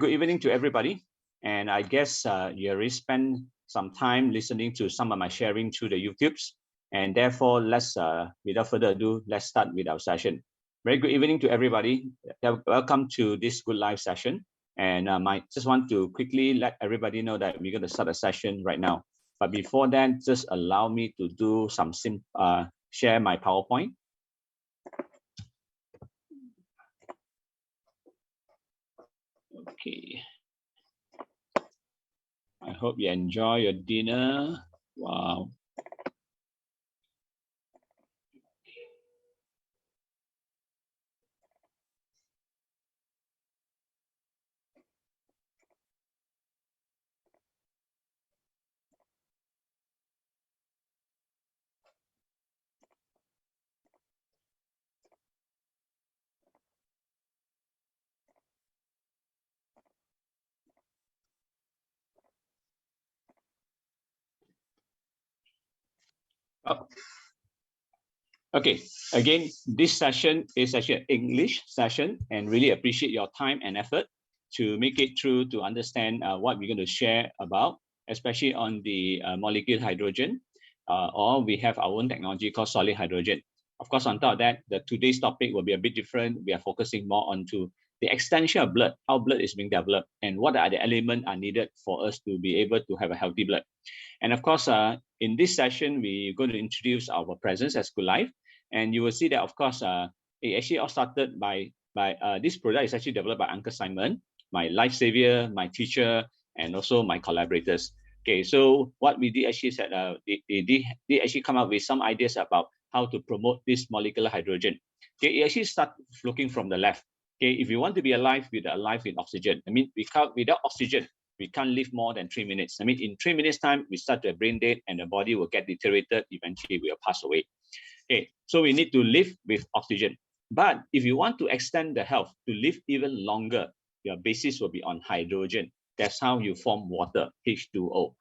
Good evening to everybody. And I guess you already spent some time listening to some of my sharing through the YouTubes. And therefore, let's, without further ado, let's start with our session. Very good evening to everybody. Welcome to this Good Life session. And I just want to quickly let everybody know that we're going to start a session right now. But before that, just allow me to do some share my PowerPoint. Okay. I hope you enjoy your dinner. Wow. Oh. Okay, again, this session is actually an English session, and really appreciate your time and effort to make it through to understand what we're going to share about, especially on the molecule hydrogen, or we have our own technology called solid hydrogen. Of course, on top of that, today's topic will be a bit different. We are focusing more onto the extension of blood, how blood is being developed, and what are the elements are needed for us to be able to have a healthy blood. And of course, in this session, we're going to introduce our presence as Good Life. And you will see that, of course, it actually all started by this product is actually developed by Uncle Simon, my life savior, my teacher, and also my collaborators. Okay, so what we did actually said, they actually come up with some ideas about how to promote this molecular hydrogen. Okay, it actually start looking from the left. Okay, if you want to be alive with oxygen, I mean, without oxygen, we can't live more than 3 minutes. I mean, in 3 minutes time, we start to brain dead and the body will get deteriorated. Eventually, we will pass away. Okay, so we need to live with oxygen. But if you want to extend the health to live even longer, your basis will be on hydrogen. That's how you form water, H2O.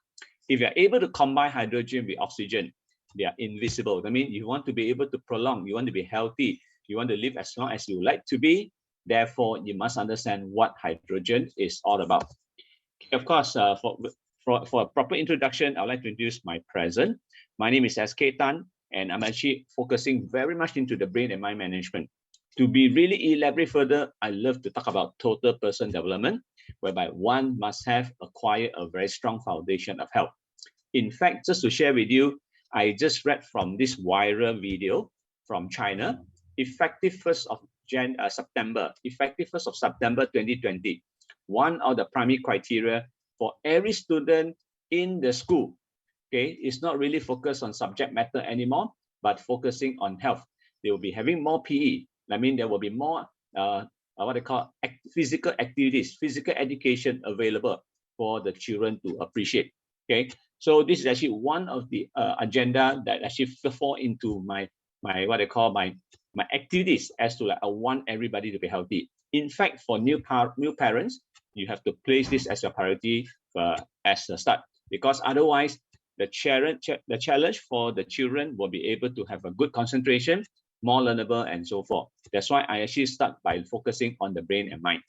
If you're able to combine hydrogen with oxygen, they are invisible. I mean, you want to be able to prolong, you want to be healthy, you want to live as long as you like to be. Therefore, you must understand what hydrogen is all about. Of course, for a proper introduction, I'd like to introduce my present. My name is SK Tan, and I'm actually focusing very much into the brain and mind management. To be really elaborate further, I love to talk about total person development, whereby one must have acquired a very strong foundation of health. In fact, just to share with you, I just read from this viral video from China, effective 1st of September 2020. One of the primary criteria for every student in the school, okay, is not really focused on subject matter anymore, but focusing on health. They will be having more PE. I mean, there will be more what they call physical activities, physical education available for the children to appreciate. Okay, so this is actually one of the agenda that actually fall into my what they call my activities as to like I want everybody to be healthy. In fact, for new parents, you have to place this as your priority as a start, because otherwise the challenge for the children will be able to have a good concentration, more learnable, and so forth. That's why I actually start by focusing on the brain and mind.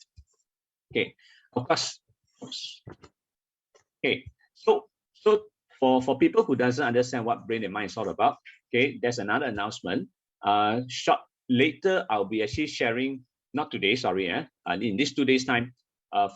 Okay, of course. Okay, so for people who doesn't understand what brain and mind is all about, okay, there's another announcement. Short later, I'll be actually sharing, not today, sorry, in these 2 days time,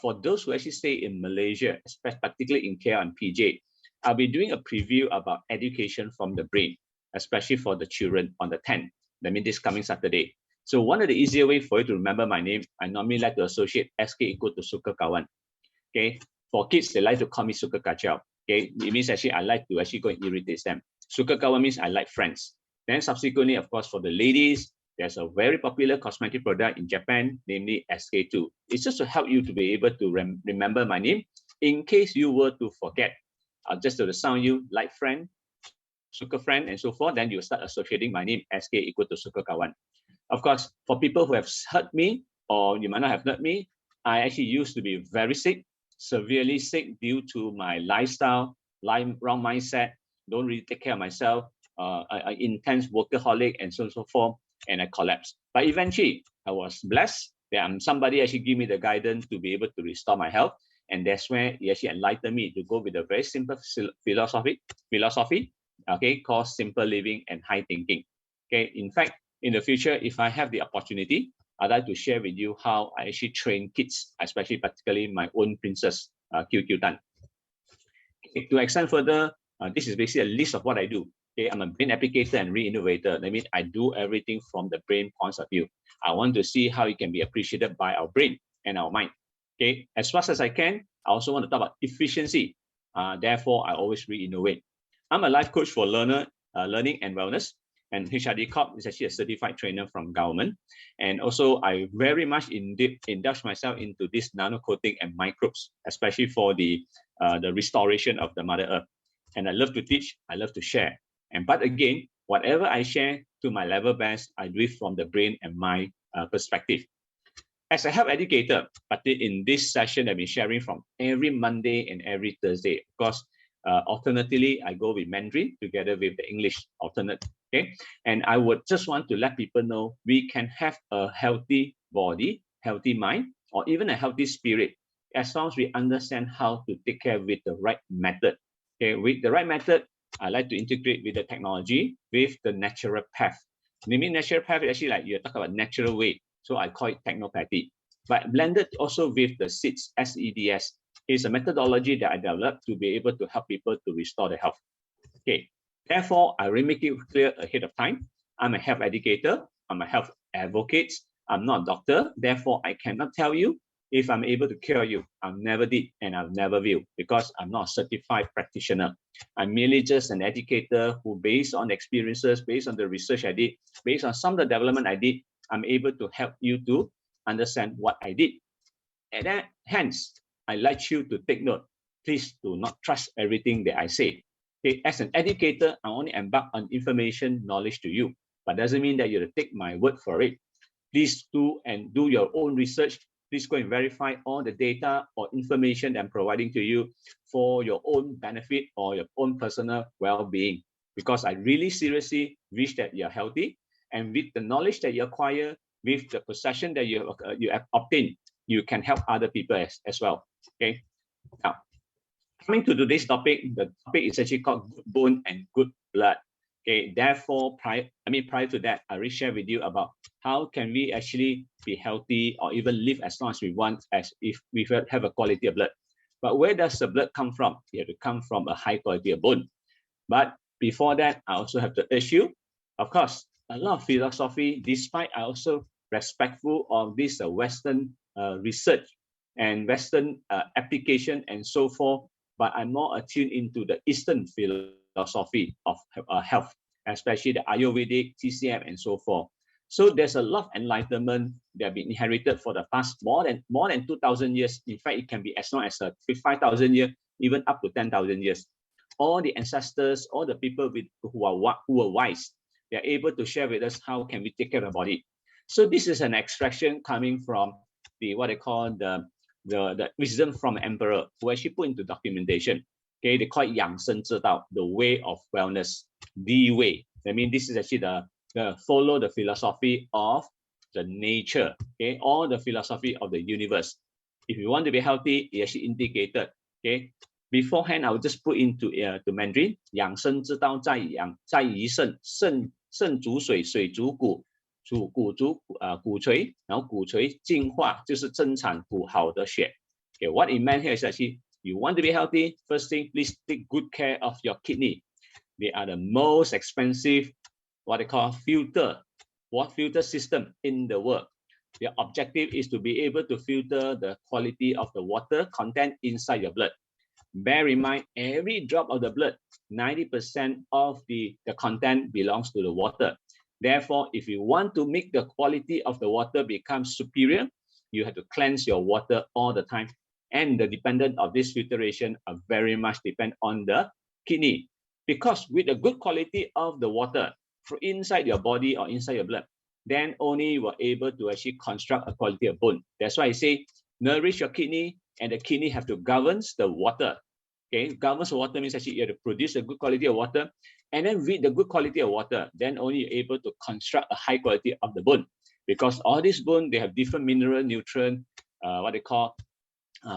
for those who actually stay in Malaysia, particularly in KL and PJ, I'll be doing a preview about education from the brain, especially for the children on the 10th. That means this coming Saturday. So one of the easier way for you to remember my name, I normally like to associate SK equal to Suka Kawan. Okay, for kids, they like to call me Suka Kacau. Okay, it means actually I like to actually go and irritate them. Suka Kawan means I like friends. Then subsequently, of course, for the ladies, there's a very popular cosmetic product in Japan, namely SK2. It's just to help you to be able to remember my name. In case you were to forget, just to sound you like friend, Suka friend, and so forth, then you start associating my name SK equal to Suka Kawan. Of course, for people who have heard me, or you might not have heard me, I actually used to be very sick, severely sick due to my lifestyle, wrong mindset, don't really take care of myself, intense workaholic, and so forth, and I collapsed. But eventually, I was blessed Somebody actually give me the guidance to be able to restore my health. And that's where he actually enlightened me to go with a very simple philosophy, okay, called simple living and high thinking. Okay, in fact, in the future, if I have the opportunity, I'd like to share with you how I actually train kids, especially particularly my own princess, QQ Tan. Okay, to extend further, this is basically a list of what I do. Okay, I'm a brain applicator and re-innovator. That means I do everything from the brain point of view. I want to see how it can be appreciated by our brain and our mind. Okay, as fast as I can, I also want to talk about efficiency. Therefore, I always re-innovate. I'm a life coach for learning and wellness. And HRD Corp is actually a certified trainer from government. And also, I very much indulge myself into this nano coating and microbes, especially for the restoration of the Mother Earth. And I love to teach, I love to share. But again, whatever I share to my level best, I do it from the brain and mind perspective. As a health educator, but in this session, I've been sharing from every Monday and every Thursday, because alternatively, I go with Mandarin together with the English alternate. Okay, and I would just want to let people know we can have a healthy body, healthy mind, or even a healthy spirit, as long as we understand how to take care with the right method. Okay, with the right method, I like to integrate with the technology, with the natural path. I mean, natural path is actually like you talk about natural way. So I call it technopathy. But blended also with the SEEDS, SEDS, is a methodology that I developed to be able to help people to restore their health. Okay, therefore, I will make it clear ahead of time. I'm a health educator, I'm a health advocate, I'm not a doctor, therefore I cannot tell you if I'm able to cure you. I never did and I've never will, because I'm not a certified practitioner. I'm merely just an educator who, based on experiences, based on the research I did, based on some of the development I did, I'm able to help you to understand what I did. And then, hence, I like you to take note. Please do not trust everything that I say. Okay, as an educator, I only embark on information, knowledge to you, but doesn't mean that you have to take my word for it. Please do your own research. Please go and verify all the data or information that I'm providing to you for your own benefit or your own personal well-being. Because I really seriously wish that you're healthy, and with the knowledge that you acquire, with the possession that you have obtained, you can help other people as well. Okay. Now, coming to today's topic, the topic is actually called good bone and good blood. Okay. Therefore, prior to that, I will share with you about how can we actually be healthy or even live as long as we want, as if we have a quality of blood. But where does the blood come from? It has to come from a high quality of bone. But before that, I also have to urge you, of course, a lot of philosophy, despite I also respectful of this Western research and Western application and so forth, but I'm more attuned into the Eastern philosophy of health, especially the Ayurvedic, TCM, and so forth. So there's a lot of enlightenment that have been inherited for the past more than 2,000 years. In fact, it can be as long as 5,000 years, even up to 10,000 years. All the ancestors, all the people who are wise, they're able to share with us how can we take care of the body. So this is an extraction coming from the what they call the wisdom from emperor, who actually put into documentation. Okay, they call it 养生之道, the way of wellness, the way. I mean, this is actually the follow the philosophy of the nature, okay, or the philosophy of the universe. If you want to be healthy, it actually indicated. Okay, beforehand, I will just put into to Mandarin. 养生之道在于肾，肾主水，水主骨。骨足骨髓，然后骨髓净化就是增产补好的血。Okay, what it meant here is actually you want to be healthy. First thing, please take good care of your kidney. They are the most expensive, what they call filter system in the world. Their objective is to be able to filter the quality of the water content inside your blood. Bear in mind, every drop of the blood, 90% of the content belongs to the water. Therefore, if you want to make the quality of the water become superior, you have to cleanse your water all the time. And the dependent of this filtration are very much depend on the kidney. Because with the good quality of the water inside your body or inside your blood, then only you are able to actually construct a quality of bone. That's why I say, nourish your kidney, and the kidney have to govern the water. Okay, governs the water means actually you have to produce a good quality of water, and then with the good quality of water, then only you're able to construct a high quality of the bone. because all these bone, they have different mineral, nutrient, what they call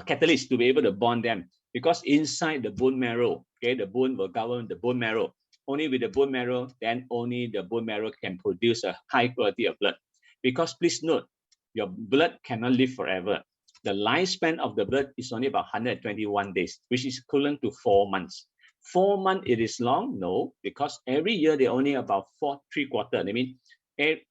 catalysts to be able to bond them. Because inside the bone marrow, okay, the bone will govern the bone marrow. Only with the bone marrow, then only the bone marrow can produce a high quality of blood. Because please note, your blood cannot live forever. The lifespan of the blood is only about 121 days, which is equivalent to 4 months. 4 months, it is long? No, because every year they only about 3/4. I mean,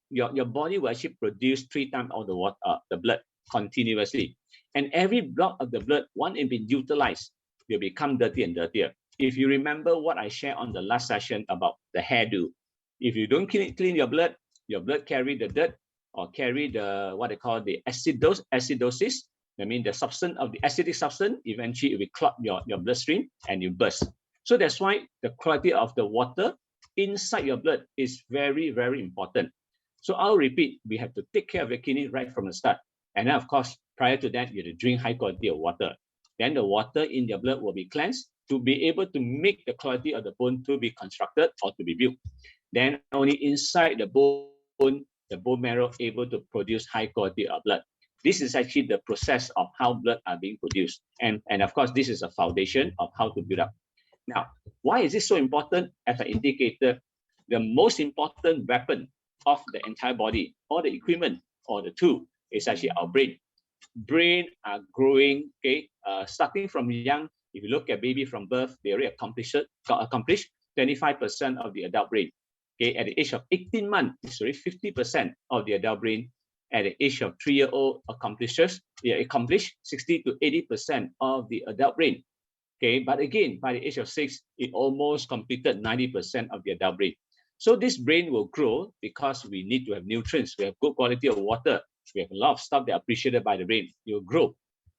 your body will actually produce 3 times all the blood continuously. And every block of the blood, once it's been utilized, will become dirty and dirtier. If you remember what I shared on the last session about the hairdo, if you don't clean your blood carry the dirt or carry the, what they call the acidosis. I mean, the substance of the acidic substance, eventually it will clog your bloodstream and you burst. So that's why the quality of the water inside your blood is very, very important. So I'll repeat, we have to take care of your kidney right from the start. And then, of course, prior to that, you have to drink high quality of water. Then the water in your blood will be cleansed to be able to make the quality of the bone to be constructed or to be built. Then only inside the bone marrow able to produce high quality of blood. This is actually the process of how blood are being produced. And of course, this is a foundation of how to build up. Now, why is this so important? As an indicator, the most important weapon of the entire body or the equipment or the tool is actually our brain. Brain are growing, okay, starting from young. If you look at baby from birth, they already accomplished 25% of the adult brain. Okay, at the age of 18 months, it's already 50% of the adult brain. At the age of 3-year-old accomplished 60 to 80% of the adult brain. Okay, but again, by the age of 6, it almost completed 90% of the adult brain. So this brain will grow because we need to have nutrients. We have good quality of water. We have a lot of stuff that are appreciated by the brain. It will grow.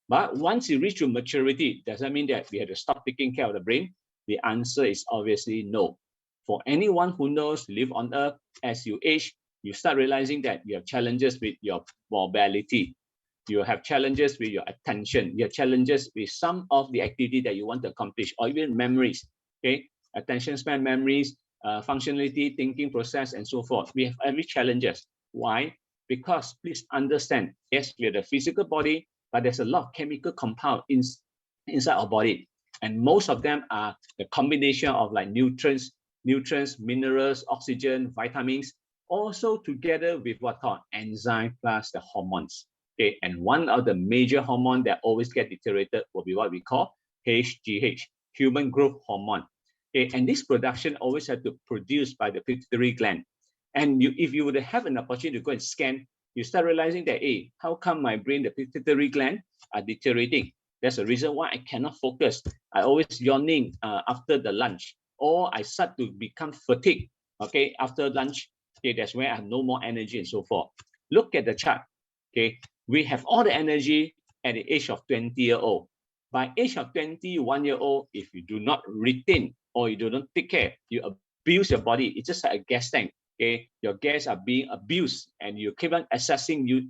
But once you reach to maturity, does that mean that we have to stop taking care of the brain? The answer is obviously no. For anyone who knows, live on earth, as you age, you start realizing that you have challenges with your mobility. You have challenges with your attention. You have challenges with some of the activity that you want to accomplish, or even memories. Okay, attention span, memories, functionality, thinking process, and so forth. We have every challenges. Why? Because please understand, yes, we have the physical body, but there's a lot of chemical compound inside our body. And most of them are the combination of like nutrients, minerals, oxygen, vitamins, also together with what called enzyme plus the hormones. Okay, and one of the major hormones that always get deteriorated will be what we call HGH, human growth hormone. Okay, and this production always has to produce by the pituitary gland. And if you would have an opportunity to go and scan, you start realizing that, hey, how come my brain, the pituitary gland, are deteriorating? That's the reason why I cannot focus. I always yawning after the lunch, or I start to become fatigued. Okay, after lunch, okay, that's where I have no more energy and so forth. Look at the chart. Okay, we have all the energy at the age of 20-year-old. By age of 21-year-old, if you do not retain or you do not take care, you abuse your body. It's just like a gas tank. Okay, your gas are being abused and you keep on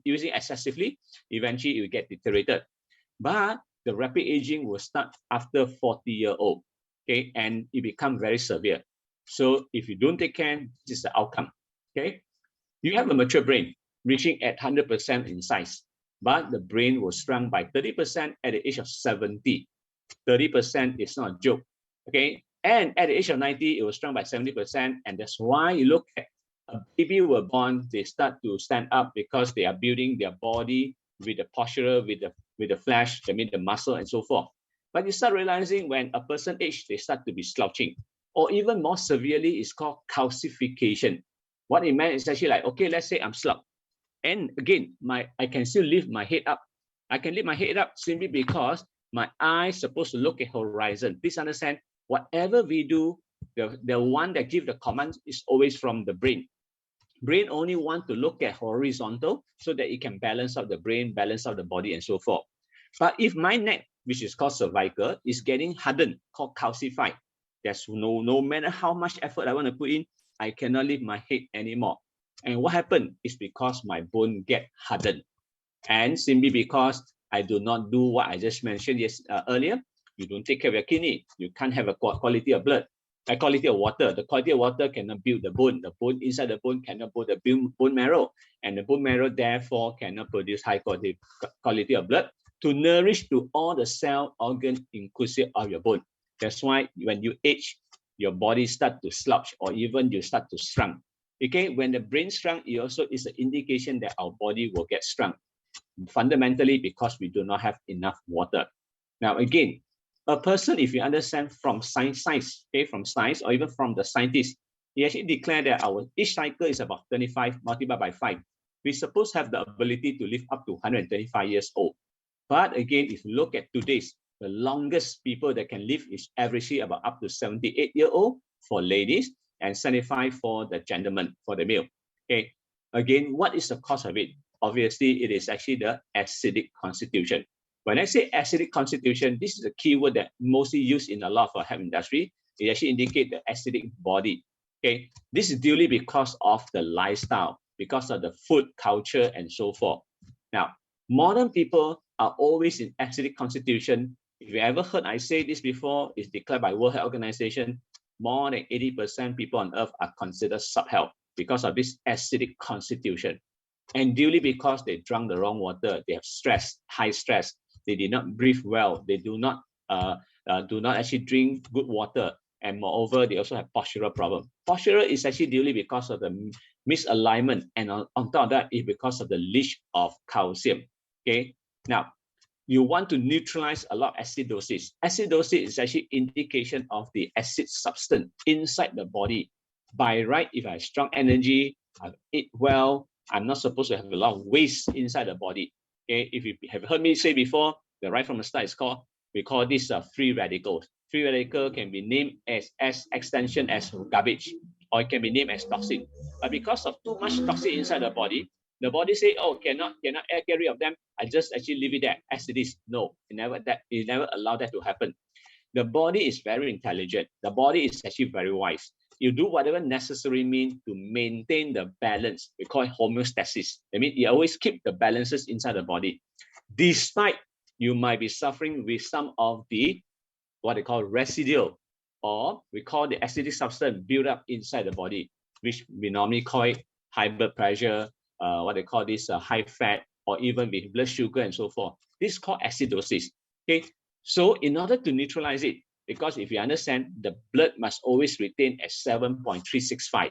using excessively, eventually you will get deteriorated. But the rapid aging will start after 40-year-old. Okay, and it becomes very severe. So if you don't take care, this is the outcome. Okay, you have a mature brain reaching at 100% in size, but the brain was shrunk by 30% at the age of 70. 30% is not a joke. Okay, and at the age of 90, it was shrunk by 70%, and that's why you look at a baby were born, they start to stand up because they are building their body with the posture, with the flesh, I mean the muscle and so forth. But you start realizing when a person ages, they start to be slouching, or even more severely, it's called calcification. What it meant is actually like, okay, let's say I'm slouched, and again, I can still lift my head up. I can lift my head up simply because my eyes supposed to look at horizon. Please understand, whatever we do, the one that gives the command is always from the brain. Brain only want to look at horizontal so that it can balance out the brain, balance out the body, and so forth. But if my neck, which is called cervical, is getting hardened, called calcified, there's no matter how much effort I want to put in, I cannot lift my head anymore. And what happened is because my bone get hardened. And simply because I do not do what I just mentioned earlier, you don't take care of your kidney, you can't have a quality of blood. quality of water. The quality of water cannot build the bone. The bone inside the bone cannot build the bone marrow, and the bone marrow therefore cannot produce high quality of blood to nourish to all the cell organ inclusive of your bone. That's why when you age, your body start to slouch or even you start to shrunk. Okay, when the brain shrunk, it also is an indication that our body will get shrunk. Fundamentally, because we do not have enough water. Now, again, a person, if you understand from science, okay, from science or even from the scientists, he actually declared that our each cycle is about 25 multiplied by 5. We're supposed to have the ability to live up to 125 years old. But again, if you look at today's, the longest people that can live is averagely about up to 78-year-old for ladies and 75 for the gentleman, for the male. Okay. Again, what is the cause of it? Obviously, it is actually the acidic constitution. When I say acidic constitution, this is a keyword that mostly used in a lot of health industry. It actually indicates the acidic body. Okay, this is due because of the lifestyle, because of the food culture and so forth. Now, modern people are always in acidic constitution. If you ever heard I say this before, it's declared by World Health Organization, more than 80% people on earth are considered subhealth because of this acidic constitution. And due because they drank the wrong water, they have stress, high stress, they did not breathe well, they do not actually drink good water, and moreover, they also have postural problem. Postural is actually due because of the misalignment, and on top of that, it's because of the leach of calcium. Okay, now you want to neutralize a lot of acidosis. Acidosis is actually indication of the acid substance inside the body. By right, if I have strong energy, I eat well, I'm not supposed to have a lot of waste inside the body. Okay, if you have heard me say before, the right from the start is called, we call this free radicals. Free radical can be named as extension as garbage, or it can be named as toxic. But because of too much toxic inside the body say, oh, cannot get rid of them. I just actually leave it there as it is. No, it never allow that to happen. The body is very intelligent. The body is actually very wise. You do whatever necessary means to maintain the balance. We call it homeostasis. I mean, you always keep the balances inside the body. Despite you might be suffering with some of the, what they call residual, or we call the acidic substance built up inside the body, which we normally call it high blood pressure, what they call this high fat, or even with blood sugar and so forth. This is called acidosis. Okay, so in order to neutralize it, because if you understand, the blood must always retain at 7.365,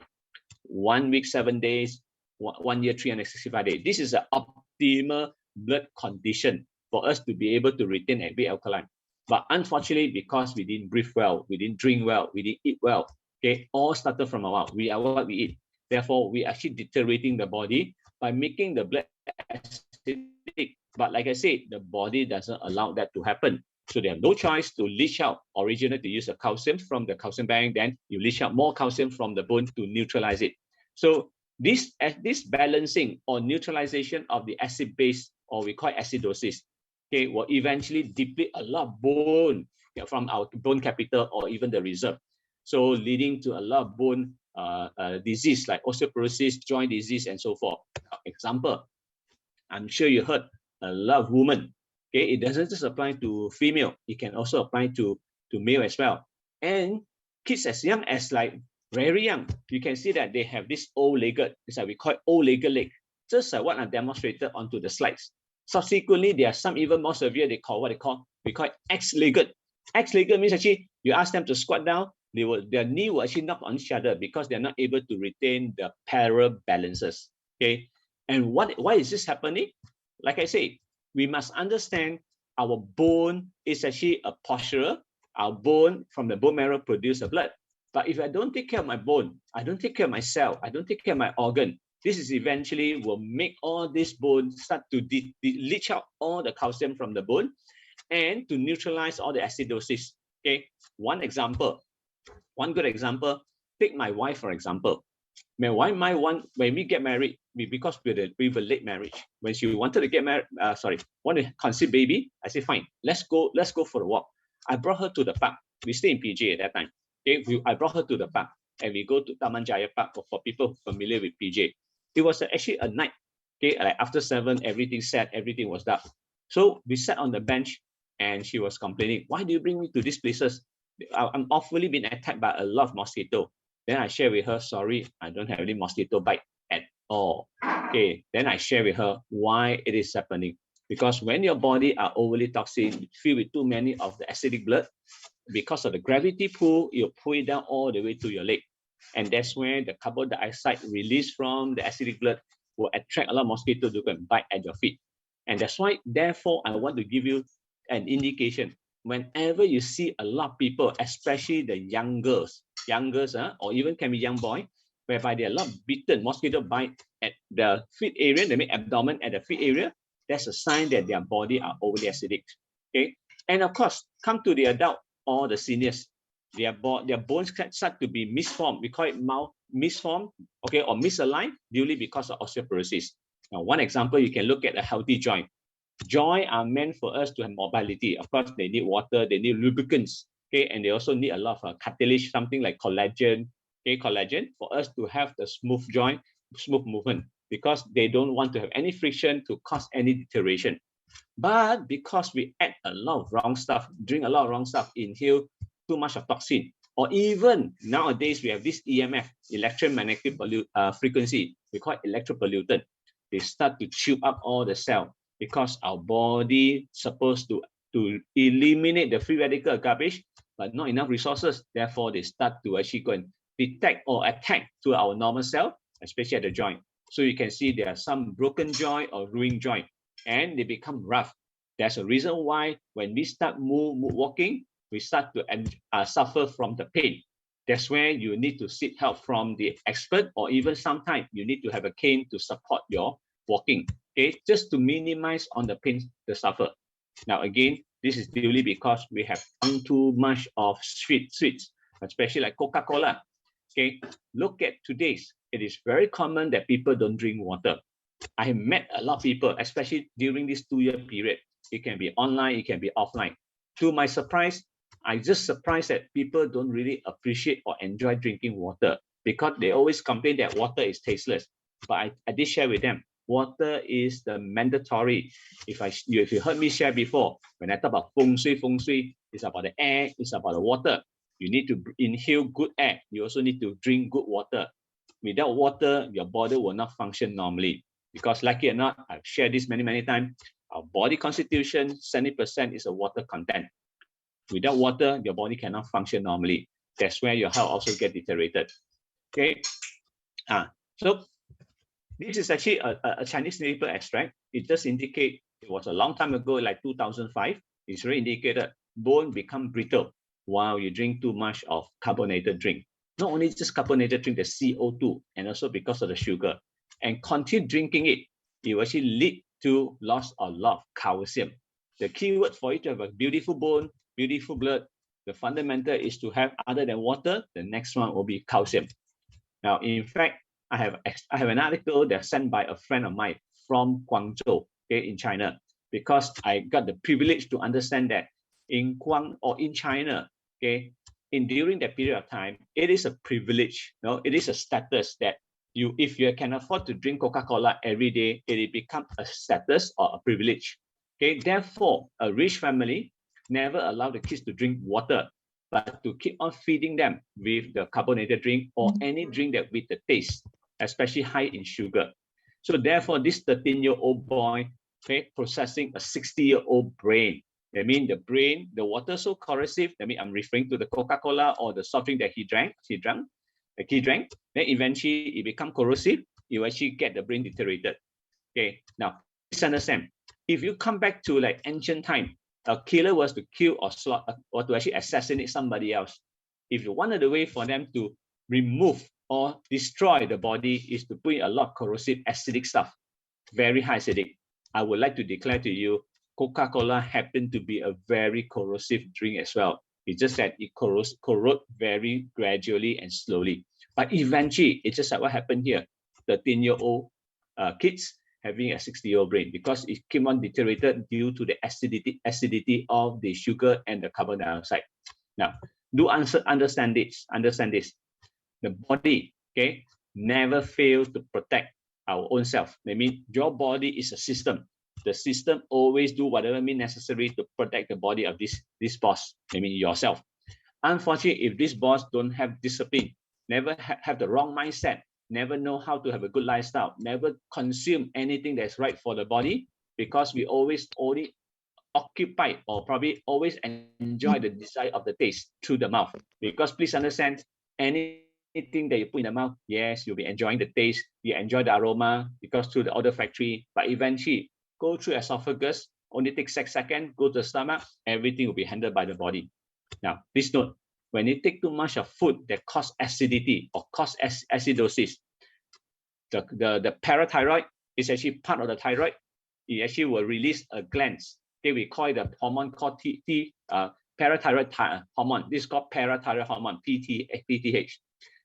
1 week, 7 days, 1 year, 365 days. This is an optimal blood condition for us to be able to retain and be alkaline. But unfortunately, because we didn't breathe well, we didn't drink well, we didn't eat well, okay, all started from our mouth. We are what we eat. Therefore, we actually deteriorating the body by making the blood acidic. But like I said, the body doesn't allow that to happen. So they have no choice to leach out, originally to use the calcium from the calcium bank, then you leach out more calcium from the bone to neutralize it. So this balancing or neutralization of the acid base, or we call it acidosis, okay, will eventually deplete a lot of bone from our bone capital or even the reserve. So leading to a lot of bone disease like osteoporosis, joint disease, and so forth. Example, I'm sure you heard a lot of women. Okay, it doesn't just apply to female, it can also apply to male as well. And kids as young as like very young, you can see that they have this O-legged, it's like we call it O-legged leg, just like what I demonstrated onto the slides. Subsequently, there are some even more severe, we call it X-legged. X-legged means actually you ask them to squat down, their knee will actually knock on each other because they're not able to retain the parallel balances. Okay, and why is this happening? Like I say, we must understand our bone is actually a postural. Our bone from the bone marrow produces blood. But if I don't take care of my bone, I don't take care of my cell, I don't take care of my organ, this is eventually will make all this bone start to leach out all the calcium from the bone and to neutralize all the acidosis. Okay, one good example, take my wife for example. When we get married, because we were late marriage. When she wanted to get married, want to conceive baby, I said fine, let's go for a walk. I brought her to the park. We stay in PJ at that time. Okay, I brought her to the park, and we go to Taman Jaya Park for people familiar with PJ. It was actually a night. Okay, like after 7, everything set, everything was dark. So we sat on the bench, and she was complaining, "Why do you bring me to these places? I'm awfully been attacked by a lot of mosquito. Then I share with her, sorry, I don't have any mosquito bite at all. Okay, then I share with her why it is happening. Because when your body are overly toxic, filled with too many of the acidic blood, because of the gravity pull, you pull it down all the way to your leg. And that's where the carbon dioxide released from the acidic blood will attract a lot of mosquitoes to go and bite at your feet. And that's why, therefore, I want to give you an indication. Whenever you see a lot of people, especially the young girls, or even can be young boy, whereby there are a lot of bitten mosquito bite at the feet area, they make abdomen at the feet area, that's a sign that their body are overly acidic. Okay, and of course, come to the adult or the seniors, their bones start to be misformed. We call it misformed, okay, or misaligned, due because of osteoporosis. Now, one example, you can look at a healthy joint. Joints are meant for us to have mobility. Of course, they need water, they need lubricants, okay, and they also need a lot of cartilage, something like collagen, okay, collagen, for us to have the smooth joint, smooth movement, because they don't want to have any friction to cause any deterioration. But because we add a lot of wrong stuff, drink a lot of wrong stuff, inhale too much of toxin, or even nowadays we have this EMF, electromagnetic frequency, we call it electropollutant. They start to chew up all the cell because our body supposed to eliminate the free radical garbage, but not enough resources. Therefore, they start to actually go and detect or attack to our normal cell, especially at the joint. So you can see there are some broken joint or ruined joint, and they become rough. There's a reason why when we start walking, we start to suffer from the pain. That's where you need to seek help from the expert, or even sometimes you need to have a cane to support your walking, okay, just to minimize on the pain to suffer. Now, again, this is purely because we have too much of sweets, especially like Coca-Cola. Okay, look at today's. It is very common that people don't drink water. I have met a lot of people, especially during this 2-year period. It can be online, it can be offline. To my surprise, I just surprised that people don't really appreciate or enjoy drinking water, because they always complain that water is tasteless. But I did share with them, water is the mandatory. If you heard me share before, when I talk about feng shui, it's about the air, it's about the water. You need to inhale good air. You also need to drink good water. Without water, your body will not function normally. Because like it or not, I've shared this many times, our body constitution, 70% is a water content. Without water, your body cannot function normally. That's where your health also get deteriorated. Okay. So this is actually a Chinese newspaper extract. It does indicate it was a long time ago, like 2005. It's really indicated bone become brittle while you drink too much of carbonated drink. Not only just carbonated drink, the CO2, and also because of the sugar. And continue drinking it, it will actually lead to loss of a lot of calcium. The key word for you to have a beautiful bone, beautiful blood, the fundamental is to have, other than water, the next one will be calcium. Now, in fact, I have an article that's sent by a friend of mine from Guangzhou, okay, in China, because I got the privilege to understand that in China, okay, during that period of time, it is a privilege, it is a status that if you can afford to drink Coca-Cola every day, it becomes a status or a privilege. Okay, therefore, a rich family never allow the kids to drink water, but to keep on feeding them with the carbonated drink or any drink that with the taste, especially high in sugar. So therefore, this 13-year-old boy, okay, processing a 60-year-old brain. That means the brain, the water so corrosive. That means I'm referring to the Coca-Cola or the soft drink that he drank. Then eventually it become corrosive. You actually get the brain deteriorated. Okay, now please understand. If you come back to like ancient time, a killer was to kill or slaughter or to actually assassinate somebody else. If one of the way for them to remove or destroy the body is to put in a lot of corrosive acidic stuff, very high acidic. I would like to declare to you, Coca-Cola happened to be a very corrosive drink as well. It's just that it corrode very gradually and slowly. But eventually, it's just like what happened here. 13-year-old kids having a 60-year-old brain, because it came on deteriorated due to the acidity of the sugar and the carbon dioxide. Now, do understand this. The body, okay, never fails to protect our own self. I mean, your body is a system. The system always do whatever means necessary to protect the body of this boss, I mean yourself. Unfortunately, if this boss don't have discipline, never have the wrong mindset, never know how to have a good lifestyle, never consume anything that's right for the body, because we always only occupied or probably always enjoy the desire of the taste through the mouth. Because please understand, anything that you put in the mouth, yes, you'll be enjoying the taste, you enjoy the aroma because through the olfactory, but eventually go through esophagus, only take 6 seconds, go to the stomach, everything will be handled by the body. Now, please note, when you take too much of food that cause acidity or cause acidosis, the parathyroid is actually part of the thyroid. It actually will release a gland. Okay, we call it the hormone called parathyroid hormone. This is called parathyroid hormone, PTH.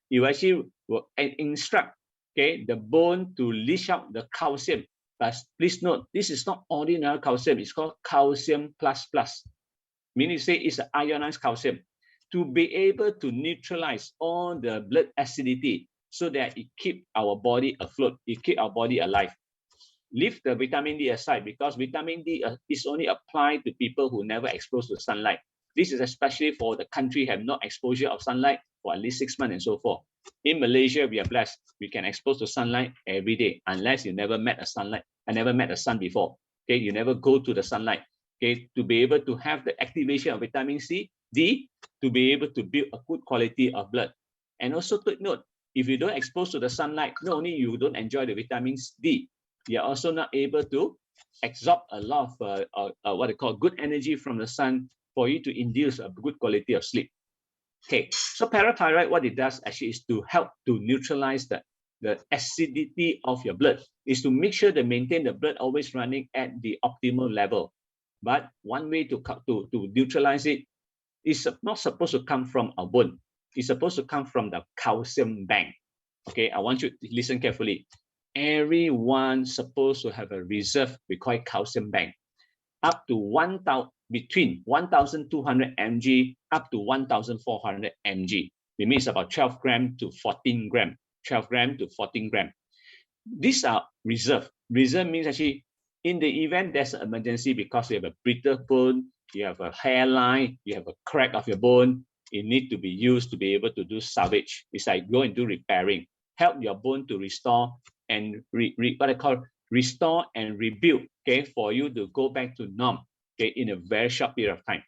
You actually will instruct, okay, the bone to leach out the calcium. But please note, this is not ordinary calcium. It's called calcium plus. Meaning to say it's an ionized calcium, to be able to neutralize all the blood acidity so that it keep our body afloat, it keep our body alive. Leave the vitamin D aside, because vitamin D is only applied to people who never exposed to sunlight. This is especially for the country have no exposure of sunlight for at least 6 months and so forth. In Malaysia, we are blessed. We can expose to sunlight every day, unless you never met a sunlight. I never met a sun before. Okay, you never go to the sunlight. Okay, to be able to have the activation of vitamin C, D, to be able to build a good quality of blood. And also take note, if you don't expose to the sunlight, not only you don't enjoy the vitamins D, you're also not able to absorb a lot of what they call good energy from the sun for you to induce a good quality of sleep. Okay, so parathyroid, what it does actually is to help to neutralize the acidity of your blood, is to make sure to maintain the blood always running at the optimal level. But one way to neutralize it is not supposed to come from a bone. It's supposed to come from the calcium bank. Okay, I want you to listen carefully. Everyone supposed to have a reserve, we call it calcium bank, up to 1,000, between 1,200 mg up to 1,400 mg. It means about 12 gram to 14 gram. 12 gram to 14 gram. These are reserve. Reserve means actually, in the event there's an emergency because you have a brittle bone, you have a hairline, you have a crack of your bone, it needs to be used to be able to do salvage. It's like go and do repairing. Help your bone to restore and what I call restore and rebuild, okay, for you to go back to norm, okay, in a very short period of time.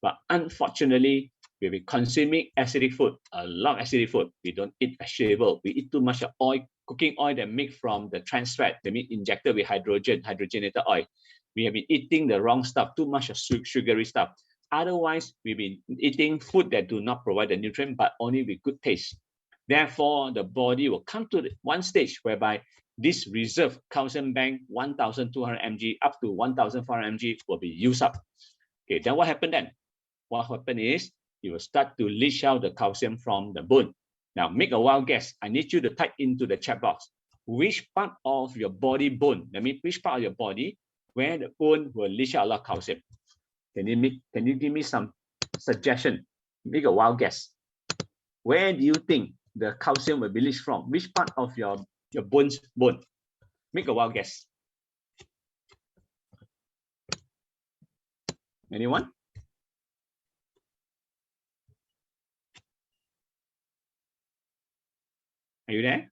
But unfortunately, we'll be consuming acidic food, a lot of acidic food. We don't eat vegetable. We eat too much of oil, cooking oil that made from the trans fat, that means injected with hydrogenated oil. We have been eating the wrong stuff, too much of sugary stuff. Otherwise, we've been eating food that do not provide the nutrient, but only with good taste. Therefore, the body will come to one stage whereby this reserve calcium bank, 1,200 mg up to 1,400 mg will be used up. Okay, then what happened then? What happened is you will start to leach out the calcium from the bone. Now, make a wild guess. I need you to type into the chat box. Which part of your body bone, that means which part of your body where the bone will leach out a lot of calcium? Can you give me some suggestion? Make a wild guess. Where do you think the calcium will be leached from? Which part of your bone? Make a wild guess. Anyone? Are you there?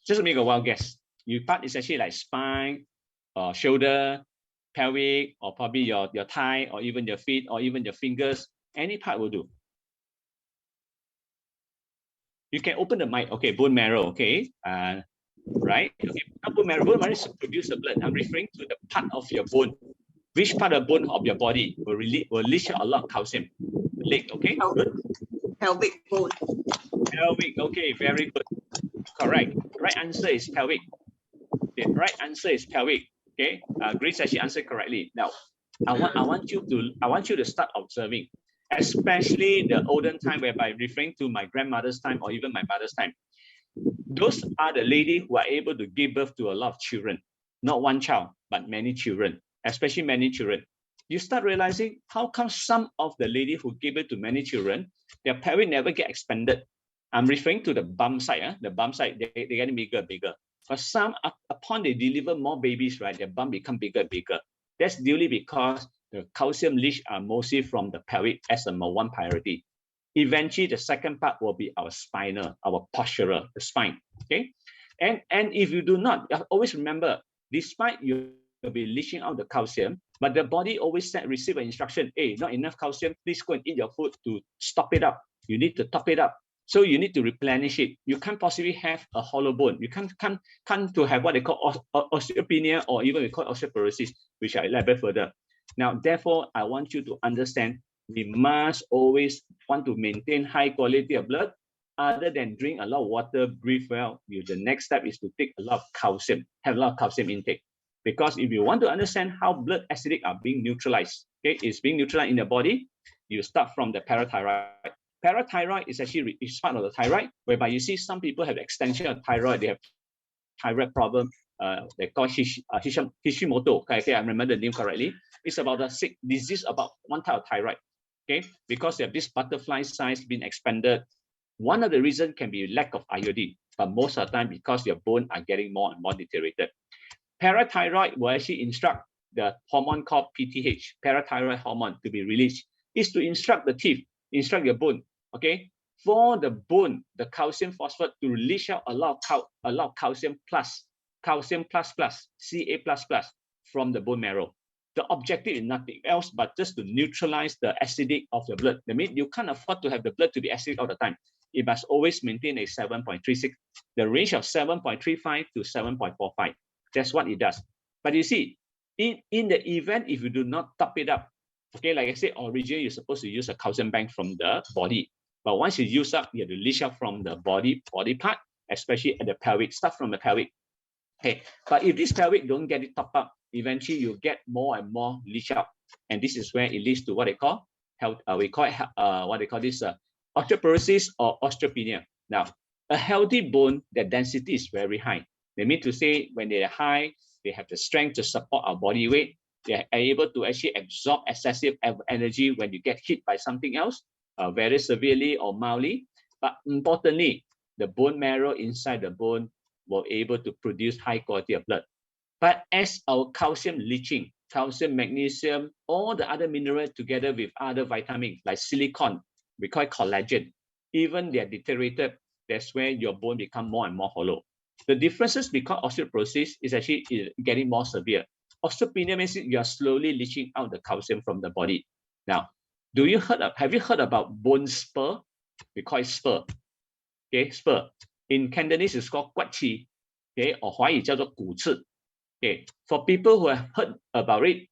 Just make a wild guess. Your part is actually like spine, or shoulder, pelvic, or probably your thigh, or even your feet, or even your fingers. Any part will do. You can open the mic. Okay, bone marrow. Okay, right. Okay, bone marrow. Bone marrow is to produce the blood. I'm referring to the part of your bone. Which part of the bone of your body will leach out a lot of calcium? Leg. Okay, good. Pelvic bone. Pelvic. Okay, very good. Correct. The right answer is pelvic. The right answer is pelvic. Okay, Grace actually answered correctly. Now, I want you to start observing, especially the olden time, whereby referring to my grandmother's time or even my mother's time. Those are the ladies who are able to give birth to a lot of children, not one child, but many children, especially many children. You start realizing how come some of the ladies who give birth to many children, their pelvic never get expanded. I'm referring to the bum side. The bum side, they're getting bigger and bigger. But some, upon they deliver more babies, right, their bum become bigger and bigger. That's due because The calcium leach are mostly from the pelvic as number one priority. Eventually, the second part will be our spinal, our postural, the spine. Okay, and if you do not, always remember, despite you will be leaching out the calcium, but the body always receive an instruction: hey, not enough calcium, please go and eat your food to stop it up. You need to top it up. So you need to replenish it. You can't possibly have a hollow bone. You can't to have what they call osteopenia, or even we call osteoporosis, which I elaborate further. Now, therefore, I want you to understand we must always want to maintain high quality of blood. Other than drink a lot of water, breathe well, the next step is to take a lot of calcium, have a lot of calcium intake. Because if you want to understand how blood acidic are being neutralized, okay, it's being neutralized in the body, you start from the parathyroid. Parathyroid is actually part of the thyroid, whereby you see some people have extension of thyroid, they have thyroid problem, they call Hashimoto. Okay, I remember the name correctly. It's about a sick disease about one type of thyroid. Okay, because they have this butterfly size being expanded. One of the reasons can be lack of iodine, but most of the time because your bone are getting more and more deteriorated. Parathyroid will actually instruct the hormone called PTH, parathyroid hormone, to be released. Is to instruct the teeth, instruct your bone. Okay, for the bone, the calcium phosphate to release out a lot of calcium plus, Ca++, from the bone marrow. The objective is nothing else but just to neutralize the acidic of the blood. That means you can't afford to have the blood to be acidic all the time. It must always maintain a 7.36, the range of 7.35 to 7.45. That's what it does. But you see, in the event if you do not top it up, okay, like I said, originally you're supposed to use a calcium bank from the body. But once you use up, you have to leach out from the body part, especially at the pelvic, start from the pelvic. Okay, but if this pelvic don't get it top up, eventually you get more and more leach out, and this is where it leads to what they call health. We call it what they call this osteoporosis or osteopenia. Now, a healthy bone, the density is very high. They mean to say when they are high, they have the strength to support our body weight. They are able to actually absorb excessive energy when you get hit by something else, very severely or mildly. But importantly, the bone marrow inside the bone will be able to produce high quality of blood. But as our calcium leaching, calcium, magnesium, all the other minerals together with other vitamins like silicon, we call it collagen, even they are deteriorated, that's where your bone become more and more hollow. The differences because osteoporosis is actually getting more severe. Osteopenia means you are slowly leaching out the calcium from the body. Now, have you heard about bone spur? We call it spur. Okay, spur. In Cantonese, it's called 骨刺. Okay, or 华语叫做骨刺. Okay, for people who have heard about it,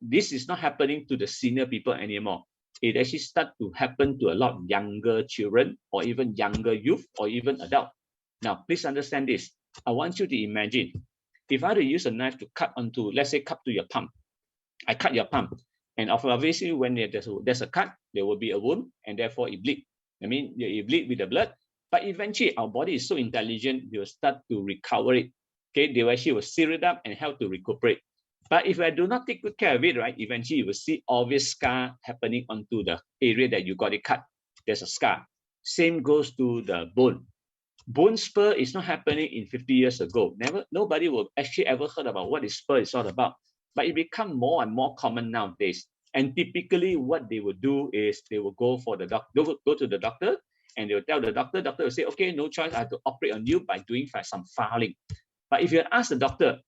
this is not happening to the senior people anymore. It actually starts to happen to a lot of younger children or even younger youth or even adult. Now, please understand this. I want you to imagine, if I had to use a knife to cut onto, let's say, cut to your palm. I cut your palm, and obviously when there's a cut, there will be a wound, and therefore it bleeds. I mean, it bleeds with the blood, but eventually our body is so intelligent, they will start to recover it. Okay, they actually will seal it up and help to recuperate. But if I do not take good care of it, right, eventually you will see obvious scar happening onto the area that you got it cut. There's a scar. Same goes to the bone. Bone spur is not happening in 50 years ago. Nobody will actually ever heard about what this spur is all about. But it become more and more common nowadays. And typically what they will do is they will go for the go to the doctor, and they will tell the doctor will say, okay, no choice, I have to operate on you by doing some filing. But if you ask the doctor,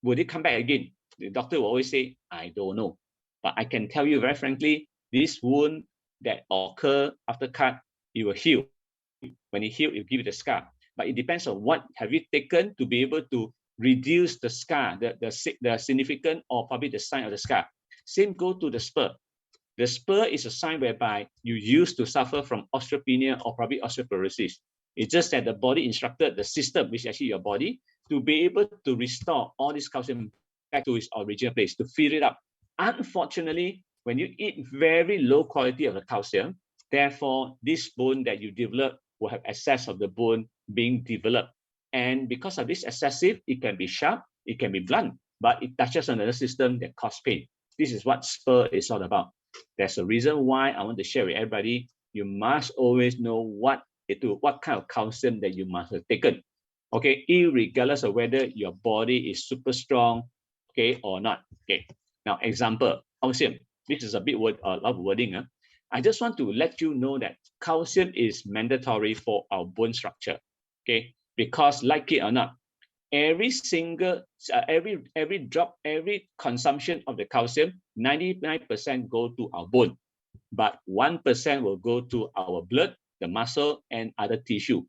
will it come back again? The doctor will always say, I don't know. But I can tell you very frankly, this wound that occur after cut, it will heal. When it heals, it will give you the scar. But it depends on what have you taken to be able to reduce the scar, the significant or probably the sign of the scar. Same go to the spur. The spur is a sign whereby you used to suffer from osteopenia or probably osteoporosis. It's just that the body instructed the system, which is actually your body, to be able to restore all this calcium back to its original place, to fill it up. Unfortunately, when you eat very low quality of the calcium, therefore, this bone that you develop will have excess of the bone being developed. And because of this excessive, it can be sharp, it can be blunt, but it touches another system that causes pain. This is what spur is all about. There's a reason why I want to share with everybody. You must always know what kind of calcium that you must have taken. Okay, irregardless of whether your body is super strong, okay, or not. Okay. Now, example, calcium. This is a bit word, a lot of wording. I just want to let you know that calcium is mandatory for our bone structure. Okay, because like it or not, every single every drop, every consumption of the calcium, 99% go to our bone, but 1% will go to our blood, the muscle, and other tissue.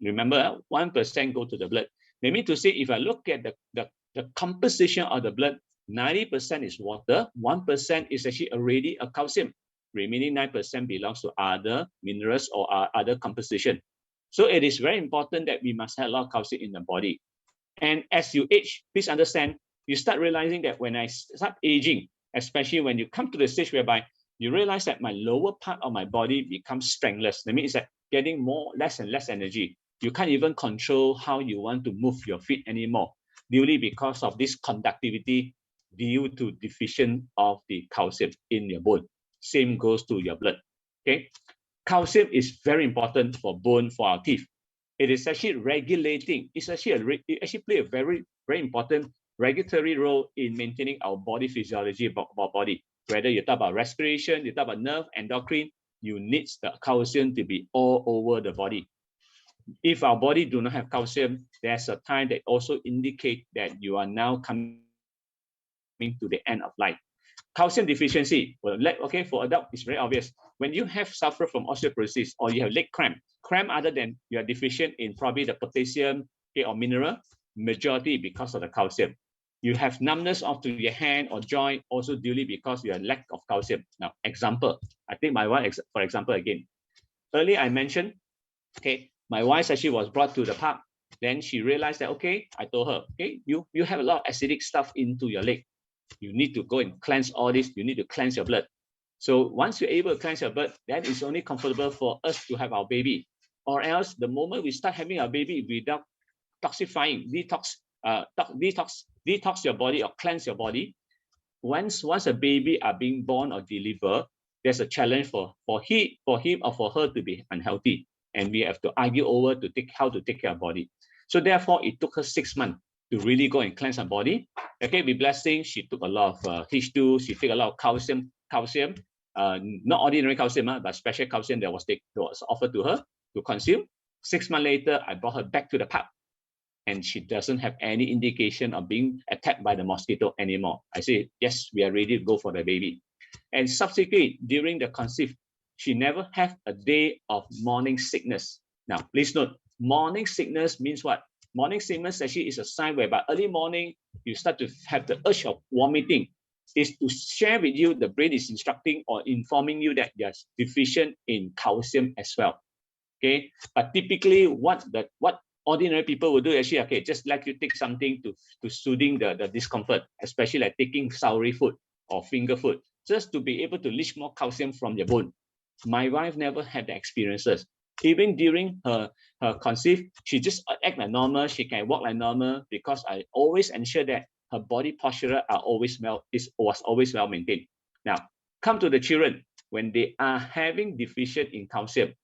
Remember, 1% go to the blood. They mean to say, if I look at the composition of the blood, 90% is water, 1% is actually already a calcium. Remaining 9% belongs to other minerals or other composition. So it is very important that we must have a lot of calcium in the body. And as you age, please understand, you start realizing that when I start aging, especially when you come to the stage whereby you realize that my lower part of my body becomes strengthless. That means that getting less and less energy. You can't even control how you want to move your feet anymore, purely because of this conductivity due to deficient of the calcium in your bone. Same goes to your blood. Okay, calcium is very important for bone, for our teeth. It is actually regulating. It actually play a very, very important regulatory role in maintaining our body physiology of our body. Whether you talk about respiration, you talk about nerve, endocrine, you need the calcium to be all over the body. If our body do not have calcium, there's a time that also indicate that you are now coming to the end of life. Calcium deficiency, well, okay, for adult, it's very obvious. When you have suffer from osteoporosis or you have leg cramp other than you are deficient in probably the potassium, okay, or mineral, majority because of the calcium. You have numbness of your hand or joint, also duly because you have lack of calcium. Now, example, I think my wife, for example, again, earlier I mentioned, okay, my wife actually was brought to the park. Then she realized that, okay, I told her, okay, you have a lot of acidic stuff into your leg. You need to go and cleanse all this. You need to cleanse your blood. So once you're able to cleanse your blood, then it's only comfortable for us to have our baby. Or else the moment we start having our baby without toxifying, detox your body or cleanse your body, once a baby are being born or delivered, there's a challenge for him or for her to be unhealthy. And we have to argue over how to take care of body. So therefore, it took her 6 months to really go and cleanse her body. Okay, with blessing, she took a lot of H2, she took a lot of calcium, not ordinary calcium, but special calcium that was offered to her to consume. 6 months later, I brought her back to the park, and she doesn't have any indication of being attacked by the mosquito anymore. I say, yes, we are ready to go for the baby. And subsequently, during the conceive, she never had a day of morning sickness. Now, please note, morning sickness means what? Morning sickness actually is a sign whereby early morning, you start to have the urge of vomiting. Is to share with you, the brain is instructing or informing you that you're deficient in calcium as well. Okay, but typically what ordinary people will do actually, okay, just like you take something to soothing the discomfort, especially like taking soury food or finger food, just to be able to leach more calcium from your bone. My wife never had the experiences. Even during her conceive, she just act like normal. She can walk like normal because I always ensure that her body posture was always well maintained. Now, come to the children. When they are having deficient in calcium,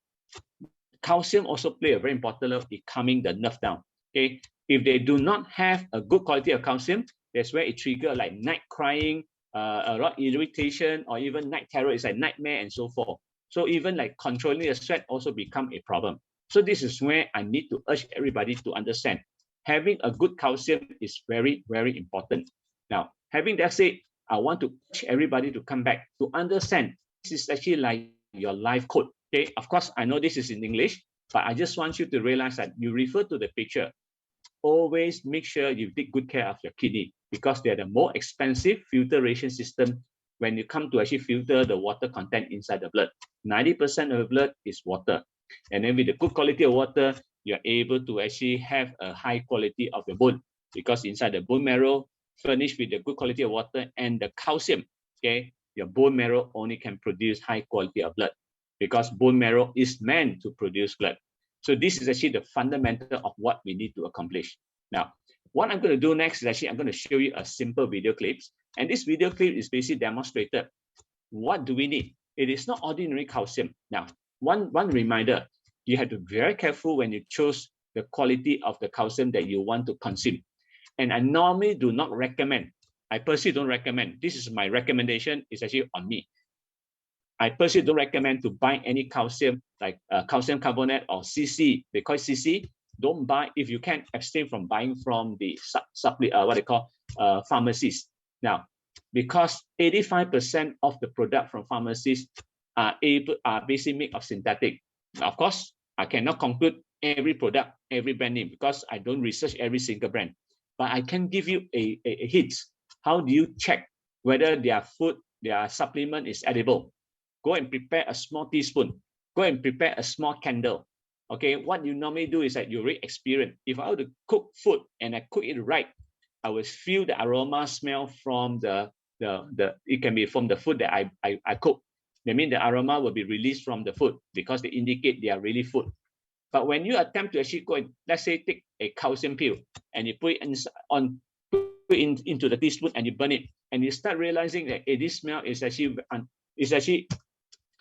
calcium also play a very important role in calming the nerve down. Okay, if they do not have a good quality of calcium, that's where it triggers like night crying, a lot of irritation, or even night terror. It's like nightmare and so forth. So even like controlling the sweat also become a problem. So this is where I need to urge everybody to understand. Having a good calcium is very, very important. Now, having that said, I want to urge everybody to come back to understand this is actually like your life code. Okay, of course, I know this is in English, but I just want you to realize that you refer to the picture. Always make sure you take good care of your kidney because they're the more expensive filtration system when you come to actually filter the water content inside the blood. 90% of the blood is water. And then with the good quality of water, you're able to actually have a high quality of your bone because inside the bone marrow, furnished with the good quality of water and the calcium, okay, your bone marrow only can produce high quality of blood because bone marrow is meant to produce blood. So this is actually the fundamental of what we need to accomplish. Now, what I'm going to do next is actually I'm going to show you a simple video clips. And this video clip is basically demonstrated. What do we need? It is not ordinary calcium. Now, one reminder, you have to be very careful when you choose the quality of the calcium that you want to consume. And I normally do not recommend I personally don't recommend. This is my recommendation. It's actually on me. I personally don't recommend to buy any calcium like calcium carbonate or CC. They call it CC. Don't buy if you can abstain from buying from the what they call pharmacies. Now, because 85% of the product from pharmacies are basically made of synthetic. Now, of course, I cannot conclude every product, every brand name because I don't research every single brand. But I can give you a hint. How do you check whether their food, their supplement is edible? Go and prepare a small teaspoon. Go and prepare a small candle. Okay, what you normally do is that you already experience. If I were to cook food and I cook it right, I will feel the aroma smell from it can be from the food that I cook. That means the aroma will be released from the food because they indicate they are really food. But when you attempt to actually go and, let's say, take a calcium pill and you put it into the teaspoon and you burn it, and you start realizing that this smell is actually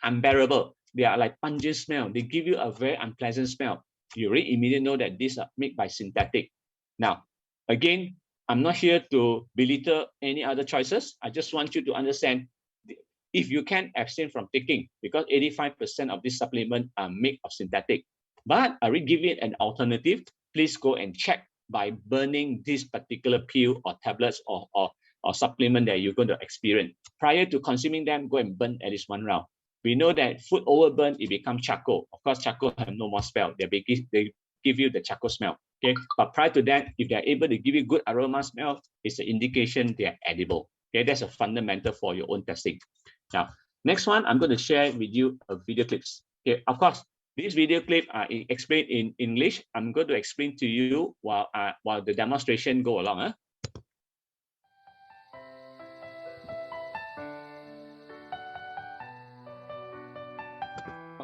unbearable. They are like pungent smell. They give you a very unpleasant smell. You really immediately know that these are made by synthetic. Now, again, I'm not here to belittle any other choices. I just want you to understand if you can abstain from taking, because 85% of this supplement are made of synthetic. But I will give it an alternative. Please go and check by burning this particular pill or tablets or supplement that you're going to experience. Prior to consuming them, go and burn at least one round. We know that food overburn, it becomes charcoal. Of course, charcoal have no more smell. They give you the charcoal smell. Okay, but prior to that, if they're able to give you good aroma smell, it's an indication they are edible. Okay, that's a fundamental for your own testing. Now, next one, I'm going to share with you a video clips. Okay, of course, this video clip explained in English. I'm going to explain to you while the demonstration go along.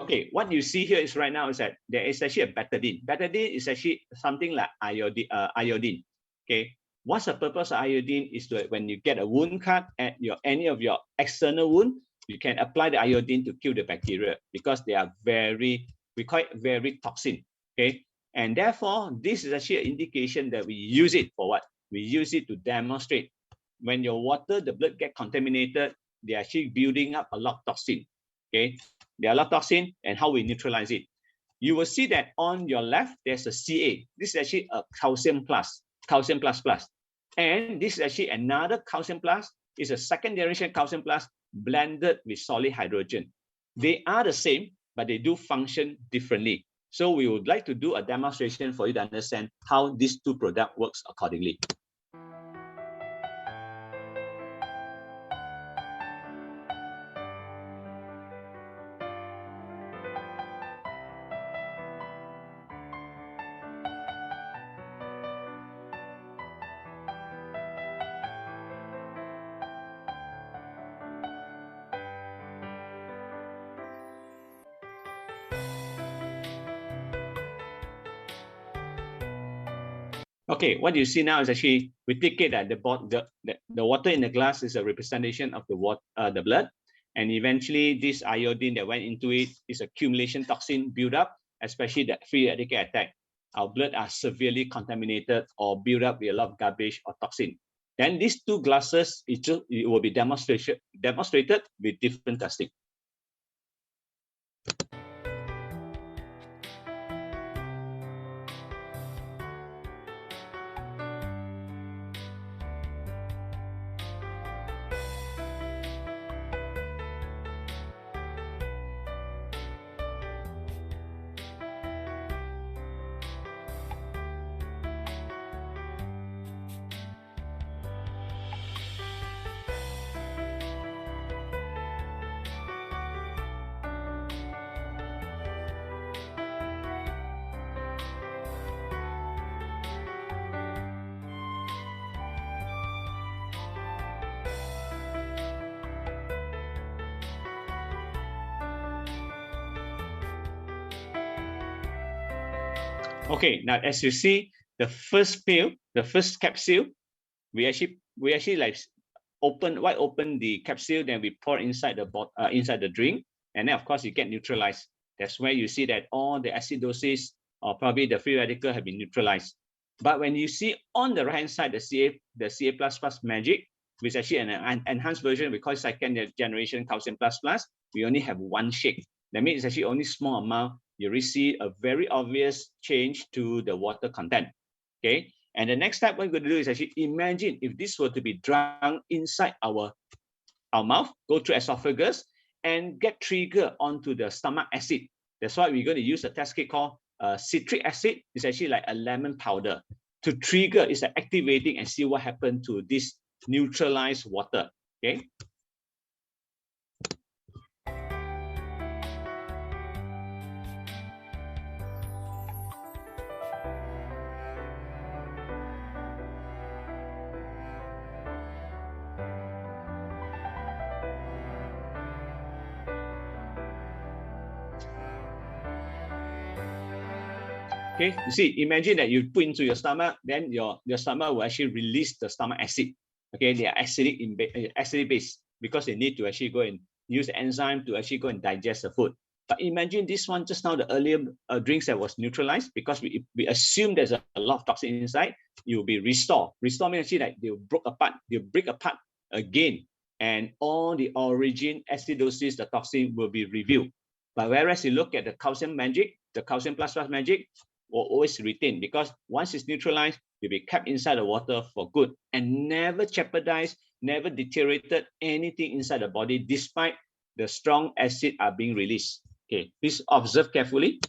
Okay, what you see here is right now is that there is actually a betadine. Betadine is actually something like iodine. Okay, what's the purpose of iodine is to when you get a wound cut at any of your external wound, you can apply the iodine to kill the bacteria because they are very toxin. Okay, and therefore this is actually an indication that we use it for what? We use it to demonstrate when your water, the blood get contaminated, they're actually building up a lot of toxin. Okay, there are a lot of toxin and how we neutralize it. You will see that on your left, there's a Ca. This is actually a calcium plus. And this is actually another calcium plus. It's a second generation calcium plus blended with solid hydrogen. They are the same, but they do function differently. So we would like to do a demonstration for you to understand how these two products works accordingly. Okay, what you see now is actually we take it that the water in the glass is a representation of the blood, and eventually this iodine that went into it is accumulation toxin build up, especially the free radical attack. Our blood are severely contaminated or build up with a lot of garbage or toxin. Then these two glasses it will be demonstrated with different testing. Okay, now as you see, the first pill, the first capsule, we actually like wide open the capsule, then we pour inside the drink, and then of course you get neutralized. That's where you see that all the acidosis or probably the free radical have been neutralized. But when you see on the right hand side the Ca++ magic, which is actually an enhanced version, we call it second generation calcium plus plus, we only have one shake. That means it's actually only small amount. You receive a very obvious change to the water content. Okay. And the next step we're going to do is actually imagine if this were to be drunk inside our mouth, go through esophagus, and get triggered onto the stomach acid. That's why we're going to use a test kit called citric acid. It's actually like a lemon powder. To trigger is like activating and see what happened to this neutralized water. Okay. Okay, you see, imagine that you put into your stomach, then your stomach will actually release the stomach acid. Okay, they are acidic base because they need to actually go and use the enzyme to actually go and digest the food. But imagine this one just now, the earlier drinks that was neutralized, because we assume there's a lot of toxin inside, you will be restored. Restore means actually like they'll break apart again, and all the origin acidosis, the toxin will be revealed. But whereas you look at the calcium magic, the calcium plus plus magic, will always retain, because once it's neutralized, will be kept inside the water for good and never jeopardized, never deteriorated anything inside the body, despite the strong acid are being released. Okay, please observe carefully.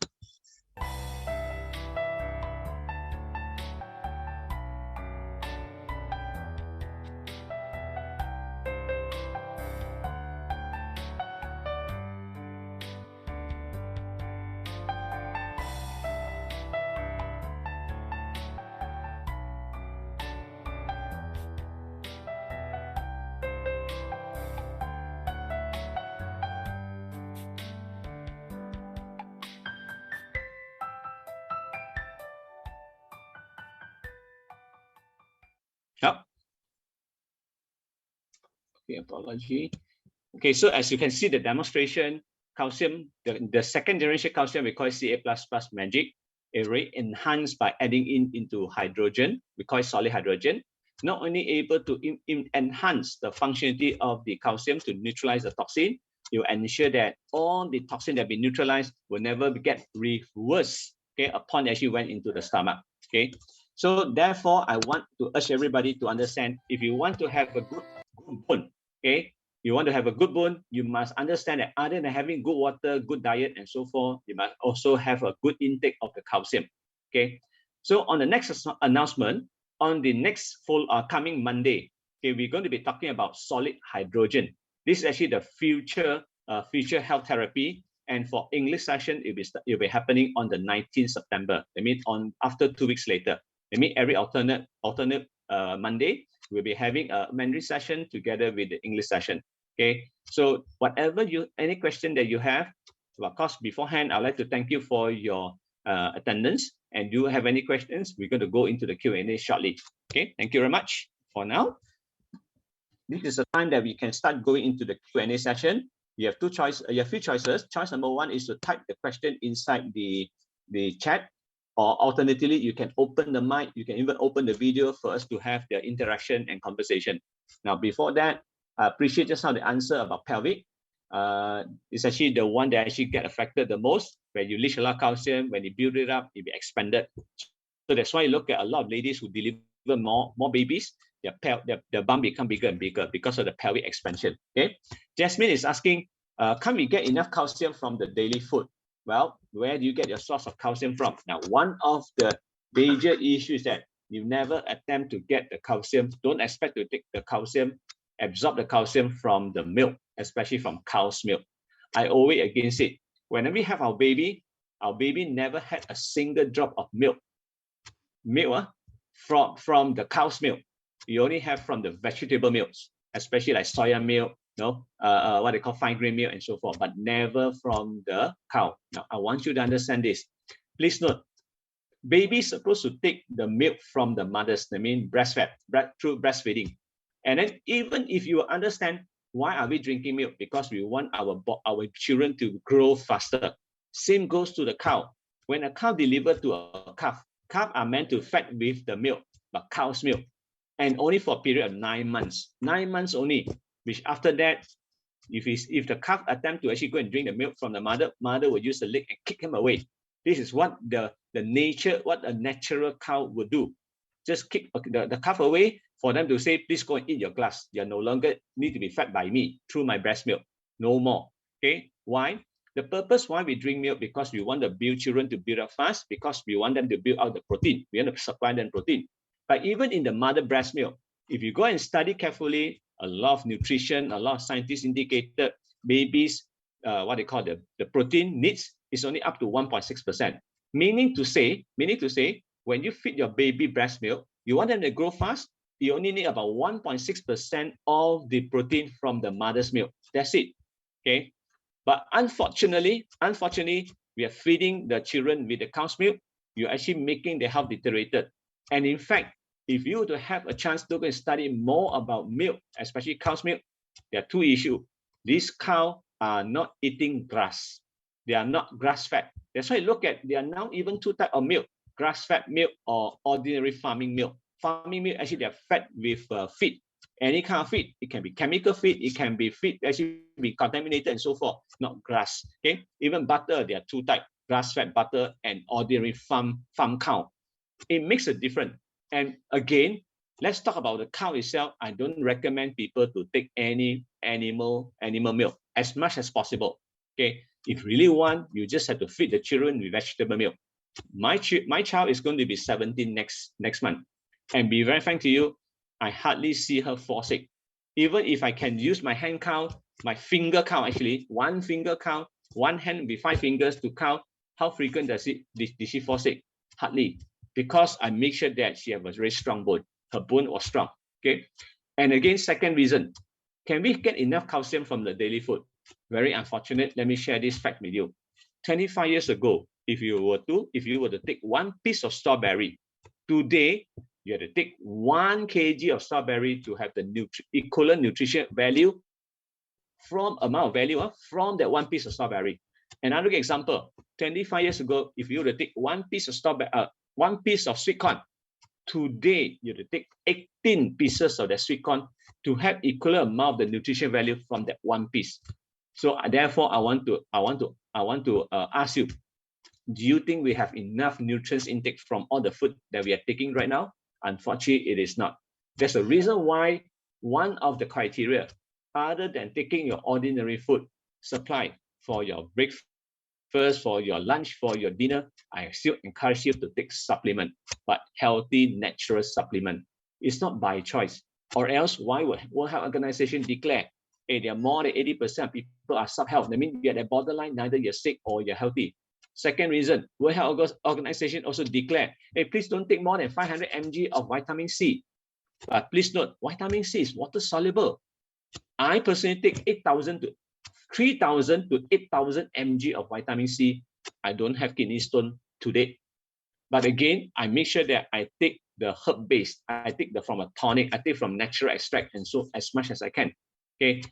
Yep. Okay, apology. Okay, so as you can see, the demonstration, calcium, the second generation calcium, we call it Ca++ magic, is really enhanced by adding into hydrogen. We call it solid hydrogen. Not only able to enhance the functionality of the calcium to neutralize the toxin, you ensure that all the toxin that be neutralized will never get reversed, okay, upon it actually went into the stomach. Okay, so therefore, I want to urge everybody to understand, if you want to have a good bone, okay, you want to have a good bone, you must understand that other than having good water, good diet, and so forth, you must also have a good intake of the calcium. Okay, so on the next announcement, on the next coming Monday, okay, we're going to be talking about solid hydrogen. This is actually the future health therapy. And for English session, it'll be happening on the 19th September. I mean, after 2 weeks later. I mean, every alternate Monday, we'll be having a Mandarin session together with the English session. Okay, so any question that you have, of course, beforehand, I'd like to thank you for your attendance. And do you have any questions? We're going to go into the Q&A shortly. Okay, thank you very much for now. This is the time that we can start going into the Q&A session. You have you have 3 choices. Choice number 1 is to type the question inside the chat, or alternatively, you can open the mic. You can even open the video for us to have the interaction and conversation. Now, before that, I appreciate just now the answer about pelvic. It's actually the one that actually get affected the most. When you leach a lot of calcium, when you build it up, it be expanded. So that's why you look at a lot of ladies who deliver more babies, their bum become bigger and bigger because of the pelvic expansion. Okay, Jasmine is asking, can we get enough calcium from the daily food? Well, where do you get your source of calcium from? Now, one of the major issues that you never attempt to get the calcium, don't expect to take the calcium, absorb the calcium from the milk, especially from cow's milk. I always against it. When we have our baby never had a single drop of milk from the cow's milk. You only have from the vegetable milks, especially like soya milk, what they call fine grain milk and so forth, but never from the cow. Now, I want you to understand this. Please note, babies supposed to take the milk from the mothers, I mean breastfed, through breastfeeding. And then even if you understand why are we drinking milk, because we want our children to grow faster. Same goes to the cow. When a cow delivers to a calf are meant to fed with the milk, but cow's milk. and only for a period of 9 months. 9 months only, which after that, if the calf attempt to actually go and drink the milk from the mother will use the leg and kick him away. This is what the nature, what a natural cow would do. Just kick the calf away for them to say, please go and eat your glass. You no longer need to be fed by me through my breast milk. No more. Okay. Why? The purpose why we drink milk, because we want the children to build up fast, because we want them to build out the protein. We want to supply them protein. But even in the mother breast milk, if you go and study carefully, a lot of nutrition, a lot of scientists indicated babies, what they call the protein needs is only up to 1.6%. Meaning to say, when you feed your baby breast milk, you want them to grow fast, you only need about 1.6% of the protein from the mother's milk. That's it. Okay. But unfortunately, we are feeding the children with the cow's milk. You're actually making their health deteriorated. And in fact, if you were to have a chance to go and study more about milk, especially cow's milk, there are two issues. These cows are not eating grass. They are not grass-fed. That's why look at, there are now even two types of milk, grass-fed milk or ordinary farming milk. Farming milk, actually, they're fed with feed. Any kind of feed. It can be chemical feed, it can be feed actually be contaminated and so forth, not grass. Okay. Even butter, there are two types, grass-fed butter and ordinary farm cow. It makes a difference. And again, let's talk about the cow itself. I don't recommend people to take any animal milk as much as possible. Okay. If you really want, you just have to feed the children with vegetable milk. My child is going to be 17 next month. And be very frank to you, I hardly see her fall sick. Even if I can use my hand count, my finger count, actually, one finger count, one hand with 5 fingers to count, how frequent does she fall sick? Hardly. Because I make sure that she has a very strong bone. Her bone was strong. Okay. And again, second reason, can we get enough calcium from the daily food? Very unfortunate. Let me share this fact with you. 25 years ago, if you were to take one piece of strawberry, today, you have to take 1 kg of strawberry to have the equivalent nutrition value from that one piece of strawberry. Another example, 25 years ago, if you were to take one piece of strawberry, one piece of sweet corn, today you have to take 18 pieces of that sweet corn to have equivalent amount of the nutrition value from that one piece. So therefore, I want to ask you, do you think we have enough nutrients intake from all the food that we are taking right now? Unfortunately, it is not. There's a reason why one of the criteria, other than taking your ordinary food supply for your breakfast, for your lunch, for your dinner, I still encourage you to take supplement, but healthy, natural supplement. It's not by choice. Or else, why would World Health Organization declare, hey, there are more than 80% of people are sub-health? That means you're at the borderline, neither you're sick or you're healthy. Second reason, World Health Organization also declared, hey, please don't take more than 500 mg of vitamin C. But please note, vitamin C is water soluble. I personally take 3,000 to 8,000 mg of vitamin C. I don't have kidney stone today. But again, I make sure that I take the herb base. I take from a tonic. I take from natural extract, and so as much as I can. Okay.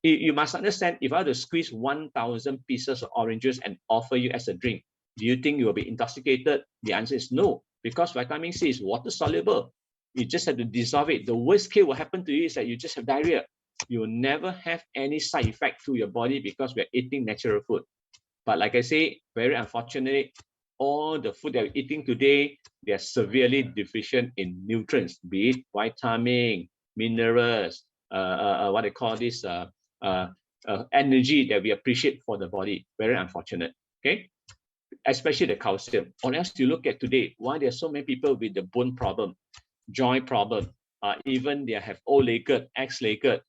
You must understand, if I were to squeeze 1,000 pieces of oranges and offer you as a drink, do you think you will be intoxicated? The answer is no, because vitamin C is water soluble. You just have to dissolve it. The worst case what happen to you is that you just have diarrhea. You will never have any side effect to your body because we're eating natural food. But like I say, very unfortunately, all the food that we're eating today, they are severely deficient in nutrients, be it vitamin, minerals, what they call this, energy that we appreciate for the body. Very unfortunate. Okay, especially the calcium. Or else you look at today, why there are so many people with the bone problem, joint problem, even they have O-legged, X-legged,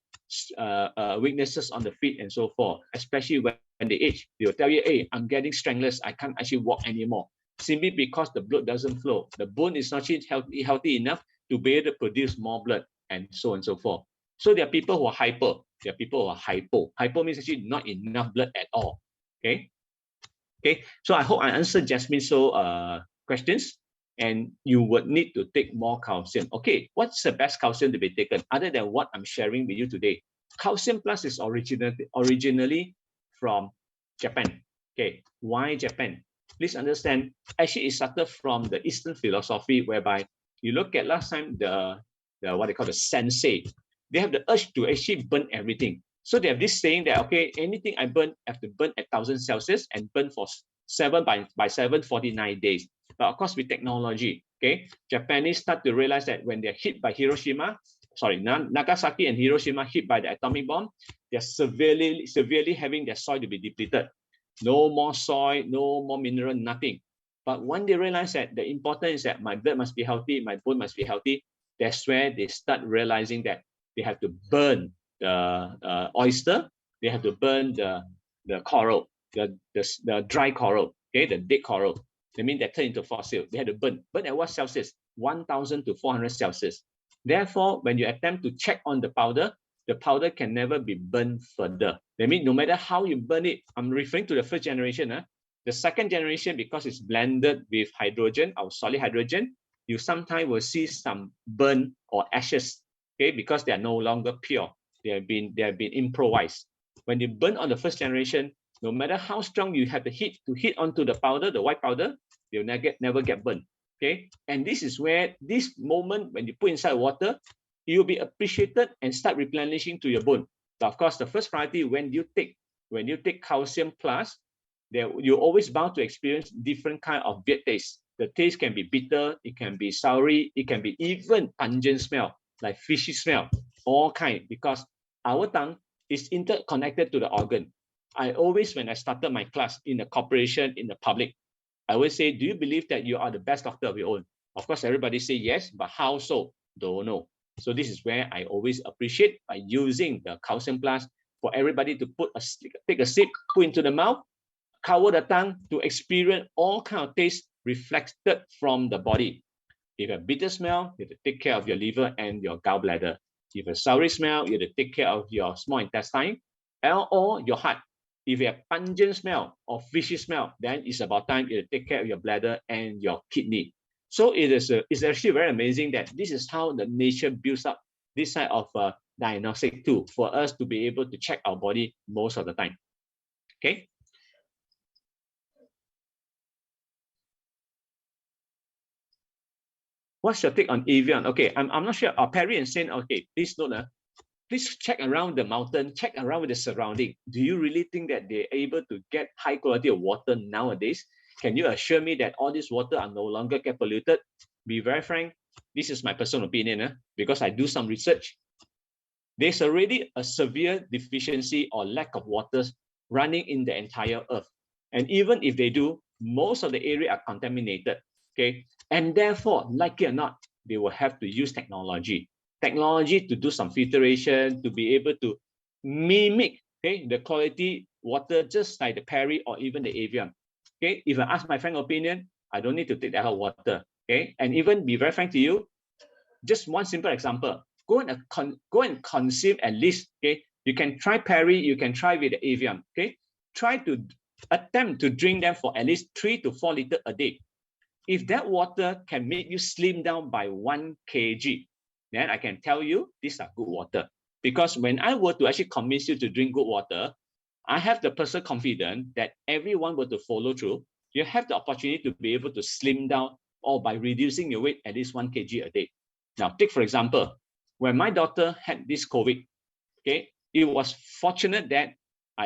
weaknesses on the feet and so forth. Especially when they age, they will tell you, hey, I'm getting strengless, I can't actually walk anymore. Simply because the blood doesn't flow. The bone is not healthy enough to be able to produce more blood and so on and so forth. So there are people who are hyper. There are people who are hypo. Hypo means actually not enough blood at all. Okay. Okay. So I hope I answered Jasmine's questions. And you would need to take more calcium. Okay. What's the best calcium to be taken other than what I'm sharing with you today? Calcium Plus is originally from Japan. Okay. Why Japan? Please understand. Actually, it started from the Eastern philosophy, whereby you look at last time the what they call the sensei. They have the urge to actually burn everything. So they have this saying that, okay, anything I burn, I have to burn at 1,000 Celsius and burn for 49 days. But of course, with technology, okay, Japanese start to realize that when they're hit by Nagasaki and Hiroshima hit by the atomic bomb, they're severely having their soil to be depleted. No more soil, no more mineral, nothing. But when they realize that the important is that my blood must be healthy, my bone must be healthy, that's where they start realizing that they have to burn the oyster, they have to burn the coral, the dry coral, okay, the dead coral. That means they turn into fossil. They have to burn at what Celsius? 1,000 to 400 Celsius. Therefore, when you attempt to check on the powder can never be burned further. That means no matter how you burn it, I'm referring to the first generation. The second generation, because it's blended with hydrogen or solid hydrogen, you sometimes will see some burn or ashes, okay, because they are no longer pure. They have been improvised. When you burn on the first generation, no matter how strong you have to hit onto the powder, the white powder, you'll never get burned. Okay, and this is where this moment when you put inside water, you'll be appreciated and start replenishing to your bone. But of course, the first priority when you take calcium plus, you're always bound to experience different kind of weird taste. The taste can be bitter, it can be soury, it can be even pungent smell, like fishy smell, all kind, because our tongue is interconnected to the organ. I always, when I started my class in the corporation, in the public, I always say, do you believe that you are the best doctor of your own? Of course, everybody say yes, but how so? Don't know. So this is where I always appreciate by using the calcium plus for everybody to take a sip, put into the mouth, cover the tongue to experience all kind of taste reflected from the body. If you have bitter smell, you have to take care of your liver and your gallbladder. If you have a soury smell, you have to take care of your small intestine or your heart. If you have pungent smell or fishy smell, then it's about time you take care of your bladder and your kidney. So it's actually very amazing that this is how the nature builds up this type of diagnostic tool for us to be able to check our body most of the time. Okay. What's your take on avian? Okay, I'm not sure. Perry and Saint, okay, please note, please check around the mountain, check around with the surrounding. Do you really think that they're able to get high quality of water nowadays? Can you assure me that all this water are no longer get polluted? Be very frank, this is my personal opinion, because I do some research. There's already a severe deficiency or lack of water running in the entire earth. And even if they do, most of the area are contaminated, okay? And therefore, like it or not, they will have to use technology to do some filtration, to be able to mimic, okay, the quality water just like the Perry or even the avian. Okay, if I ask my frank opinion, I don't need to take that hot water. Okay, and even be very frank to you, just one simple example. Go and consume at least. Okay, you can try Perry, you can try with the avian. Okay, try to attempt to drink them for at least 3 to 4 liters a day. If that water can make you slim down by 1 kg, then I can tell you these are good water. Because when I were to actually convince you to drink good water, I have the personal confidence that everyone were to follow through. You have the opportunity to be able to slim down or by reducing your weight at least 1 kg a day. Now, take for example, when my daughter had this COVID, okay, it was fortunate that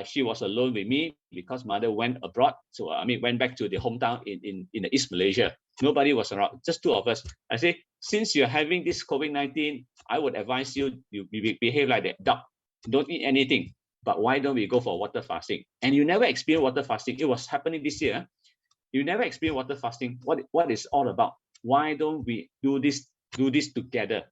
she was alone with me because mother went abroad. So went back to the hometown in the East Malaysia. Nobody was around, just 2 of us. I say, since you're having this COVID-19, I would advise you behave like that dog. Don't eat anything. But why don't we go for water fasting? And you never experience water fasting. It was happening this year. You never experience water fasting. What is all about? Why don't we do this together?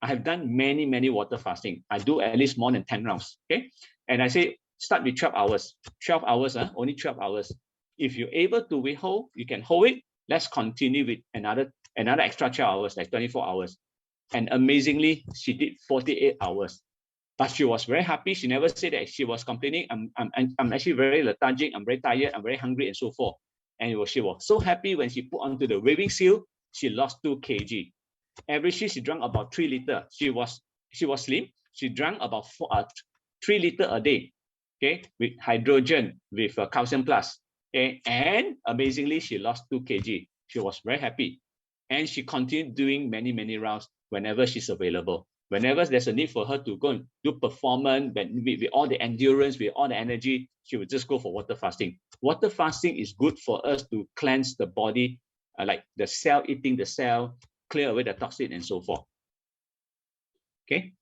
I have done many water fasting. I do at least more than 10 rounds. Okay. And I say, start with 12 hours. 12 hours, only 12 hours. If you're able to withhold, you can hold it. Let's continue with another extra 12 hours, like 24 hours. And amazingly, she did 48 hours. But she was very happy. She never said that she was complaining. I'm actually very lethargic. I'm very tired. I'm very hungry and so forth. And she was so happy when she put onto the waving seal, she lost 2 kg. Averagely, she drank about 3 liters. She was slim. She drank about 3 liters a day. Okay, with hydrogen, with calcium plus. Okay, and amazingly, she lost 2 kg. She was very happy. And she continued doing many rounds. whenever she's available. Whenever there's a need for her to go and do performance, with all the endurance, with all the energy, she will just go for water fasting. Water fasting is good for us to cleanse the body, like the cell, eating the cell, clear away the toxin and so forth. Okay.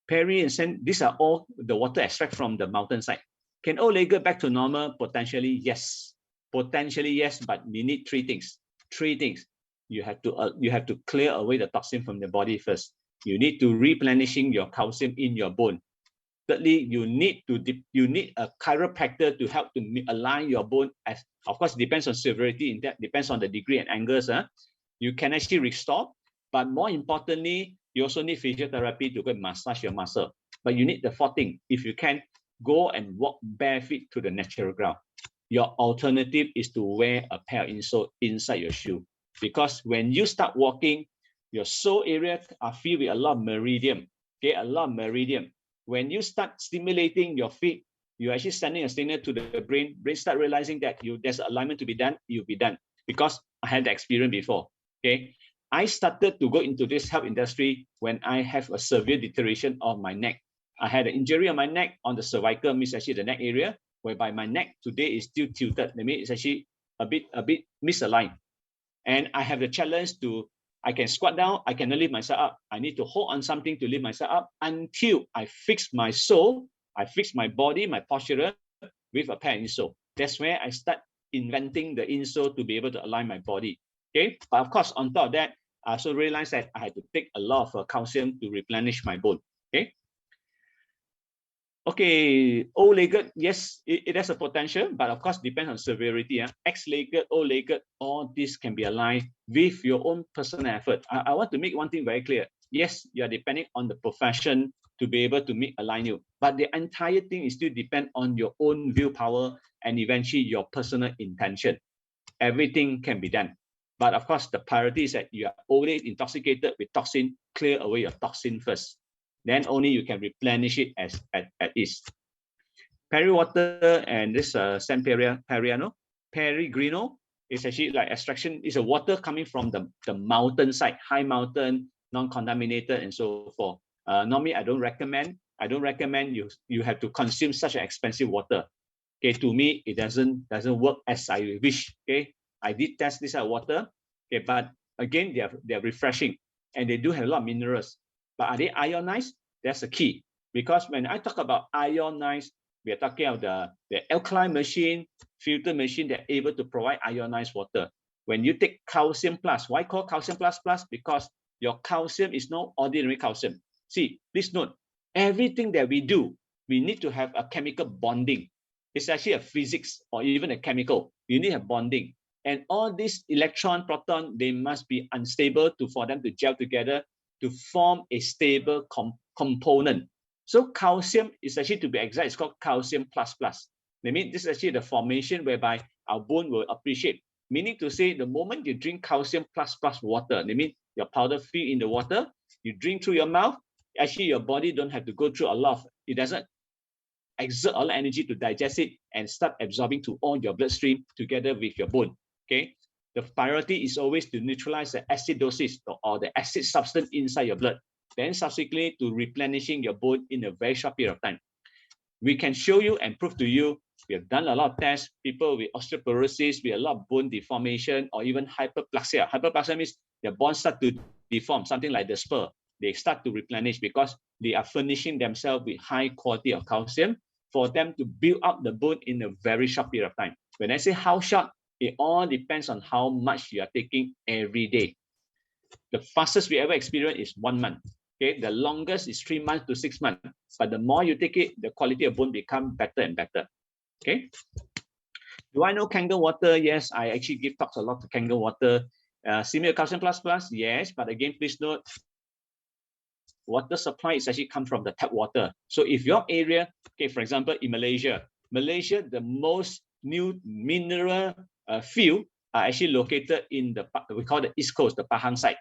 Perry and Sen, these are all the water extract from the mountainside. Can O-legged back to normal? Potentially, yes. Potentially, yes, but we need three things. Three things. You have to clear away the toxin from the body first. You need to replenishing your calcium in your bone. Thirdly, you need a chiropractor to help to align your bone. As of course, it depends on severity. In that depends on the degree and angles. You can actually restore, but more importantly, you also need physiotherapy to go and massage your muscle. But you need the fourth thing. If you can, go and walk barefoot to the natural ground. Your alternative is to wear a pair of insole inside your shoe, because when you start walking, your sole area are filled with a lot of meridian. Okay, a lot of meridian. When you start stimulating your feet, you're actually sending a signal to the brain. Brain start realizing that there's alignment to be done. You'll be done, because I had the experience before. Okay, I started to go into this health industry when I have a severe deterioration of my neck. I had an injury on my neck, on the cervical, means actually the neck area, whereby my neck today is still tilted. That means it's actually a bit misaligned. And I have the challenge to, I can squat down, I cannot lift myself up. I need to hold on something to lift myself up until I fix my soul, I fix my body, my posture with a pair of insole. That's where I start inventing the insole to be able to align my body. Okay, but of course, on top of that, I also realized that I had to take a lot of calcium to replenish my bone. Okay. Okay, O-legged, yes, it has a potential, but of course depends on severity. X-legged, O-legged, all this can be aligned with your own personal effort. I want to make one thing very clear. Yes, you are depending on the profession to be able to align you, but the entire thing is still depend on your own willpower and eventually your personal intention. Everything can be done. But of course, the priority is that you are already intoxicated with toxin, clear away your toxin first. Then only you can replenish it at ease. Perry water and this San Peregrino is actually like extraction, is a water coming from the mountainside, high mountain, non-contaminated and so forth. Normally, I don't recommend you have to consume such an expensive water. Okay, to me, it doesn't work as I wish. Okay, I did test this water. Okay, but again, they are refreshing and they do have a lot of minerals. But are they ionized? That's the key. Because when I talk about ionized, we are talking about the alkaline machine, filter machine that are able to provide ionized water. When you take calcium plus, why call calcium plus? Because your calcium is no ordinary calcium. See, please note, everything that we do, we need to have a chemical bonding. It's actually a physics or even a chemical. You need a bonding. And all these electron, proton, they must be unstable for them to gel together to form a stable component. So calcium is actually, to be exact, it's called calcium plus plus. That means this is actually the formation whereby our bone will appreciate. Meaning to say, the moment you drink calcium plus plus water, that means your powder fill in the water, you drink through your mouth, actually your body don't have to go through a lot of, it doesn't exert all the energy to digest it and start absorbing to all your bloodstream together with your bone. Okay. The priority is always to neutralize the acidosis or the acid substance inside your blood. Then subsequently to replenishing your bone in a very short period of time. We can show you and prove to you, we have done a lot of tests, people with osteoporosis, with a lot of bone deformation or even hyperplasia. Hyperplasia means their bones start to deform, something like the spur. They start to replenish because they are furnishing themselves with high quality of calcium for them to build up the bone in a very short period of time. When I say how short, it all depends on how much you are taking every day. The fastest we ever experience is 1 month. Okay, the longest is 3 months to 6 months. But the more you take it, the quality of bone become better and better. Okay. Do I know Kangen water? Yes, I actually give talks a lot to Kangen water. Similar calcium plus plus, yes. But again, please note, water supply is actually come from the tap water. So if your area, okay, for example, in Malaysia, the most new mineral field are actually located in we call the East Coast, the Pahang side.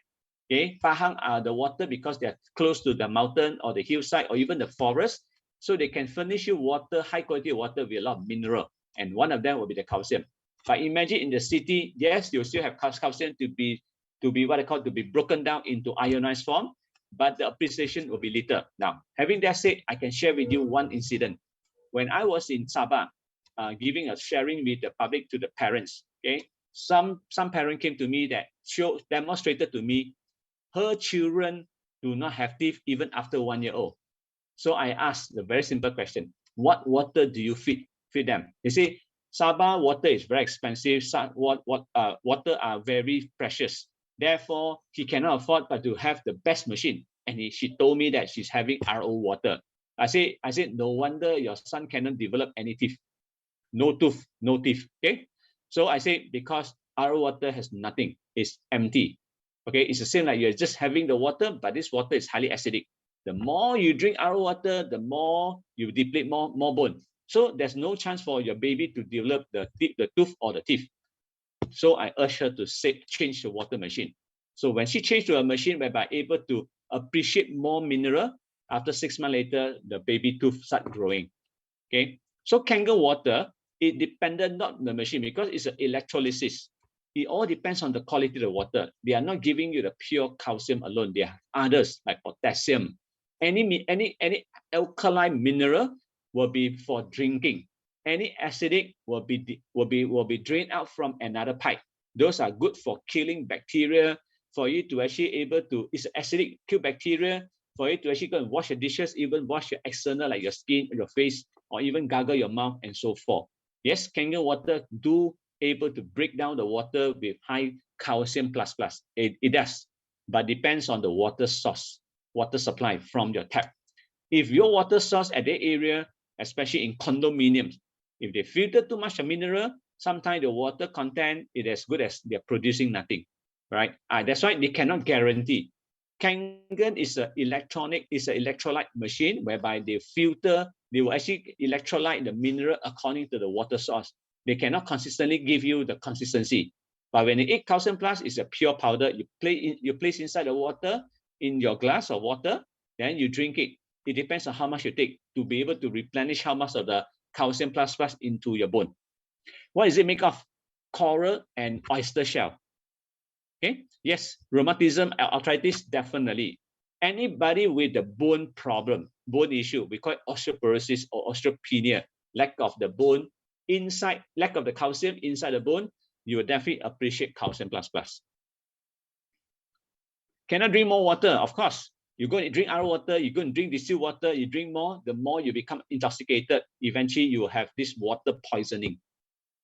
Okay, Pahang are the water because they are close to the mountain or the hillside or even the forest. So they can furnish you water, high quality water with a lot of mineral. And one of them will be the calcium. But imagine in the city, yes, you still have calcium to be to be what I call to be broken down into ionized form, but the appreciation will be little. Now, having that said, I can share with you one incident. When I was in Sabah, giving a sharing with the public to the parents, okay, some parent came to me that demonstrated to me her children do not have teeth even after 1 year old. So I asked the very simple question: what water do you feed them? They say Sabah water is very expensive. Water are very precious. Therefore, he cannot afford but to have the best machine. And she told me that she's having RO water. I said, no wonder your son cannot develop any teeth. No tooth, no teeth. Okay. So I say, because RO water has nothing, it's empty. Okay, it's the same like you're just having the water, but this water is highly acidic. The more you drink RO water, the more you deplete more bone. So there's no chance for your baby to develop the tooth or the teeth. So I urged her to change the water machine. So when she changed to a machine whereby able to appreciate more mineral, after 6 months later, the baby tooth start growing. Okay, so Kangen water, it depended not on the machine because it's an electrolysis. It all depends on the quality of the water. They are not giving you the pure calcium alone. There are others like potassium. Any alkaline mineral will be for drinking. Any acidic will be drained out from another pipe. Those are good for killing bacteria. For you to actually able to, it's acidic, kill bacteria. For you to actually go and wash your dishes, even wash your external like your skin, your face, or even gargle your mouth and so forth. Yes, Kangen water do able to break down the water with high calcium plus. It does, but depends on the water source, water supply from your tap. If your water source at that area, especially in condominiums, if they filter too much of mineral, sometimes the water content is as good as they're producing nothing, right? That's why they cannot guarantee. Kangen is an electrolyte machine whereby they will actually electrolyte the mineral according to the water source. They cannot consistently give you the consistency. But when you eat calcium plus, it's a pure powder. You place inside the water in your glass of water, then you drink it. It depends on how much you take to be able to replenish how much of the calcium plus into your bone. What is it made of? Coral and oyster shell. Okay, yes, rheumatism, arthritis, definitely. Anybody with the bone problem, bone issue, we call it osteoporosis or osteopenia, lack of the bone inside, lack of the calcium inside the bone, you will definitely appreciate calcium plus. Can I drink more water? Of course. You go and drink RO water, you go and drink distilled water, you drink more, the more you become intoxicated. Eventually, you will have this water poisoning.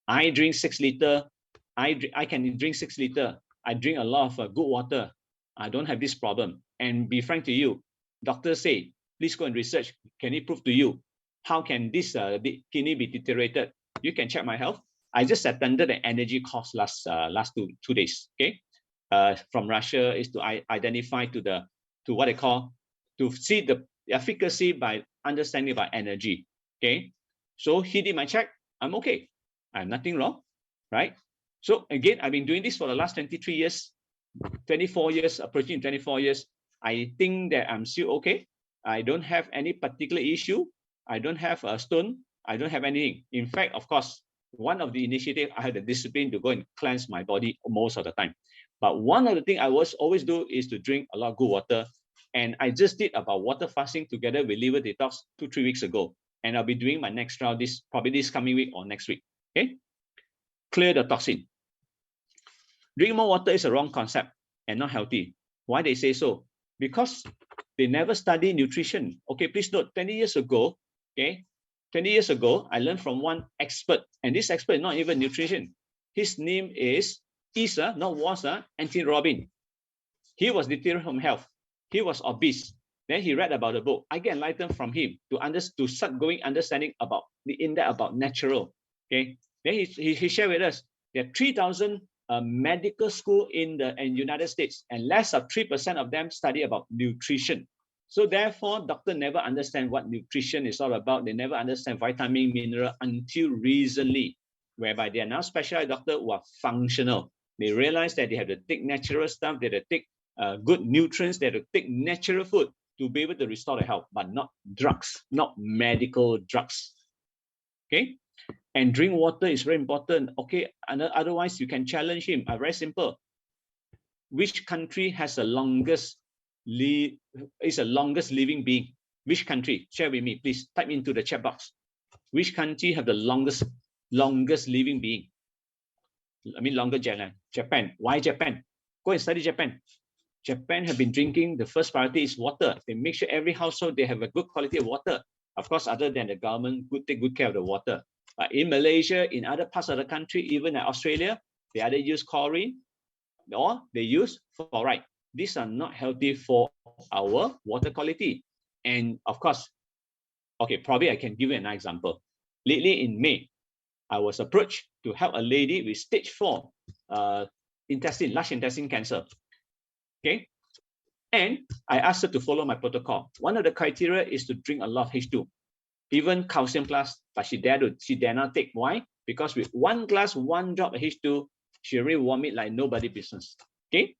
I drink 6 liters. I can drink 6 liters. I drink a lot of good water. I don't have this problem. And be frank to you, doctors say, please go and research. Can it prove to you how can this kidney be deteriorated? You can check my health. I just attended an energy course last 2 days. Okay, from Russia is to identify to what they call to see the efficacy by understanding about energy. Okay, so he did my check. I'm okay. I'm nothing wrong, right? So again, I've been doing this for the last 23 years, 24 years, approaching 24 years. I think that I'm still okay. I don't have any particular issue. I don't have a stone. I don't have anything. In fact, of course, one of the initiatives, I had the discipline to go and cleanse my body most of the time. But one of the things I always do is to drink a lot of good water. And I just did about water fasting together with liver detox 2-3 weeks ago. And I'll be doing my next trial probably this coming week or next week. Okay, clear the toxin. Drink more water is a wrong concept and not healthy. Why they say so? Because they never study nutrition. Okay, please note, 20 years ago, okay, 20 years ago, I learned from one expert, and this expert is not even nutrition. His name is Anthony Robbins. He was deteriorated from health. He was obese. Then he read about the book. I get enlightened from him to start going understanding about the in-depth about natural. Okay. Then he shared with us there are 3,000 medical school in the United States, and less of 3% of them study about nutrition. So therefore, doctor never understand what nutrition is all about. They never understand vitamin, mineral until recently, whereby they are now specialized doctors who are functional. They realize that they have to take natural stuff, they have to take good nutrients, they have to take natural food to be able to restore the health, but not drugs, not medical drugs. Okay. And drink water is very important. Okay, and otherwise you can challenge him. Very simple. which country has the longest living being? Which country? Share with me, please. Type into the chat box. Which country have the longest living being? I mean, longer Japan. Why Japan? Go and study Japan. Japan have been drinking. The first priority is water. They make sure every household they have a good quality of water. Of course, other than the government, take good care of the water. But in Malaysia, in other parts of the country, even in Australia, they either use chlorine or they use fluoride. These are not healthy for our water quality. And of course, okay, probably I can give you an example. Lately in May, I was approached to help a lady with stage 4 large intestine cancer. Okay, and I asked her to follow my protocol. One of the criteria is to drink a lot of H2, even calcium plus, but she dare not take. Why? Because with one glass, one drop of H2, she already vomit like nobody business. Okay,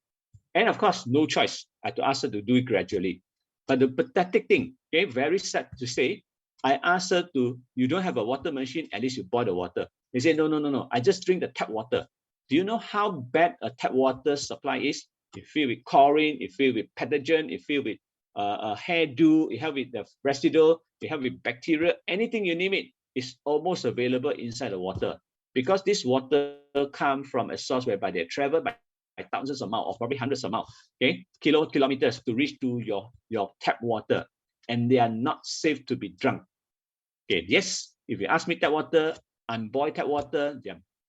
and of course, no choice. I had to ask her to do it gradually. But the pathetic thing, okay, very sad to say, I asked her to, you don't have a water machine, at least you boil the water. They said, no, I just drink the tap water. Do you know how bad a tap water supply is? It filled with chlorine, it filled with pathogen, it filled with hairdo, it have with the residue, it have with bacteria, anything you name it is almost available inside the water. Because this water comes from a source whereby they travel by thousands of miles or probably hundreds of miles, okay, kilometers to reach to your tap water, and they are not safe to be drunk. Okay, yes, if you ask me tap water, unboiled tap water,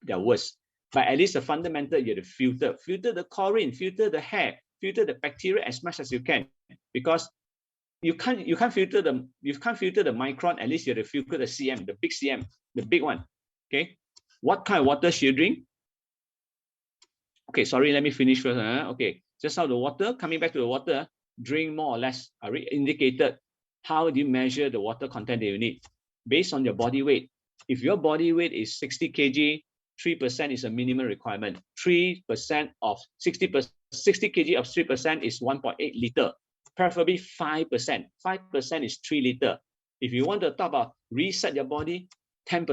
they're worse. But at least the fundamental, you have to filter the chlorine, filter the hair, filter the bacteria as much as you can, because you can't filter the micron. At least you have to filter the cm, the big one. Okay, what kind of water should you drink? Okay, sorry, let me finish first. Okay, just how the water, coming back to the water, drink more or less. I already indicated how do you measure the water content that you need based on your body weight. If your body weight is 60 kg, 3% is a minimum requirement. 3% of 60 kg of 3% is 1.8 liter, preferably 5%. 5% is 3 liter. If you want to talk about reset your body, 10%.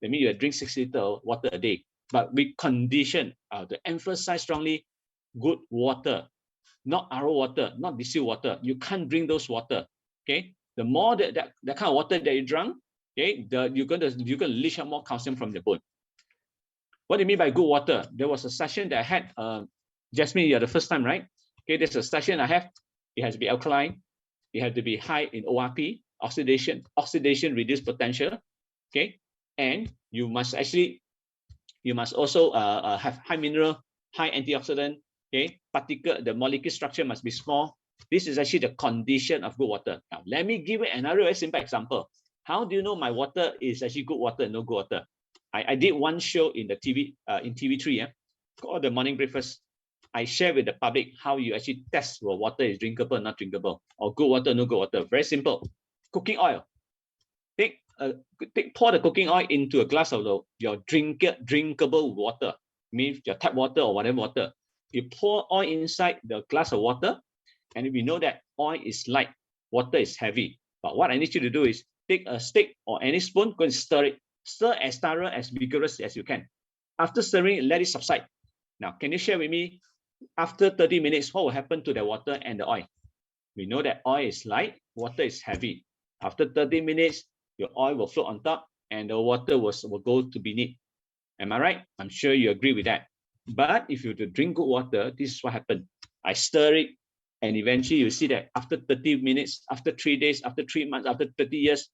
That means you drink 6 liters of water a day. But we condition to emphasize strongly good water, not RO water, not distilled water. You can't drink those water. Okay, the more that kind of water that you drink, okay, you're gonna leach out more calcium from the bone. What do you mean by good water? There was a session that I had, Jasmine, you're the first time, right? Okay, there's a session I have. It has to be alkaline. It has to be high in ORP, oxidation reduced potential. Okay, and you must also have high mineral, high antioxidant. Okay, the molecule structure must be small. This is actually the condition of good water. Now, let me give you another very simple example. How do you know my water is actually good water and no good water? I did one show in the TV, in TV3, called the morning breakfast. I share with the public how you actually test whether water is drinkable or not drinkable, or good water, no good water. Very simple. Cooking oil. Pour the cooking oil into a glass of your drinkable water, means your tap water or whatever water. You pour oil inside the glass of water, and we know that oil is light, water is heavy. But what I need you to do is take a stick or any spoon, go and stir it. Stir as thorough, as vigorous as you can. After stirring, let it subside. Now, can you share with me, after 30 minutes, what will happen to the water and the oil? We know that oil is light, water is heavy. After 30 minutes, your oil will float on top and the water will go to beneath. Am I right? I'm sure you agree with that. But if you were to drink good water, this is what happened. I stir it, and eventually you see that after 30 minutes, after 3 days, after 3 months, after 30 years,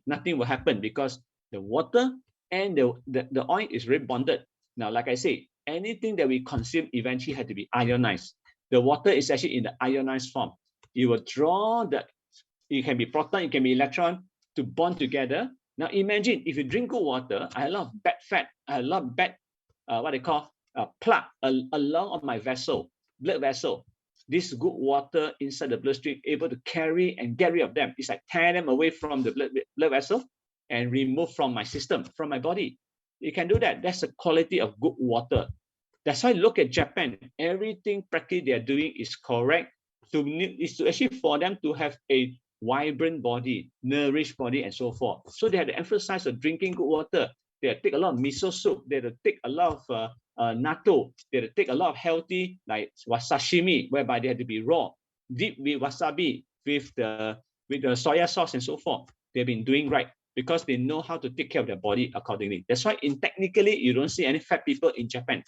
nothing will happen, because the water and the oil is really bonded. Now, like I say, anything that we consume eventually had to be ionized. The water is actually in the ionized form. You will draw it can be proton, it can be electron, to bond together. Now imagine if you drink good water, I have a lot of bad fat, I have a lot of bad, what they call plaque along on my blood vessel. This good water inside the bloodstream able to carry and get rid of them. It's like tear them away from the blood vessel and remove from my system, from my body. You can do that. That's the quality of good water. That's why look at Japan. Everything practically they are doing is correct. Is to actually for them to have a vibrant body, nourished body, and so forth. So they have to emphasize on drinking good water. They have to take a lot of miso soup. They have to take a lot of natto. They had to take a lot of healthy, like sashimi, whereby they had to be raw, deep with wasabi, with the soya sauce and so forth. They've been doing right because they know how to take care of their body accordingly. That's why technically you don't see any fat people in Japan.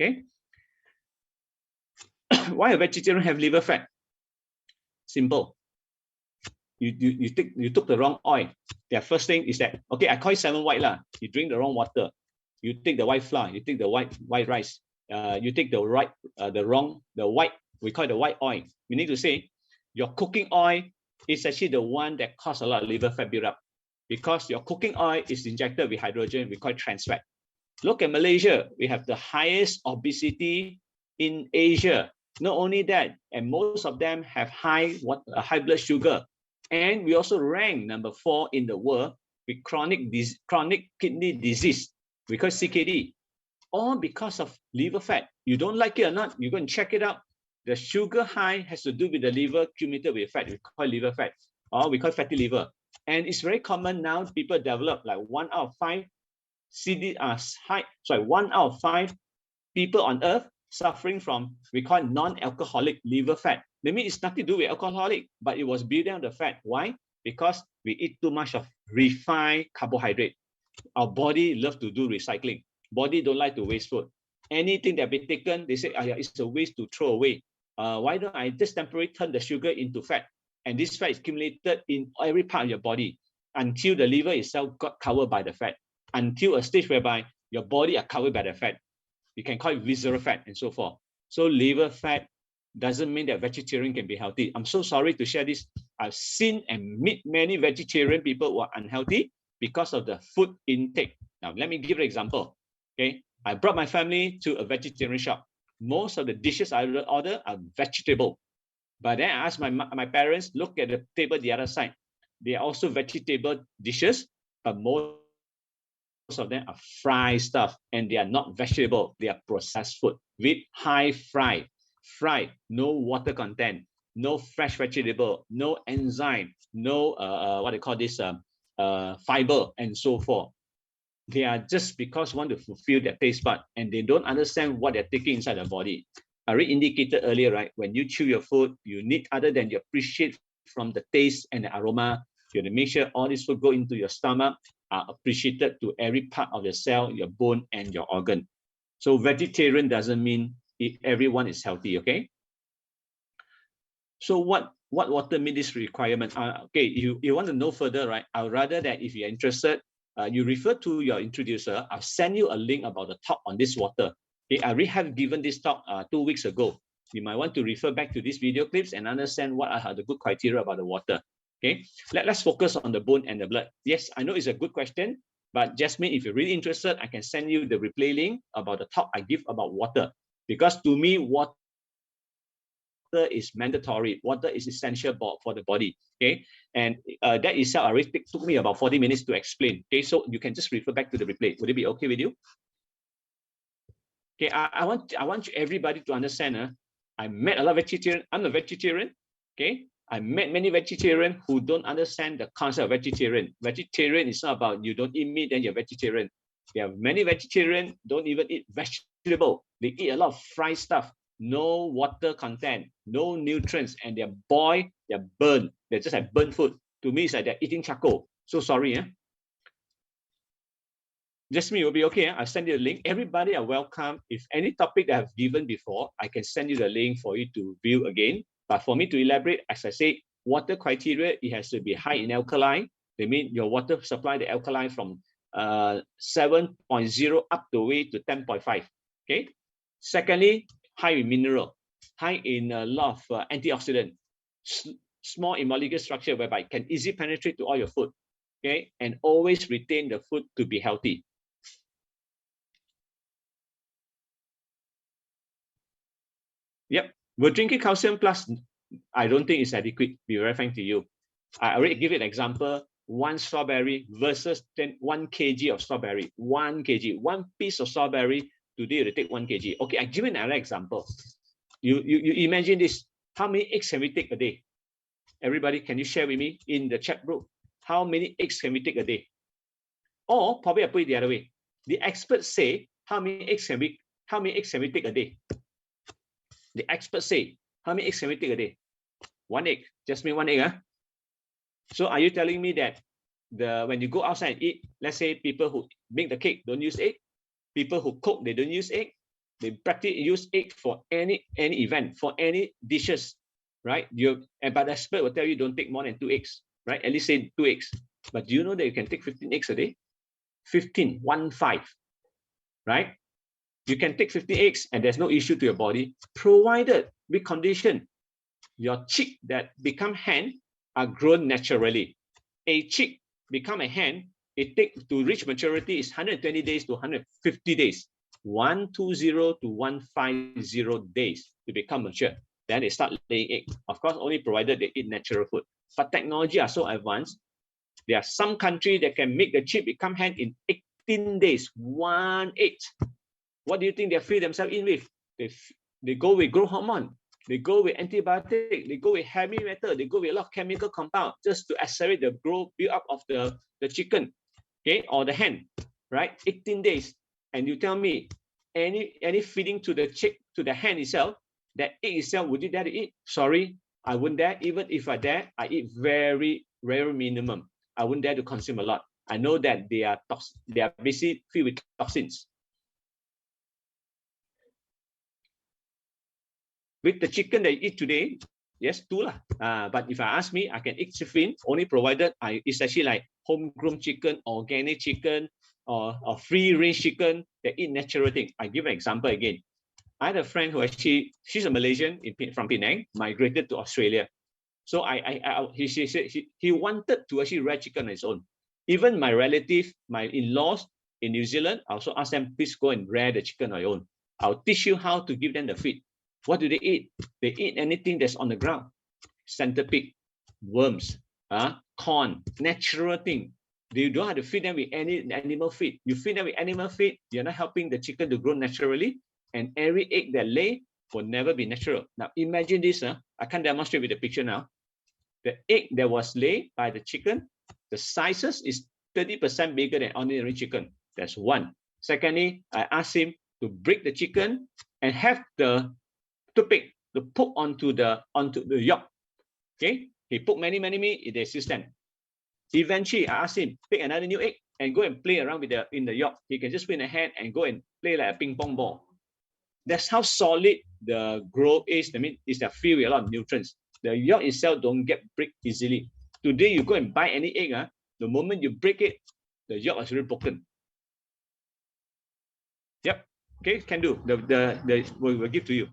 Okay. Why a vegetarian have liver fat? Simple. You took the wrong oil. Their first thing is that, okay, I call it 7 white lah. You drink the wrong water. You take the white flour. You take the white rice. You take the white. We call it the white oil. We need to say your cooking oil is actually the one that causes a lot of liver fat buildup, because your cooking oil is injected with hydrogen. We call it trans fat. Look at Malaysia. We have the highest obesity in Asia. Not only that, and most of them have high blood sugar. And we also rank number 4 in the world with chronic kidney disease. We call it CKD. All because of liver fat. You don't like it or not, you go and check it out. The sugar high has to do with the liver accumulated with fat. We call it liver fat, or we call it fatty liver. And it's very common now. People develop like 1 out of 5 1 out of 5 people on earth suffering from, we call it non-alcoholic liver fat. That means it's nothing to do with alcoholic, but it was building up the fat. Why? Because we eat too much of refined carbohydrate. Our body loves to do recycling. Body don't like to waste food. Anything that be taken, they say, yeah, it's a waste to throw away. Why don't I just temporarily turn the sugar into fat? And this fat is accumulated in every part of your body until the liver itself got covered by the fat, until a stage whereby your body are covered by the fat. You can call it visceral fat and so forth. So liver fat doesn't mean that vegetarian can be healthy. I'm so sorry to share this. I've seen and meet many vegetarian people who are unhealthy because of the food intake. Now, let me give an example. Okay, I brought my family to a vegetarian shop. Most of the dishes I order are vegetable. But then I asked my parents, look at the table the other side. They are also vegetable dishes, but most of them are fried stuff, and they are not vegetable. They are processed food with high fried, no water content, no fresh vegetable, no enzyme, no what they call this fiber and so forth. They are just because want to fulfill their taste bud, and they don't understand what they're taking inside the body. I already indicated earlier, right? When you chew your food, you need, other than you appreciate from the taste and the aroma, you have to make sure all this food go into your stomach, are appreciated to every part of your cell, your bone, and your organ. So vegetarian doesn't mean everyone is healthy, okay? So what water meet this requirement? Okay, you want to know further, right? I would rather that if you're interested, you refer to your introducer. I'll send you a link about the talk on this water. Okay, I already have given this talk 2 weeks ago. You might want to refer back to these video clips and understand what are the good criteria about the water. Okay, let's focus on the bone and the blood. Yes, I know it's a good question, but Jasmine, if you're really interested, I can send you the replay link about the talk I give about water. Because to me, water is mandatory. Water is essential for the body. Okay, and that itself already took me about 40 minutes to explain. Okay, so you can just refer back to the replay. Would it be okay with you? Okay, I want everybody to understand. I met a lot of vegetarian. I'm a vegetarian. Okay, I met many vegetarians who don't understand the concept of vegetarian. Vegetarian is not about you don't eat meat, then you're vegetarian. There are many vegetarians don't even eat vegetable. They eat a lot of fried stuff. No water content, no nutrients, and they're boiled, they're burned. They're just like burnt food. To me, it's like they're eating charcoal. So sorry. Just me, will be okay. I'll send you a link. Everybody are welcome. If any topic that I've given before, I can send you the link for you to view again. But for me to elaborate, as I say, water criteria, it has to be high in alkaline. They mean your water supply the alkaline from 7.0 up the way to 10.5. Okay. Secondly, high in mineral, high in a lot of antioxidant, small in molecular structure whereby it can easily penetrate to all your food. Okay, and always retain the food to be healthy. Yep, we're drinking calcium plus, I don't think it's adequate, be very frank to you. I already give you an example, 1 strawberry versus 1 kg of strawberry, 1 kg, 1 piece of strawberry, today you take 1 kg. Okay, I give you another example. You imagine this, how many eggs can we take a day? Everybody, can you share with me in the chat group? How many eggs can we take a day? Or probably I put it the other way. The experts say, how many eggs can we how many eggs can we take a day? The experts say, how many eggs can we take a day? 1 egg, just make 1 egg. Huh? So are you telling me that when you go outside and eat, let's say people who make the cake don't use egg, people who cook, they don't use egg, they practically use egg for any event, for any dishes, right? But the expert will tell you don't take more than 2 eggs, right? At least say 2 eggs. But do you know that you can take 15 eggs a day? 15, 1, 5, right? You can take 50 eggs and there's no issue to your body, provided with condition your chick that become hen are grown naturally. A chick become a hen, it takes to reach maturity is 120 days to 150 days. 120 to 150 days to become mature. Then they start laying egg. Of course, only provided they eat natural food. But technology are so advanced. There are some countries that can make the chick become hen in 18 days, 1/8. What do you think they fill themselves in with? They go with growth hormone, they go with antibiotic, they go with heavy metal, they go with a lot of chemical compound just to accelerate the growth, build up of the chicken, okay, or the hen, right? 18 days. And you tell me, any feeding to the chick, to the hen itself, that egg itself, would you dare to eat? Sorry, I wouldn't dare. Even if I dare, I eat very, very minimum. I wouldn't dare to consume a lot. I know that they are basically filled with toxins. With the chicken that you eat today, yes, 2 lah. But if I ask me, I can eat chicken only provided it's actually like homegrown chicken, organic chicken, or free-range chicken that eat natural things. I give an example again. I had a friend who actually, she's a Malaysian from Penang, migrated to Australia. So he said he wanted to actually rear chicken on his own. Even my relative, my in-laws in New Zealand, I also asked them, please go and rear the chicken on your own. I'll teach you how to give them the feed. What do they eat? They eat anything that's on the ground. Centipede, worms, corn, natural thing. You don't have to feed them with any animal feed. You feed them with animal feed, you're not helping the chicken to grow naturally, and every egg that lay will never be natural. Now imagine this. I can't demonstrate with the picture now. The egg that was laid by the chicken, the sizes is 30% bigger than ordinary chicken. That's one. Secondly, I asked him to break the chicken and have the toothpick to poke onto the yolk. Okay, he poked many meat, they still stand. Eventually, I asked him pick another new egg and go and play around with in the yolk. He can just put in a hand and go and play like a ping pong ball. That's how solid the growth is. I mean, it's filled with a lot of nutrients. The yolk itself don't get break easily. Today, you go and buy any egg, the moment you break it, the yolk is already broken. Yep. Okay, can do. We'll give to you.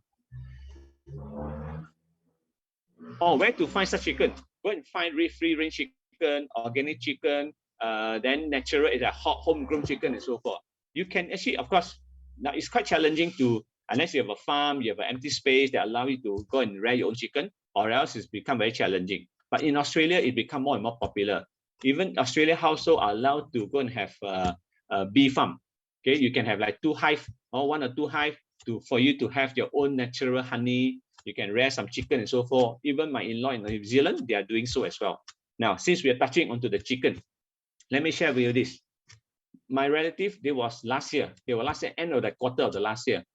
Oh, where to find such chicken? Go and find free-range chicken, organic chicken, then natural is a hot homegrown chicken and so forth. You can actually, of course, now it's quite challenging to, unless you have a farm, you have an empty space that allow you to go and rear your own chicken, or else it's become very challenging. But in Australia, it become more and more popular. Even Australia household are allowed to go and have a bee farm. Okay, you can have like 2 hive or 1 or 2 hive for you to have your own natural honey. You can rear some chicken and so forth. Even my in-law in New Zealand, they are doing so as well. Now, since we are touching onto the chicken, let me share with you this. My relative, they were last year, end of the quarter of the last year.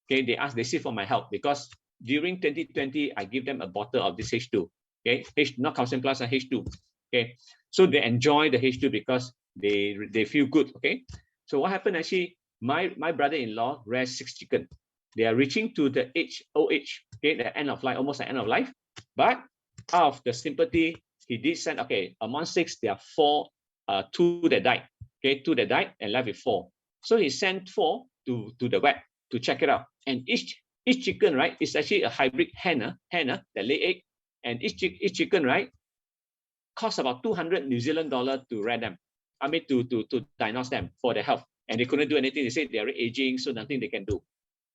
Okay, they seek for my help because during 2020, I give them a bottle of this H2. Okay, not calcium plus, and H2. Okay, so they enjoy the H2 because they feel good. Okay, so what happened actually? My brother-in-law rears 6 chicken. They are reaching to the old age, okay, the end of life, almost the end of life. But out of the sympathy, he did send, okay, among 6, there are 4, 2 that died. Okay, 2 that died and left with 4. So he sent 4 to the web to check it out. And each chicken, right, is actually a hybrid hen that lay egg. And each chicken, right, costs about 200 New Zealand dollars to rear them. I mean, to diagnose them for their health. And they couldn't do anything. They said they're aging, so nothing they can do.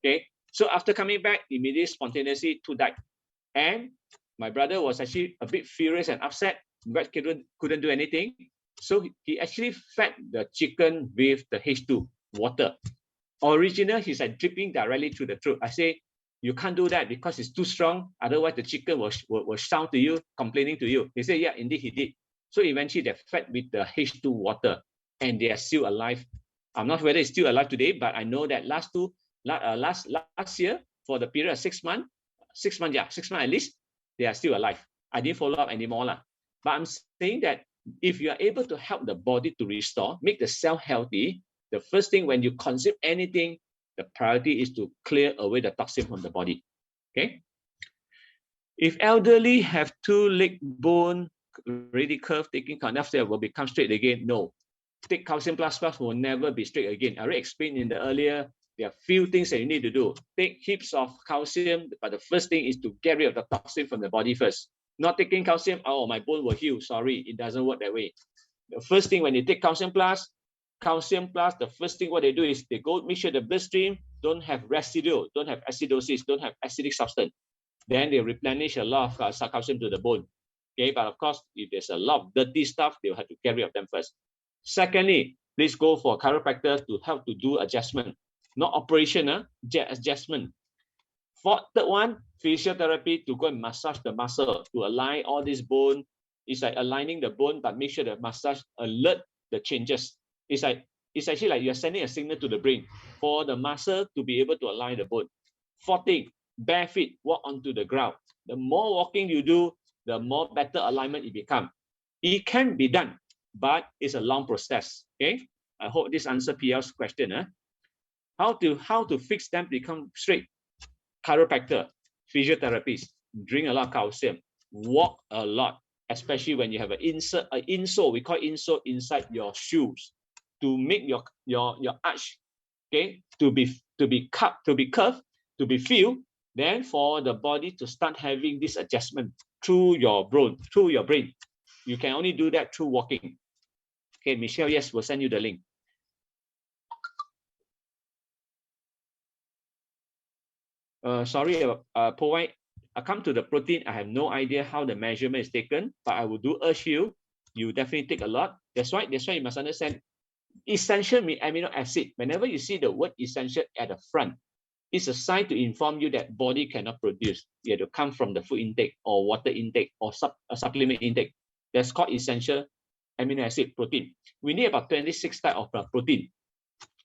Okay, so after coming back, immediately spontaneously 2 died. And my brother was actually a bit furious and upset, but couldn't do anything. So he actually fed the chicken with the H2 water. Originally, he's like dripping directly through the throat. I say, you can't do that because it's too strong. Otherwise, the chicken will shout to you, complaining to you. He said, yeah, indeed he did. So eventually, they fed with the H2 water, and they are still alive. I'm not sure whether it's still alive today, but I know that last last year for the period of 6 months, 6 months, yeah, 6 months at least, they are still alive. I didn't follow up anymore lah. But I'm saying that if you are able to help the body to restore, make the cell healthy, the first thing when you consume anything, the priority is to clear away the toxin from the body. Okay. If elderly have two leg bone really curved, taking enough, they will become straight again. No. Take calcium plus will never be straight again. I already explained in the earlier, there are few things that you need to do. Take heaps of calcium, but the first thing is to get rid of the toxin from the body first. Not taking calcium, oh, my bone will heal. Sorry, it doesn't work that way. The first thing when you take calcium plus, the first thing what they do is they go make sure the bloodstream don't have residue, don't have acidosis, don't have acidic substance. Then they replenish a lot of calcium to the bone. Okay, but of course, if there's a lot of dirty stuff, they'll have to get rid of them first. Secondly, please go for a chiropractor to help to do adjustment, not operation, adjustment. Third one, physiotherapy to go and massage the muscle to align all this bone. It's like aligning the bone, but make sure the massage alert the changes. It's actually like you're sending a signal to the brain for the muscle to be able to align the bone. Fourth thing, bare feet, walk onto the ground. The more walking you do, the more better alignment it becomes. It can be done, but it's a long process. Okay, I hope this answers PL's question. How to fix them to become straight? Chiropractor, physiotherapist, drink a lot of calcium, walk a lot, especially when you have an insole, we call insole inside your shoes, to make your arch, okay, to be curved, to be filled. Then for the body to start having this adjustment through your brain. You can only do that through walking. Okay, Michelle, yes, we'll send you the link. Sorry, provide. I come to the protein. I have no idea how the measurement is taken, but I will urge you. You definitely take a lot. That's why you must understand. Essential amino acid. Whenever you see the word essential at the front, it's a sign to inform you that body cannot produce. You have to come from the food intake or water intake or supplement intake. That's called essential amino acid protein. We need about 26 types of protein.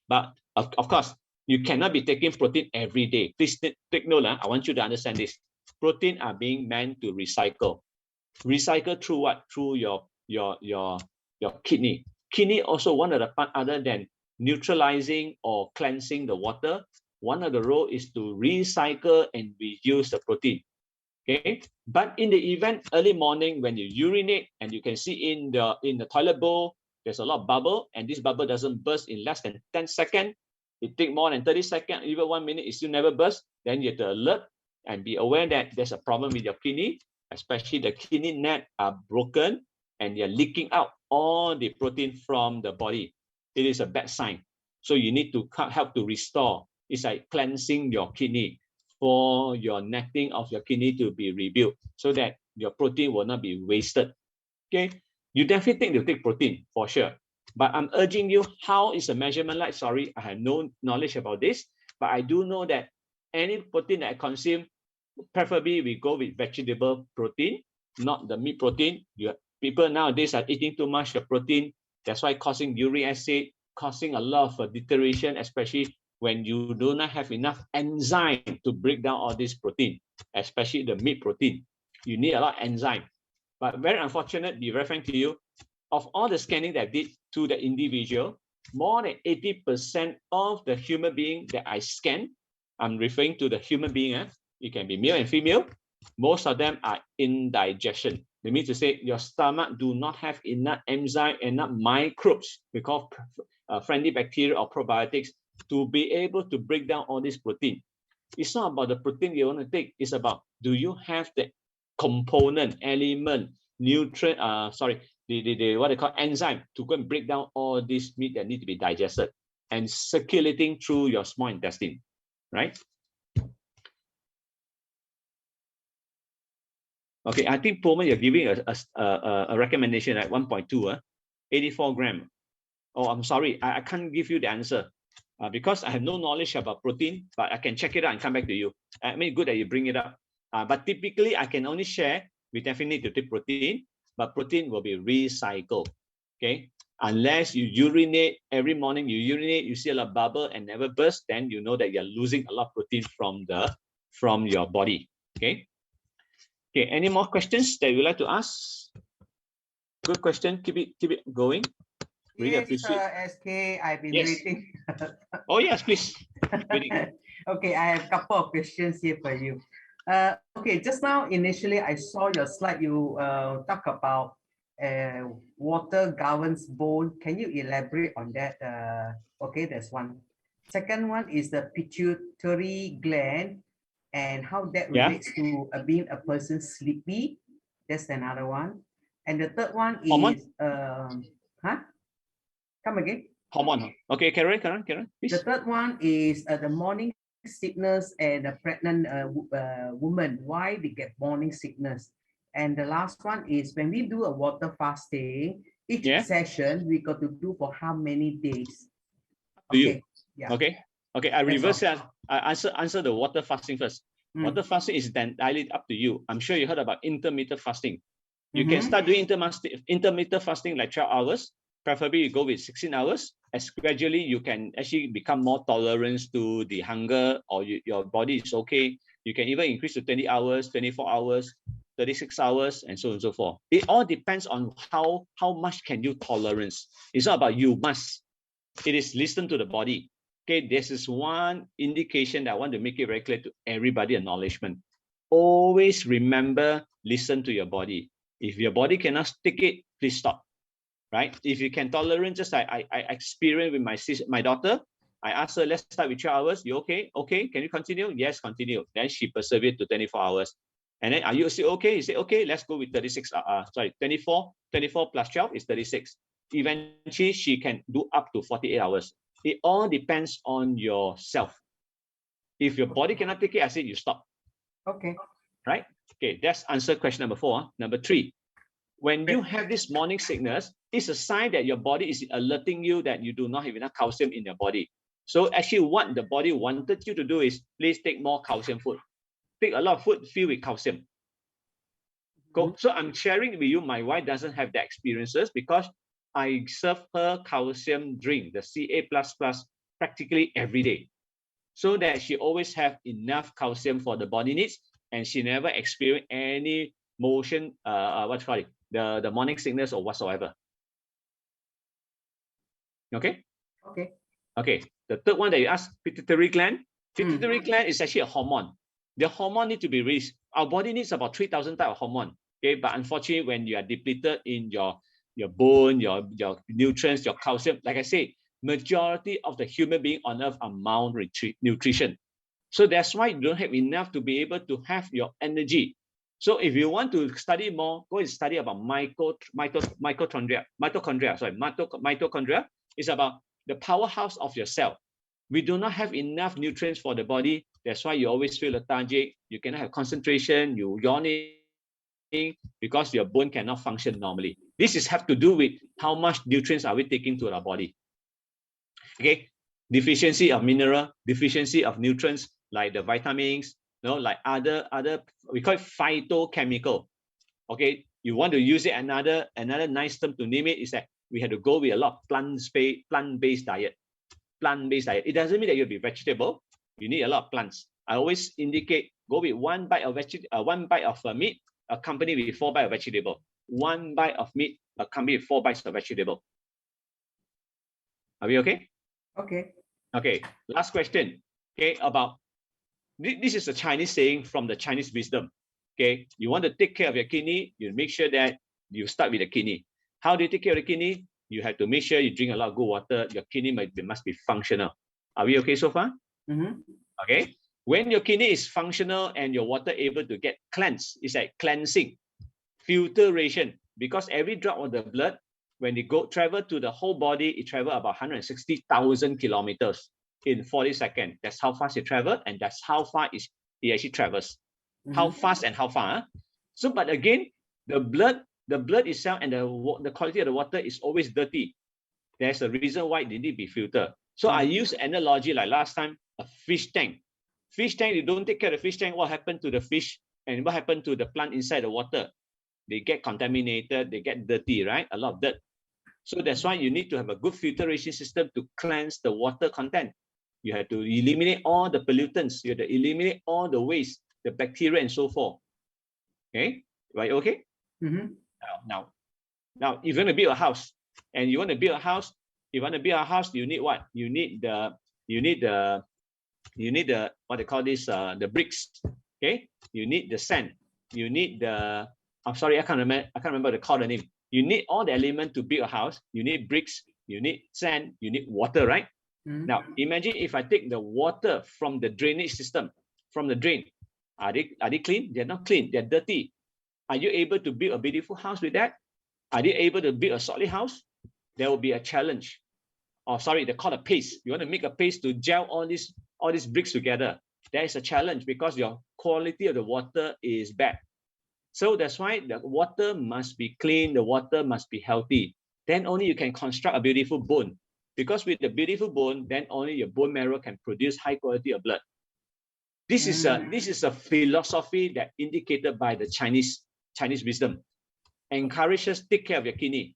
But of course, you cannot be taking protein every day. Please take note. I want you to understand this. Protein are being meant to recycle. Recycle through what? Through your kidney. Kidney also one of the part other than neutralizing or cleansing the water. One of the role is to recycle and reuse the protein. Okay, but in the event early morning when you urinate and you can see in the toilet bowl, there's a lot of bubble, and this bubble doesn't burst in less than 10 seconds. It takes more than 30 seconds, even 1 minute, it still never bursts. Then you have to alert and be aware that there's a problem with your kidney, especially the kidney net are broken and you're leaking out all the protein from the body. It is a bad sign. So you need to help to restore. It's like cleansing your kidney for your netting of your kidney to be rebuilt so that your protein will not be wasted. Okay, you definitely think to take protein for sure. But I'm urging you, how is the measurement like? Sorry, I have no knowledge about this, but I do know that any protein that I consume, preferably we go with vegetable protein, not the meat protein. People nowadays are eating too much of protein. That's why causing uric acid, causing a lot of deterioration, especially when you do not have enough enzyme to break down all this protein, especially the meat protein. You need a lot of enzyme. But very unfortunate, be very frank to you, of all the scanning that I did to the individual, more than 80% of the human being that I scan, I'm referring to the human being, it can be male and female, most of them are indigestion. That means to say your stomach do not have enough enzyme, enough microbes, we call friendly bacteria or probiotics, to be able to break down all this protein. It's not about the protein you want to take, it's about, do you have the component, element, nutrient, the what they call enzyme to go and break down all this meat that need to be digested and circulating through your small intestine, right? Okay, I think Pullman, you're giving a recommendation at 1.2, 84 grams. Oh, I'm sorry, I can't give you the answer because I have no knowledge about protein, but I can check it out and come back to you. I mean, good that you bring it up. But typically, I can only share, we definitely need to take protein, but protein will be recycled. Okay, Unless you urinate every morning, you see a lot of bubble and never burst, then you know that you're losing a lot of protein from your body. Okay. Okay. Any more questions that you would like to ask? Good question. Keep it going. Really Yes, appreciate. SK, I've been Yes. waiting. Oh yes, please. Okay, I have a couple of questions here for you. Okay, just now initially I saw your slide. You talk about water governs bone. Can you elaborate on that? Okay, that's one. Second one is the pituitary gland and how that Yeah. relates to being a person sleepy. That's another one. And the third one Hormone. is huh? Come again. Hormone. Okay, Karen, please. The third one is the morning sickness and a pregnant woman. Why they get morning sickness? And the last one is when we do a water fasting, each session we got to do for how many days? To you. Yeah. Okay. Okay. I reverse that. I answer the water fasting first. Water fasting is then entirely up to you. I'm sure you heard about intermittent fasting. You can start doing intermittent fasting like 12 hours. Preferably you go with 16 hours. As gradually you can actually become more tolerant to the hunger, or your body is okay. You can even increase to 20 hours, 24 hours, 36 hours, and so on and so forth. It all depends on how much can you tolerance. It's not about you must. It is listen to the body. Okay, this is one indication that I want to make it very clear to everybody, acknowledgement. Always remember, listen to your body. If your body cannot take it, please stop. Right? If you can tolerate, just like I experienced with my daughter, I asked her, let's start with 3 hours. You okay? Okay. Can you continue? Yes, continue. Then she persevered to 24 hours. And then are you still okay? You say, okay, let's go with 36. 24 plus 12 is 36. Eventually, she can do up to 48 hours. It all depends on yourself. If your body cannot take it, I say you stop. Okay. Right? Okay, that's answer question number 4. Number 3, when you have this morning sickness, it's a sign that your body is alerting you that you do not have enough calcium in your body. So actually what the body wanted you to do is, please take more calcium food. Take a lot of food filled with calcium. Cool. So I'm sharing with you, my wife doesn't have the experiences because I serve her calcium drink, the Ca++, practically every day, so that she always have enough calcium for the body needs, and she never experienced any motion, the morning sickness or whatsoever. Okay. Okay. The third one that you asked, pituitary gland. Pituitary gland is actually a hormone. The hormone need to be released. Our body needs about 3,000 type of hormone. Okay, but unfortunately, when you are depleted in your bone, your nutrients, your calcium, like I say, majority of the human being on earth are malnutrition. So that's why you don't have enough to be able to have your energy. So if you want to study more, go and study about mitochondria. Mitochondria is about the powerhouse of your cell. We do not have enough nutrients for the body. That's why you always feel lethargic. You cannot have concentration. You yawning because your bone cannot function normally. This is have to do with how much nutrients are we taking to our body. Okay, deficiency of mineral, deficiency of nutrients like the vitamins, like other we call it phytochemical. Okay, you want to use it, another nice term to name it is that we have to go with a lot of plant-based diet. It doesn't mean that you'll be vegetable. You need a lot of plants. I always indicate go with one bite of meat, accompanied with 4 bites of vegetable. 1 bite of meat, accompanied with 4 bites of vegetable. Are we okay? Okay. Okay. Last question. Okay, about this is a Chinese saying from the Chinese wisdom. Okay, you want to take care of your kidney, you make sure that you start with the kidney. How do you take care of the kidney? You have to make sure you drink a lot of good water. Your kidney must be functional. Are we okay so far? Okay. When your kidney is functional and your water able to get cleansed, it's like cleansing, filtration, because every drop of the blood, when it travel to the whole body, it travel about 160,000 kilometers in 40 seconds. That's how fast it travels, and that's how far it actually travels. How fast and how far. So, but again, the blood itself and the quality of the water is always dirty. There's a reason why they need to be filtered. So I use analogy like last time, a fish tank. Fish tank, you don't take care of the fish tank, what happened to the fish and what happened to the plant inside the water? They get contaminated, they get dirty, right? A lot of dirt. So that's why you need to have a good filtration system to cleanse the water content. You have to eliminate all the pollutants. You have to eliminate all the waste, the bacteria and so forth. Okay, right? Okay. Mm-hmm. Now, if you want to build a house, and you want to build a house, you need what? You need the what they call this the bricks. Okay, you need the sand. You need the I'm sorry, I can't remember the name. You need all the elements to build a house. You need bricks. You need sand. You need water, right? Mm-hmm. Now, imagine if I take the water from the drainage system, from the drain. Are they clean? They're not clean. They're dirty. Are you able to build a beautiful house with that? Are they able to build a solid house? There will be a challenge. Oh, sorry, they call a paste. You want to make a paste to gel all these bricks together. There is a challenge because your quality of the water is bad. So that's why the water must be clean, the water must be healthy. Then only you can construct a beautiful bone. Because with the beautiful bone, then only your bone marrow can produce high quality of blood. This is a philosophy that indicated by the Chinese wisdom. Encourage us take care of your kidney.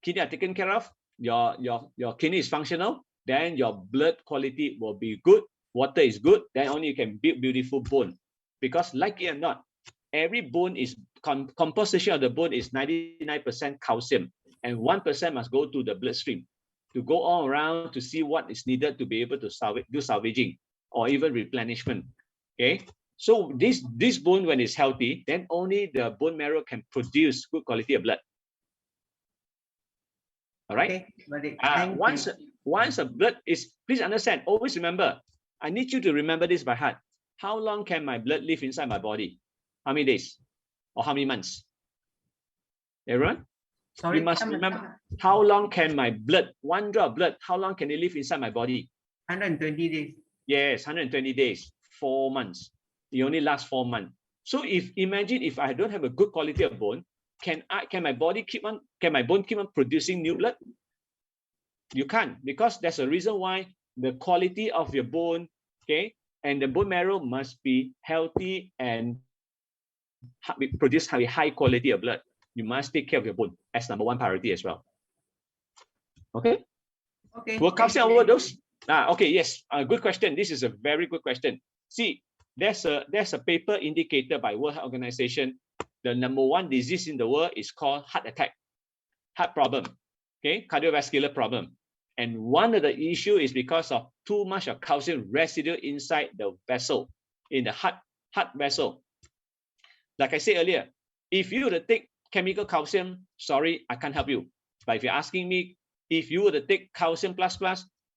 Kidney are taken care of, your kidney is functional, then your blood quality will be good, water is good, then only you can build beautiful bone. Because like it or not, every bone is composition of the bone is 99% calcium, and 1% must go to the bloodstream to go all around to see what is needed to be able to do salvaging or even replenishment. Okay, so this bone, when it's healthy, then only the bone marrow can produce good quality of blood. All right. Okay, once a blood is, please understand, always remember, I need you to remember this by heart. How long can my blood live inside my body? How many days or how many months? Everyone? Sorry, you must remember, how long can my blood, one drop of blood, how long can it live inside my body? 120 days. Yes, 120 days, 4 months. It only lasts 4 months. So imagine if I don't have a good quality of bone, can my bone keep on producing new blood? You can't, because there's a reason why the quality of your bone, okay, and the bone marrow must be healthy and produce high quality of blood. You must take care of your bone as number one priority as well. Okay. Okay. Will calcium overdose? Okay, yes. Good question. This is a very good question. See, there's a paper indicated by World Health Organization. The number one disease in the world is called heart attack, heart problem, okay, cardiovascular problem. And one of the issue is because of too much of calcium residue inside the vessel, in the heart vessel. Like I said earlier, if you were to take chemical calcium, sorry, I can't help you. But if you're asking me, if you were to take calcium plus,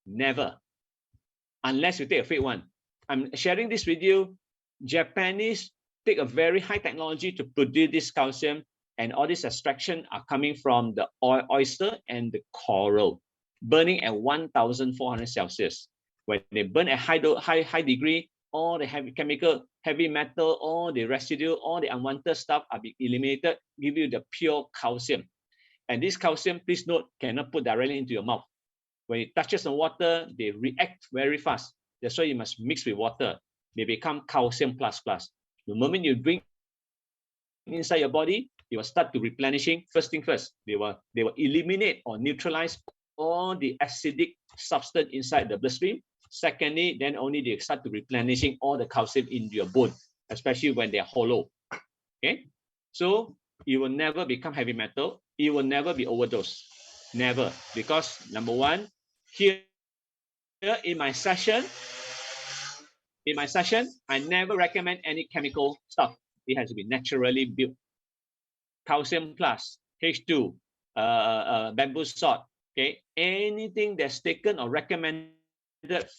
never, unless you take a fake one. I'm sharing this with you. Japanese take a very high technology to produce this calcium, and all this extraction are coming from the oyster and the coral, burning at 1,400 Celsius. When they burn at high degree, all the heavy metal, all the residue, all the unwanted stuff are being eliminated, give you the pure calcium. And this calcium, please note, cannot put directly into your mouth. When it touches the water, they react very fast. That's why you must mix with water. They become calcium plus. The moment you drink inside your body, it will start to replenishing. First thing first, they will eliminate or neutralize all the acidic substance inside the bloodstream. Secondly, then only they start to replenishing all the calcium into your bone, especially when they're hollow. Okay, so it will never become heavy metal. It will never be overdose. Never, because number one, here in my session, I never recommend any chemical stuff. It has to be naturally built. Calcium plus, H2, bamboo salt. Okay, anything that's taken or recommended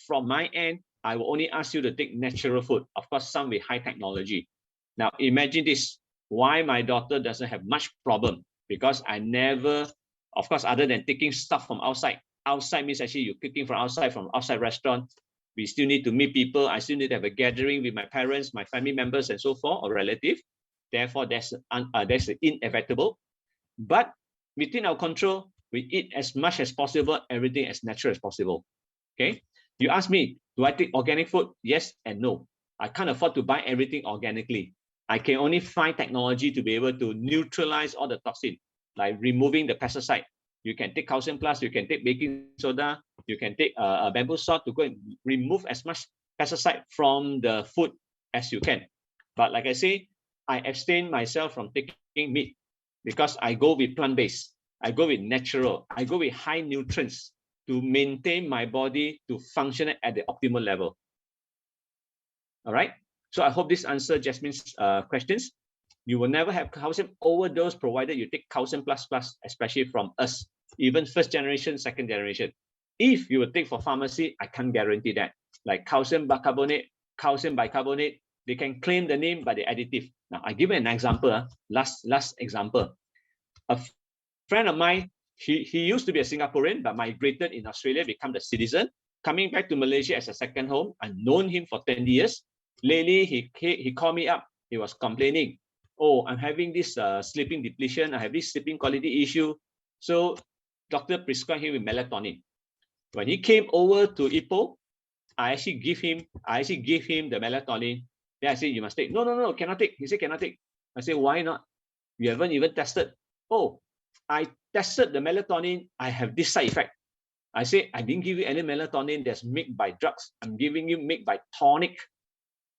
from my end, I will only ask you to take natural food. Of course, some with high technology. Now, imagine this: why my daughter doesn't have much problem, because I never, of course, other than taking stuff from outside. Outside means actually you're cooking from outside restaurant. We still need to meet people. I still need to have a gathering with my parents, my family members, and so forth, or relative. Therefore, that's inevitable. But within our control, we eat as much as possible, everything as natural as possible. Okay. You ask me, do I take organic food? Yes and no. I can't afford to buy everything organically. I can only find technology to be able to neutralize all the toxin, like removing the pesticide. You can take calcium plus, you can take baking soda, you can take a bamboo salt to go and remove as much pesticide from the food as you can. But like I say, I abstain myself from taking meat because I go with plant-based. I go with natural. I go with high nutrients to maintain my body to function at the optimal level. All right. So I hope this answers Jasmine's questions. You will never have calcium overdose provided you take calcium plus plus, especially from us, even first generation, second generation. If you will take for pharmacy, I can't guarantee that. Like calcium bicarbonate, they can claim the name by the additive. Now I give you an example. Last example. A friend of mine, he used to be a Singaporean, but migrated in Australia, become the citizen, coming back to Malaysia as a second home. I've known him for 10 years. Lately, he called me up. He was complaining, oh, I'm having this sleeping depletion. I have this sleeping quality issue. So doctor prescribed him with melatonin. When he came over to Ipoh, I actually give him the melatonin. Then I said, you must take. No, cannot take. He said, cannot take. I said, why not? You haven't even tested. Oh, I tested the melatonin. I have this side effect. I say, I didn't give you any melatonin that's made by drugs. I'm giving you made by tonic.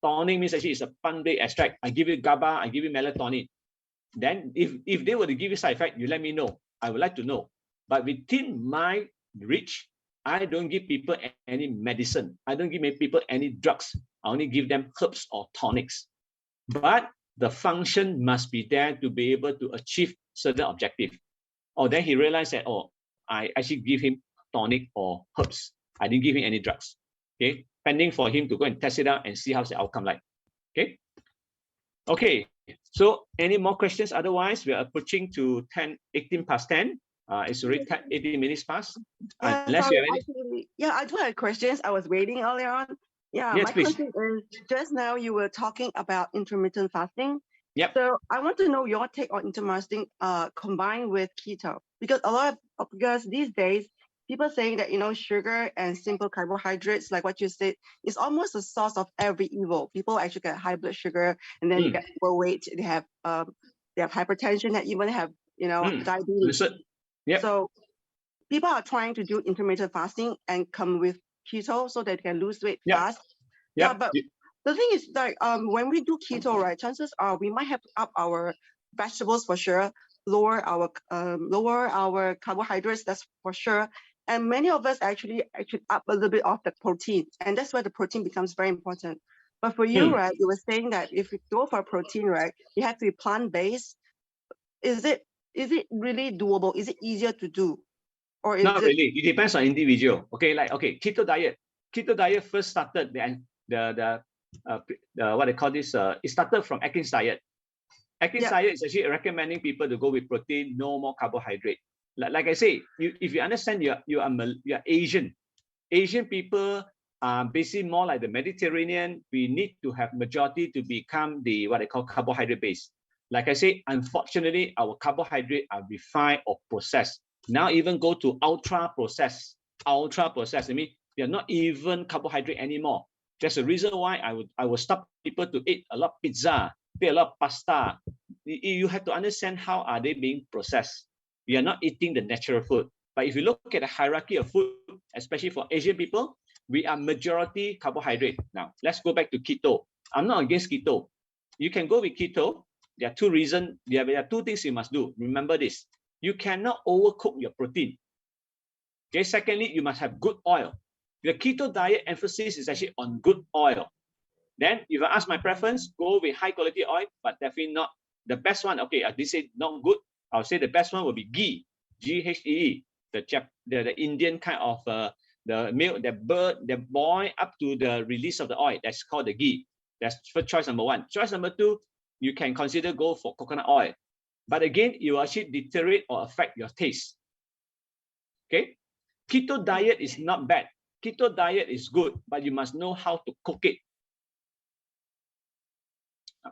Tonic means actually it's a plant-based extract. I give you GABA, I give you melatonin. Then if they were to give you side effect, you let me know. I would like to know. But within my reach, I don't give people any medicine. I don't give people any drugs. I only give them herbs or tonics. But the function must be there to be able to achieve certain objective. Oh, then he realized that, oh, I actually give him tonic or herbs. I didn't give him any drugs. Okay, pending for him to go and test it out and see how's the outcome like. Okay. Okay. So any more questions? Otherwise, we are approaching to 18 past 10. It's already 18 minutes past. Unless sorry, you have any. actually, I do have questions. I was waiting earlier on. Yeah, Yes, my please. question is, just now you were talking about intermittent fasting. Yep. So I want to know your take on intermittent fasting combined with keto, because because these days people saying that sugar and simple carbohydrates, like what you said, is almost the source of every evil. People actually get high blood sugar, and then they get overweight. They have hypertension, and even have diabetes. Yep. So people are trying to do intermittent fasting and come with keto so that they can lose weight fast. Yeah, but the thing is, like, when we do keto, right, chances are we might have to up our vegetables for sure, lower our carbohydrates, that's for sure. And many of us actually up a little bit of the protein, and that's where the protein becomes very important. But for you, right, you were saying that if you go for protein, right, you have to be plant-based. Is it really doable? Is it easier to do? Or is Not really. It depends on individual. Okay, like keto diet. Keto diet first started the what they call this. It started from Atkins diet. Atkins diet is actually recommending people to go with protein, no more carbohydrate. Like I say, if you understand, you're Asian. Asian people are basically more like the Mediterranean. We need to have majority to become the what they call carbohydrate base. Like I say, unfortunately, our carbohydrate are refined or processed. Now even go to ultra processed. I mean, they're not even carbohydrate anymore. That's the reason why I would stop people to eat a lot of pizza, eat a lot of pasta. You have to understand how are they being processed. We are not eating the natural food. But if you look at the hierarchy of food, especially for Asian people, we are majority carbohydrate. Now, let's go back to keto. I'm not against keto. You can go with keto. There are two reasons. There are two things you must do. Remember this. You cannot overcook your protein. Okay. Secondly, you must have good oil. The keto diet emphasis is actually on good oil. Then, if I ask my preference, go with high quality oil, but definitely not the best one. Okay, I did say not good. I'll say the best one will be ghee, Ghee, the Indian kind of the milk, the boil up to the release of the oil. That's called the ghee. That's for choice number one. Choice number two, you can consider go for coconut oil. But again, you actually deteriorate or affect your taste. Okay? Keto diet is not bad. Keto diet is good, but you must know how to cook it.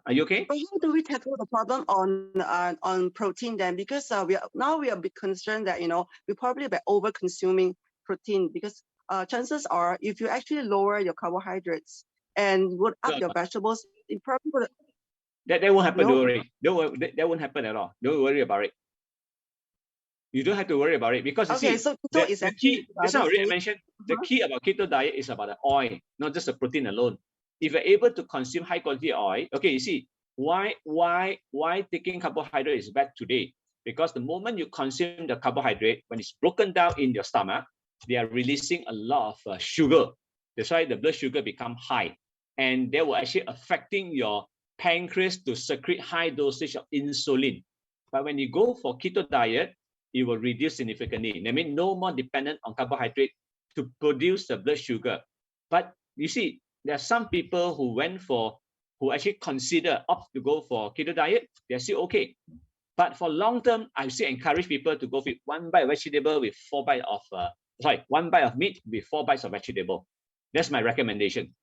Are you okay? But how do we tackle the problem on protein then? Because we are a bit concerned that we probably be over consuming protein, because chances are if you actually lower your carbohydrates and would up your vegetables, it probably would. That won't happen. Don't worry. That won't happen at all. Don't worry about it. You don't have to worry about it because you okay, see, so keto is the key, just now I already saying, mentioned, the key about keto diet is about the oil, not just the protein alone. If you're able to consume high quality oil, okay, you see, why taking carbohydrate is bad today? Because the moment you consume the carbohydrate, when it's broken down in your stomach, they are releasing a lot of sugar. That's why the blood sugar become high. And they will actually affecting your pancreas to secrete high dosage of insulin. But when you go for keto diet, it will reduce significantly. That means no more dependent on carbohydrate to produce the blood sugar. But you see, there are some people who actually opt to go for keto diet, they're still okay. But for long term, I still encourage people to go with 1 bite of vegetable with 4 bites of, 1 bite of meat with 4 bites of vegetable. That's my recommendation.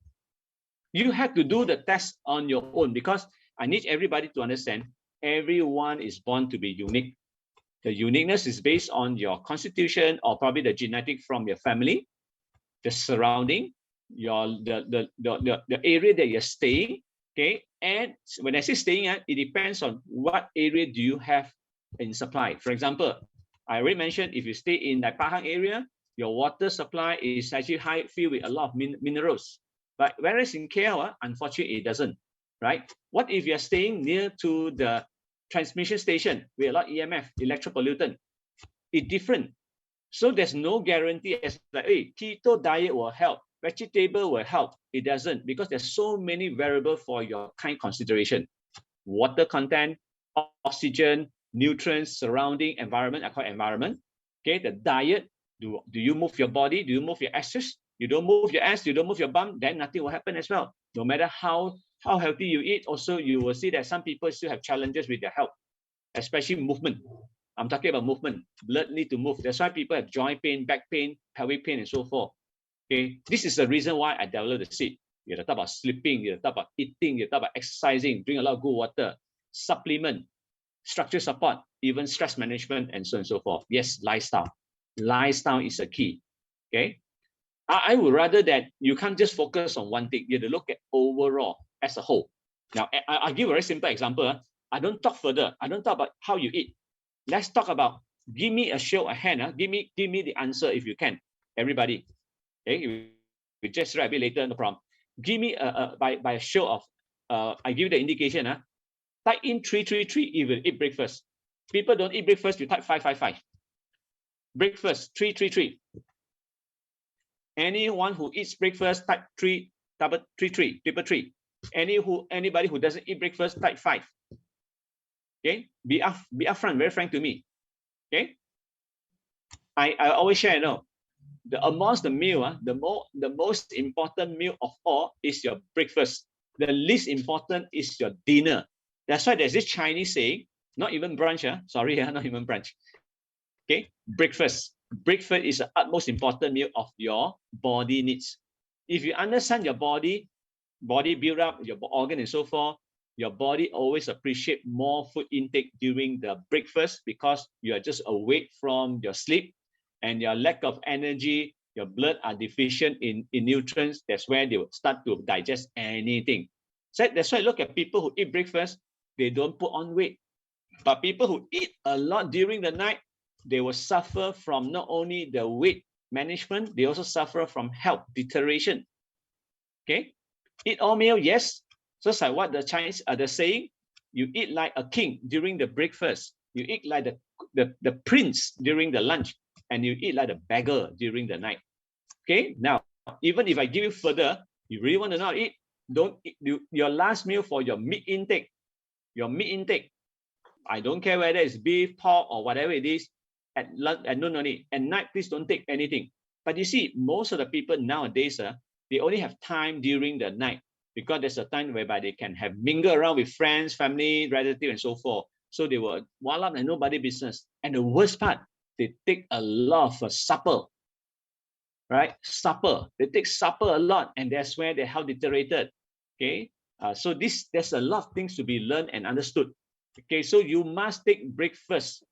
You have to do the test on your own because I need everybody to understand everyone is born to be unique. The uniqueness is based on your constitution or probably the genetic from your family, the surrounding, the area that you're staying. Okay, and when I say staying, it depends on what area do you have in supply. For example, I already mentioned if you stay in the Pahang area, your water supply is actually filled with a lot of minerals. But whereas in KL, unfortunately, it doesn't. Right? What if you're staying near to the transmission station with a lot of EMF, electropollutant? It's different. So there's no guarantee as like, hey, keto diet will help, vegetable will help. It doesn't because there's so many variables for your kind consideration. Water content, oxygen, nutrients, surrounding environment, I call it environment. Okay, the diet, do you move your body? Do you move your asses? You don't move your ass, you don't move your bum, then nothing will happen as well. No matter how healthy you eat, also you will see that some people still have challenges with their health, especially movement. I'm talking about movement. Blood need to move. That's why people have joint pain, back pain, pelvic pain, and so forth. Okay, this is the reason why I developed the seed. You talk about sleeping, you talk about eating, you talk about exercising, drink a lot of good water, supplement, structure support, even stress management, and so on and so forth. Yes, lifestyle. Lifestyle is a key. Okay, I would rather that you can't just focus on one thing. You have to look at overall as a whole. Now, I'll give a very simple example. I don't talk further. I don't talk about how you eat. Let's talk about, give me a show of hand. Give me the answer if you can, everybody. Okay, we just write a bit later, no problem. Give me by a show of, I give you the indication. Type in 333 if you eat breakfast. People don't eat breakfast, you type 555. Breakfast, 333. Anyone who eats breakfast, type 333. Anybody who doesn't eat breakfast, type 5. Okay, be upfront, very frank to me. Okay, I always share, amongst the meal, the most important meal of all is your breakfast. The least important is your dinner. That's why there's this Chinese saying, not even brunch, sorry, not even brunch. Okay, breakfast. Breakfast is the utmost important meal of your body needs. If you understand your body build up, your organ and so forth, your body always appreciate more food intake during the breakfast because you are just awake from your sleep and your lack of energy, your blood are deficient in nutrients. That's where they will start to digest anything. So that's why look at people who eat breakfast, they don't put on weight. But people who eat a lot during the night, they will suffer from not only the weight management, they also suffer from health deterioration. Okay, eat all meal, yes. Just like what the Chinese are saying, you eat like a king during the breakfast, you eat like the prince during the lunch, and you eat like a beggar during the night. Okay, now even if I give you further, you really want to not eat, don't eat your last meal for your meat intake. Your meat intake, I don't care whether it's beef, pork, or whatever it is. At lunch, at noon only. At night, please don't take anything. But you see, most of the people nowadays, they only have time during the night because there's a time whereby they can have mingle around with friends, family, relatives, and so forth. So they will wall up and nobody business. And the worst part, they take a lot of supper. Right? Supper. They take supper a lot, and that's where their health deteriorated. Okay. So there's a lot of things to be learned and understood. Okay, so you must take breakfast.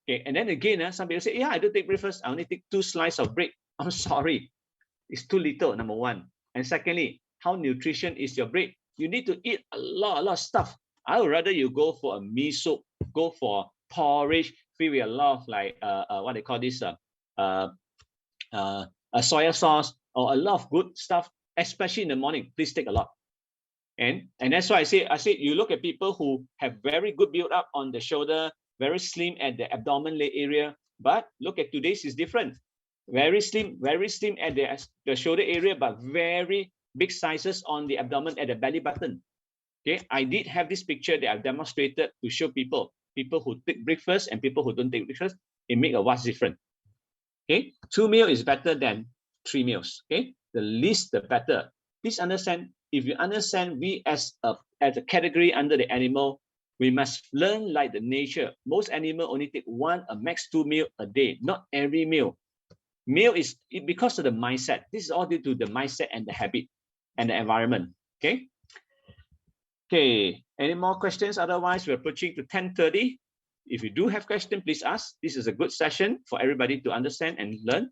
Okay, and then again, some people say, yeah, I don't take breakfast. I only take 2 slices of bread. I'm sorry. It's too little, number one. And secondly, how nutrition is your bread? You need to eat a lot of stuff. I would rather you go for a meat soup, go for porridge, filled with a lot of like what they call this soya sauce or a lot of good stuff, especially in the morning. Please take a lot. And that's why I say you look at people who have very good build up on the shoulder, very slim at the abdomen area, but look at today's is different. Very slim at the shoulder area, but very big sizes on the abdomen at the belly button. Okay, I did have this picture that I've demonstrated to show people who take breakfast and people who don't take breakfast. It makes a vast difference. Okay, 2 meals is better than 3 meals. Okay, the least the better. Please understand. If you understand, we as a category under the animal, we must learn like the nature. Most animals only take 1 or max 2 meals a day, not every meal. Meal is because of the mindset. This is all due to the mindset and the habit and the environment. Okay. Okay. Any more questions? Otherwise, we're approaching to 10:30. If you do have questions, please ask. This is a good session for everybody to understand and learn.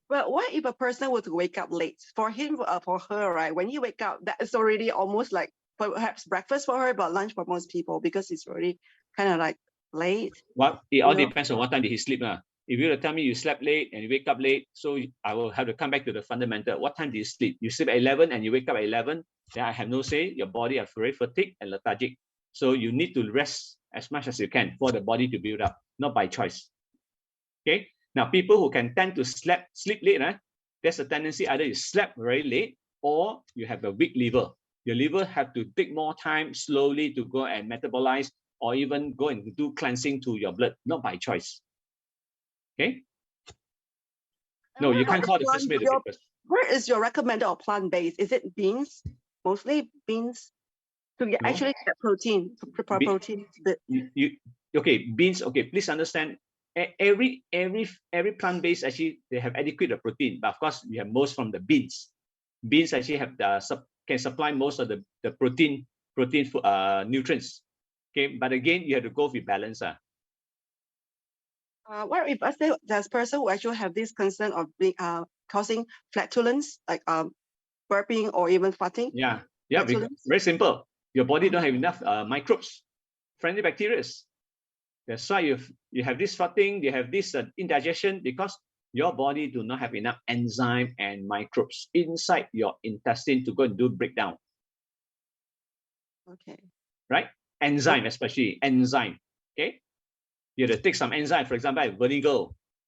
Well, what if a person were to wake up late? For him, for her, right? When you wake up, that is already almost like perhaps breakfast for her, but lunch for most people because it's already kind of like late. Well, it all depends on what time did he sleep. If you were to tell me you slept late and you wake up late, so I will have to come back to the fundamental. What time do you sleep? You sleep at 11 and you wake up at 11, then I have no say. Your body is very fatigued and lethargic. So you need to rest as much as you can for the body to build up, not by choice. Okay. Now, people who can tend to sleep late, there's a tendency either you slept very late or you have a weak liver. Your liver have to take more time slowly to go and metabolize or even go and do cleansing to your blood, not by choice. Okay? No, you can't call the first meal the breakfast. Where is your recommended or plant-based? Is it beans? Mostly beans? To actually get protein, protein. Okay, beans. Okay, please understand. Every plant-based actually they have adequate protein, but of course we have most from the beans. Beans actually have can supply most of the protein nutrients. Okay, but again you have to go with balance. What if I say there's person who actually have this concern of being causing flatulence, like burping or even farting? Yeah, very simple. Your body don't have enough microbes, friendly bacteria. That's why you have this farting, you have this indigestion because your body do not have enough enzyme and microbes inside your intestine to go and do breakdown. Okay. Right? Enzyme, especially enzyme. Okay. You have to take some enzyme, for example, like vinegar.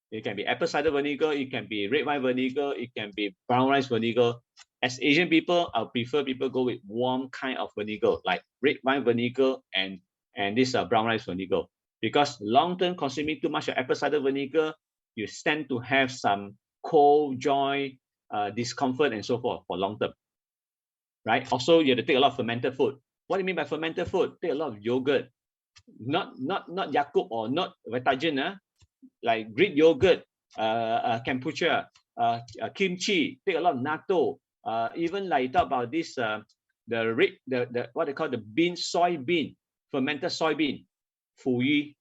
It can be apple cider vinegar, it can be red wine vinegar, it can be brown rice vinegar. As Asian people, I prefer people go with warm kind of vinegar, like red wine vinegar and this brown rice vinegar. Because long-term consuming too much of apple cider vinegar, you tend to have some cold, joint, discomfort, and so forth for long-term. Right? Also, you have to take a lot of fermented food. What do you mean by fermented food? Take a lot of yogurt, not Yakult or not Vitagen, like Greek yogurt, kombucha, kimchi. Take a lot of natto. Even like talk about this, the what they call the soybean, fermented soybean. Fuyi.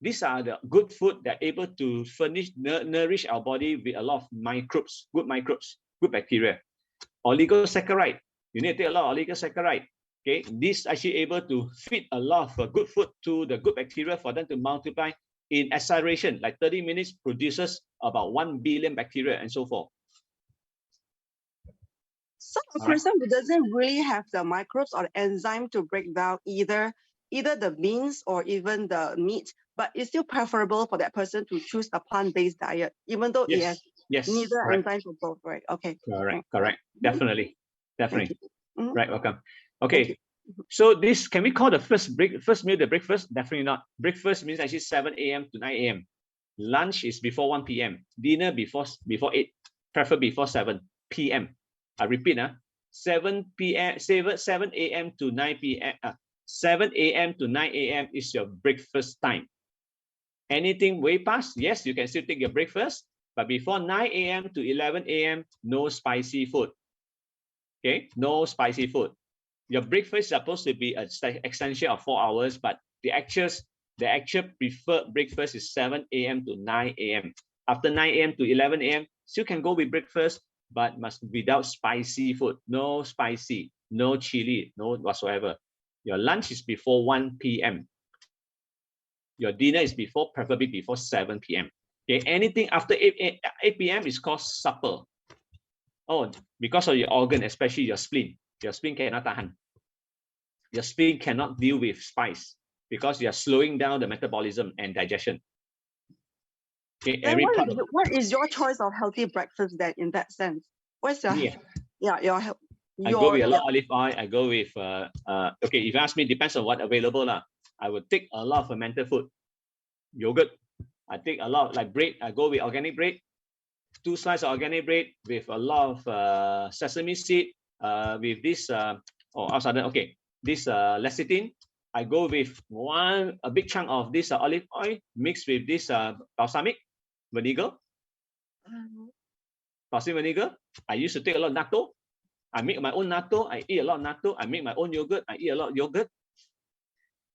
These are the good food that are able to nourish our body with a lot of microbes, good bacteria. Oligosaccharide. You need to take a lot of oligosaccharide. Okay, this actually able to feed a lot of good food to the good bacteria for them to multiply in acceleration. Like 30 minutes produces about 1 billion bacteria and so forth. So a person who doesn't really have the microbes or the enzyme to break down either the beans or even the meat, but it's still preferable for that person to choose a plant-based diet, even though it has neither enzymes for both, right? Okay. Correct. Definitely. Right, welcome. Okay. So this, can we call the first meal the breakfast? Definitely not. Breakfast means actually 7 a.m. to 9 a.m. Lunch is before 1 p.m. Dinner before 8, prefer before 7 p.m. I repeat, 7 a.m. to 9 p.m. 7 a.m. to 9 a.m. is your breakfast time. Anything way past, yes, you can still take your breakfast, but before 9 a.m. to 11 a.m., no spicy food. Okay, no spicy food. Your breakfast is supposed to be an extension of 4 hours, but the actual preferred breakfast is 7 a.m. to 9 a.m. After 9 a.m. to 11 a.m., still can go with breakfast, but must without spicy food. No spicy, no chili, no whatsoever. Your lunch is before 1 p.m. your dinner is before, preferably before 7 p.m. Okay, anything after 8 p.m. is called supper. Oh, because of your organ, especially your spleen. Your spleen cannot tahan. Your spleen cannot deal with spice because you are slowing down the metabolism and digestion. Okay, then what is your choice of healthy breakfast then in that sense? What's your I go with a lot of olive oil. I go with okay, if you ask me, depends on what available lah. I would take a lot of fermented food, yogurt. I take a lot like bread. I go with organic bread, 2 slices of organic bread with a lot of sesame seed. With this this lecithin. I go with a big chunk of this olive oil mixed with this balsamic vinegar. Balsamic vinegar. I used to take a lot of natto. I make my own natto. I eat a lot of natto. I make my own yogurt. I eat a lot of yogurt.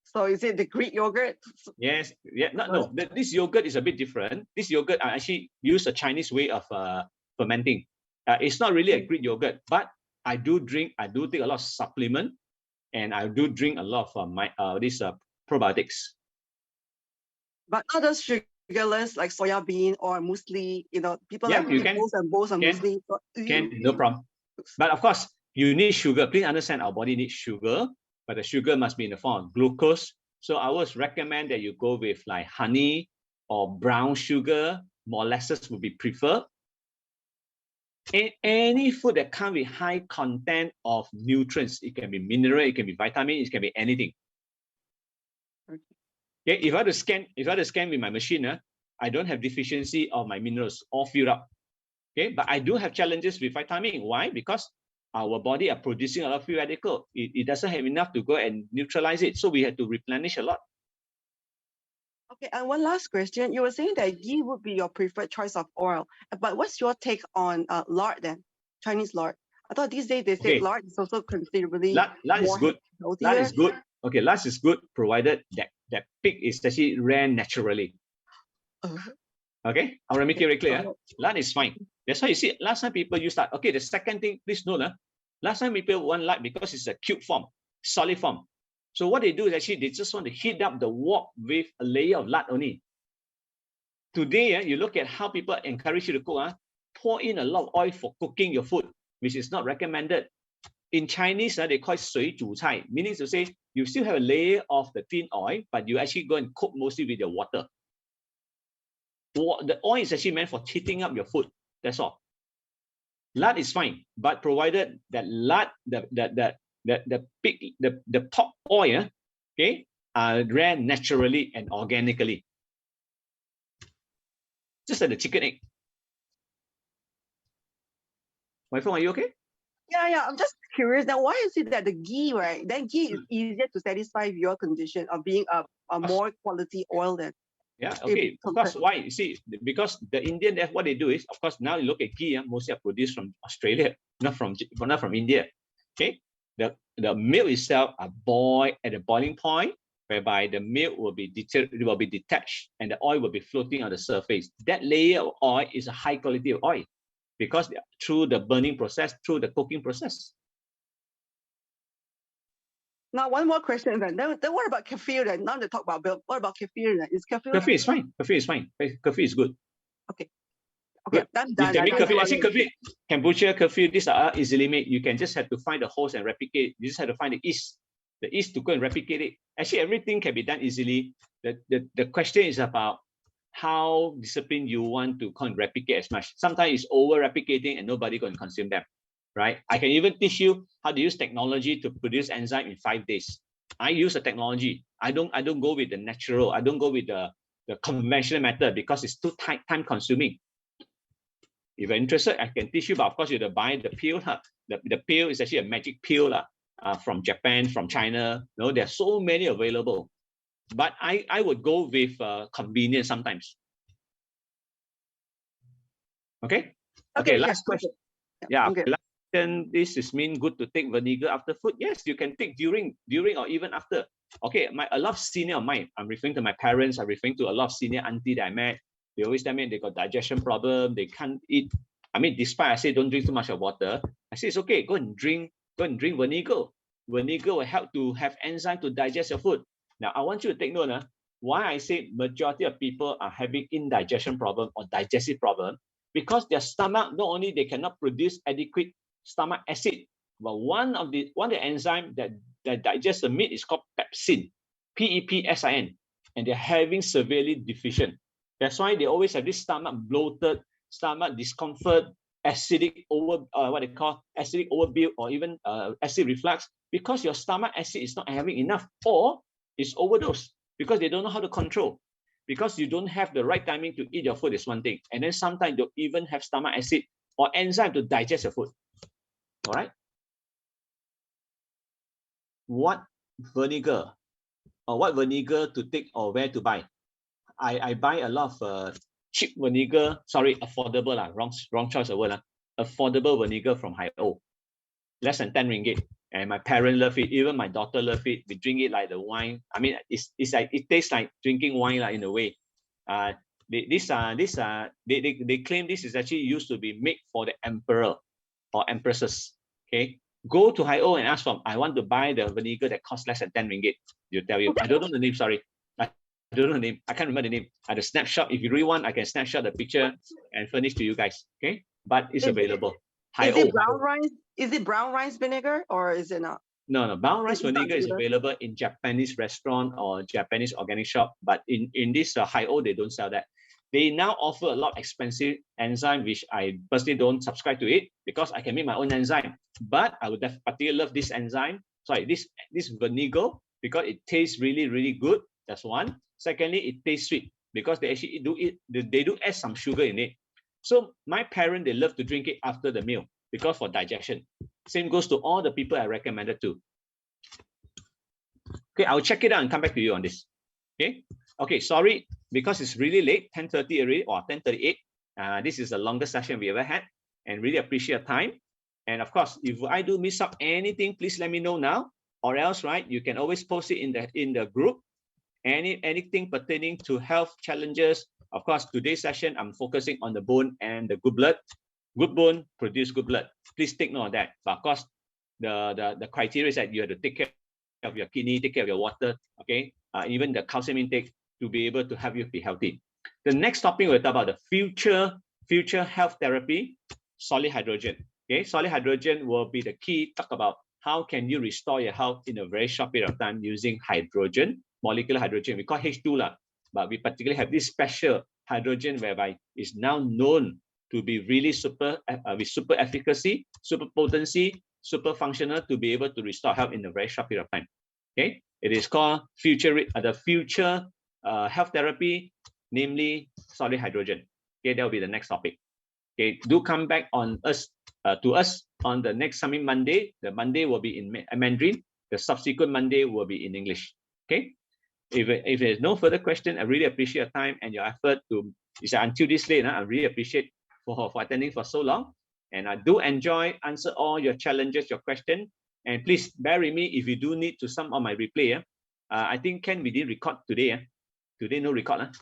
So is it the Greek yogurt? Yes. Yeah. No. This yogurt is a bit different. This yogurt, I actually use a Chinese way of fermenting. It's not really a Greek yogurt, but I do take a lot of supplement, and I do drink a lot of these probiotics. But not those sugarless like soya bean or muesli. You know, people like bowls and bowls of muesli. No problem. But of course, you need sugar. Please understand, our body needs sugar, but the sugar must be in the form of glucose. So I always recommend that you go with like honey or brown sugar. Molasses would be preferred. Any food that comes with high content of nutrients, it can be mineral, it can be vitamin, it can be anything. Okay, if I had to scan with my machine, I don't have deficiency of my minerals all filled up. Okay, but I do have challenges with vitamin. Why? Because our body are producing a lot of free radical. It doesn't have enough to go and neutralize it. So we have to replenish a lot. Okay, and one last question. You were saying that ghee would be your preferred choice of oil. But what's your take on lard then? Chinese lard. I thought these days they say lard is also considerably lard is good. Healthier. Lard is good. Okay, lard is good provided that pig is actually ran naturally. Okay, I want to make it very clear. Lard is fine. That's why you see last time people use lard. Okay, the second thing, please note, last time people want lard because it's a cube form, solid form. So what they do is actually they just want to heat up the wok with a layer of lard only. Today, you look at how people encourage you to cook. Pour in a lot of oil for cooking your food, which is not recommended. In Chinese, they call it 水煮菜, meaning to say you still have a layer of the thin oil, but you actually go and cook mostly with your water. The oil is actually meant for heating up your food. That's all. Lard is fine, but provided that lard, the pork oil, okay, are ran naturally and organically. Just like the chicken egg. My phone, are you okay? Yeah. I'm just curious. Now, why is it that the ghee, right? Then ghee is easier to satisfy your condition of being a more quality oil than. Yeah, okay. Of course, why? You see, because the Indian, what they do is, of course, now you look at ghee, mostly are produced from Australia, not from India. Okay, the milk itself are boiled at the boiling point, whereby the milk will be detached and the oil will be floating on the surface. That layer of oil is a high quality of oil because through the burning process, through the cooking process. Now, one more question then. Then what about kefir then? Now they talk about milk. What about kefir then? Is kefir? Kefir is fine. Kefir is fine. Kefir is good. Okay. Okay, done. Kefir, actually, kefir, kombucha, kefir, these are easily made. You can just have to find the host and replicate. You just have to find the yeast to go and replicate it. Actually, everything can be done easily. The question is about how disciplined you want to replicate as much. Sometimes it's over replicating and nobody going to consume them. Right? I can even teach you how to use technology to produce enzyme in 5 days. I use the technology. I don't go with the natural. I don't go with the conventional method because it's too time consuming. If you're interested, I can teach you, but of course you have to buy the pill. The pill is actually a magic pill from Japan, from China. There are so many available. But I would go with convenience sometimes. Okay, last question. Yeah, okay. This is mean good to take vinegar after food. Yes, you can take during or even after. Okay, a lot of senior of mine, I'm referring to my parents, I'm referring to a lot of senior auntie that I met. They always tell me they got digestion problem, they can't eat. I mean, despite I say don't drink too much of water, I say it's okay, go and drink vinegar. Vinegar will help to have enzyme to digest your food. Now, I want you to take note, Why I say majority of people are having indigestion problem or digestive problem, because their stomach, not only they cannot produce adequate stomach acid, but one of the enzyme that digests the meat is called pepsin, P-E-P-S-I-N, and they're having severely deficient. That's why they always have this stomach bloated, stomach discomfort, acidic acidic overbuild, or even acid reflux, because your stomach acid is not having enough, or it's overdose, because they don't know how to control. Because you don't have the right timing to eat your food is one thing, and then sometimes you even have stomach acid or enzyme to digest your food. All right. What vinegar to take or where to buy? I buy a lot of cheap vinegar. Sorry, affordable lah. Wrong choice of word lah. Affordable vinegar from Hai-O, less than 10 ringgit. And my parents love it. Even my daughter love it. We drink it like the wine. I mean, it's like, it tastes like drinking wine in a way. They claim this is actually used to be made for the emperor or empresses. Okay, go to Hai-O and ask for, I want to buy the vinegar that costs less than 10 ringgit. They'll tell you. I don't know the name. Sorry, I don't know the name. I can't remember the name. At the snapshot, if you really want, I can snapshot the picture and furnish to you guys. Okay, but it's available. Is it brown rice? Is it brown rice vinegar or is it not? No, brown rice vinegar is available in Japanese restaurant or Japanese organic shop, but in this Hai-O, they don't sell that. They now offer a lot of expensive enzyme, which I personally don't subscribe to it, because I can make my own enzyme. But I would particularly love this enzyme, this vinegar, because it tastes really, really good. That's one. Secondly, it tastes sweet, because they actually they do add some sugar in it. So my parents, they love to drink it after the meal, because for digestion. Same goes to all the people I recommended to. Okay, I'll check it out and come back to you on this. Okay, sorry, because it's really late, 10:30 already, or 10:38. This is the longest session we ever had, and really appreciate your time. And of course, if I do miss up anything, please let me know now, or else, right, you can always post it in the group. Anything pertaining to health challenges. Of course, today's session, I'm focusing on the bone and the good blood. Good bone produce good blood. Please take note of that. But of course, the criteria is that you have to take care of your kidney, take care of your water, okay? Even the calcium intake to be able to help you be healthy. The next topic we'll talk about the future health therapy, solid hydrogen. Okay, solid hydrogen will be the key. Talk about how can you restore your health in a very short period of time using hydrogen, molecular hydrogen. We call H2 but we particularly have this special hydrogen whereby it's now known to be really with super efficacy, super potency, super functional to be able to restore health in a very short period of time. Okay, it is called the future health therapy, namely solid hydrogen. Okay, that will be the next topic. Okay, do come back on to us on the next coming Monday. The Monday will be in Mandarin. The subsequent Monday will be in English. Okay. If there's no further question, I really appreciate your time and your effort until this late. I really appreciate for attending for so long. And I do answer all your challenges, your questions. And please bear with me if you do need to some of my replay. I think Ken, we did record today. Today no record.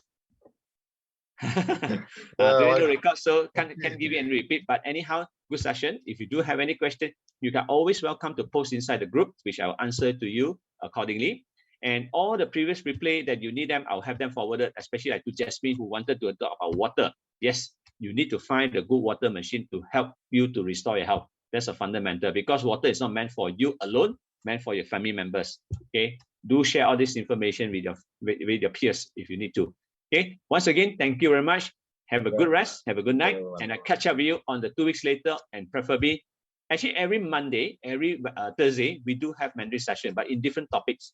Today no record, so can't give you any repeat. But anyhow, good session. If you do have any question, you can always welcome to post inside the group, which I will answer to you accordingly. And all the previous replay that you need them, I'll have them forwarded, especially like to Jasmine who wanted to talk about water. Yes, you need to find a good water machine to help you to restore your health. That's a fundamental, because water is not meant for you alone, meant for your family members. Okay, do share all this information with your peers if you need to. Okay, once again, thank you very much. Have a good rest, have a good night, and I catch up with you on the 2 weeks later, and preferably, actually every Monday, every Thursday, we do have Mandarin session, but in different topics.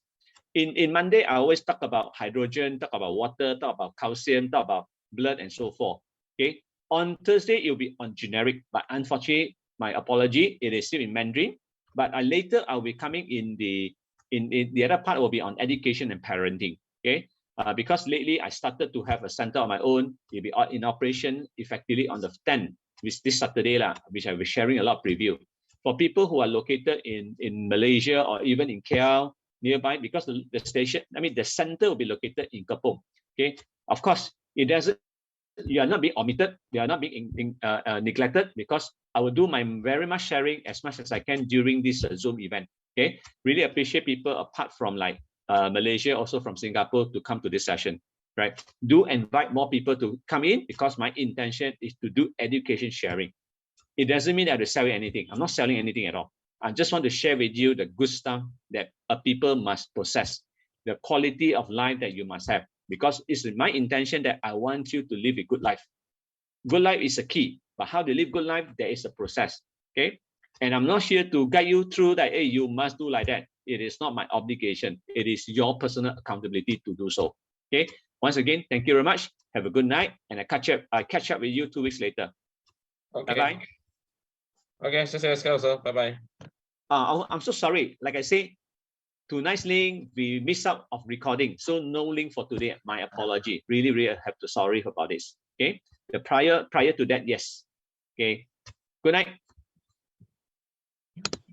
In Monday, I always talk about hydrogen, talk about water, talk about calcium, talk about blood, and so forth. Okay. On Thursday, it'll be on generic, but unfortunately, my apology, it is still in Mandarin. But later, I'll be coming in the other part will be on education and parenting. Okay. Because lately, I started to have a center of my own. It'll be in operation effectively on the 10th, which this Saturday, which I'll be sharing a lot of preview. For people who are located in Malaysia or even in KL, nearby, because the station, the center will be located in Kepong. Okay, of course, it doesn't. You are not being omitted. They are not being neglected, because I will do my very much sharing as much as I can during this Zoom event. Okay, really appreciate people apart from like Malaysia, also from Singapore to come to this session, right? Do invite more people to come in because my intention is to do education sharing. It doesn't mean I have to sell you anything. I'm not selling anything at all. I just want to share with you the good stuff that a people must possess, the quality of life that you must have, because it's my intention that I want you to live a good life. Good life is a key, but how to live good life, there is a process, okay? And I'm not here to guide you through that, hey, you must do like that. It is not my obligation. It is your personal accountability to do so, okay? Once again, thank you very much. Have a good night, and I catch up with you 2 weeks later. Okay. Bye-bye. Okay, 谢谢 Sir. Bye-bye. I'm so sorry. Like I say, tonight's link, we missed out of recording. So no link for today. My apology. Really, really have to sorry about this. Okay. The prior to that, yes. Okay. Good night.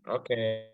Okay.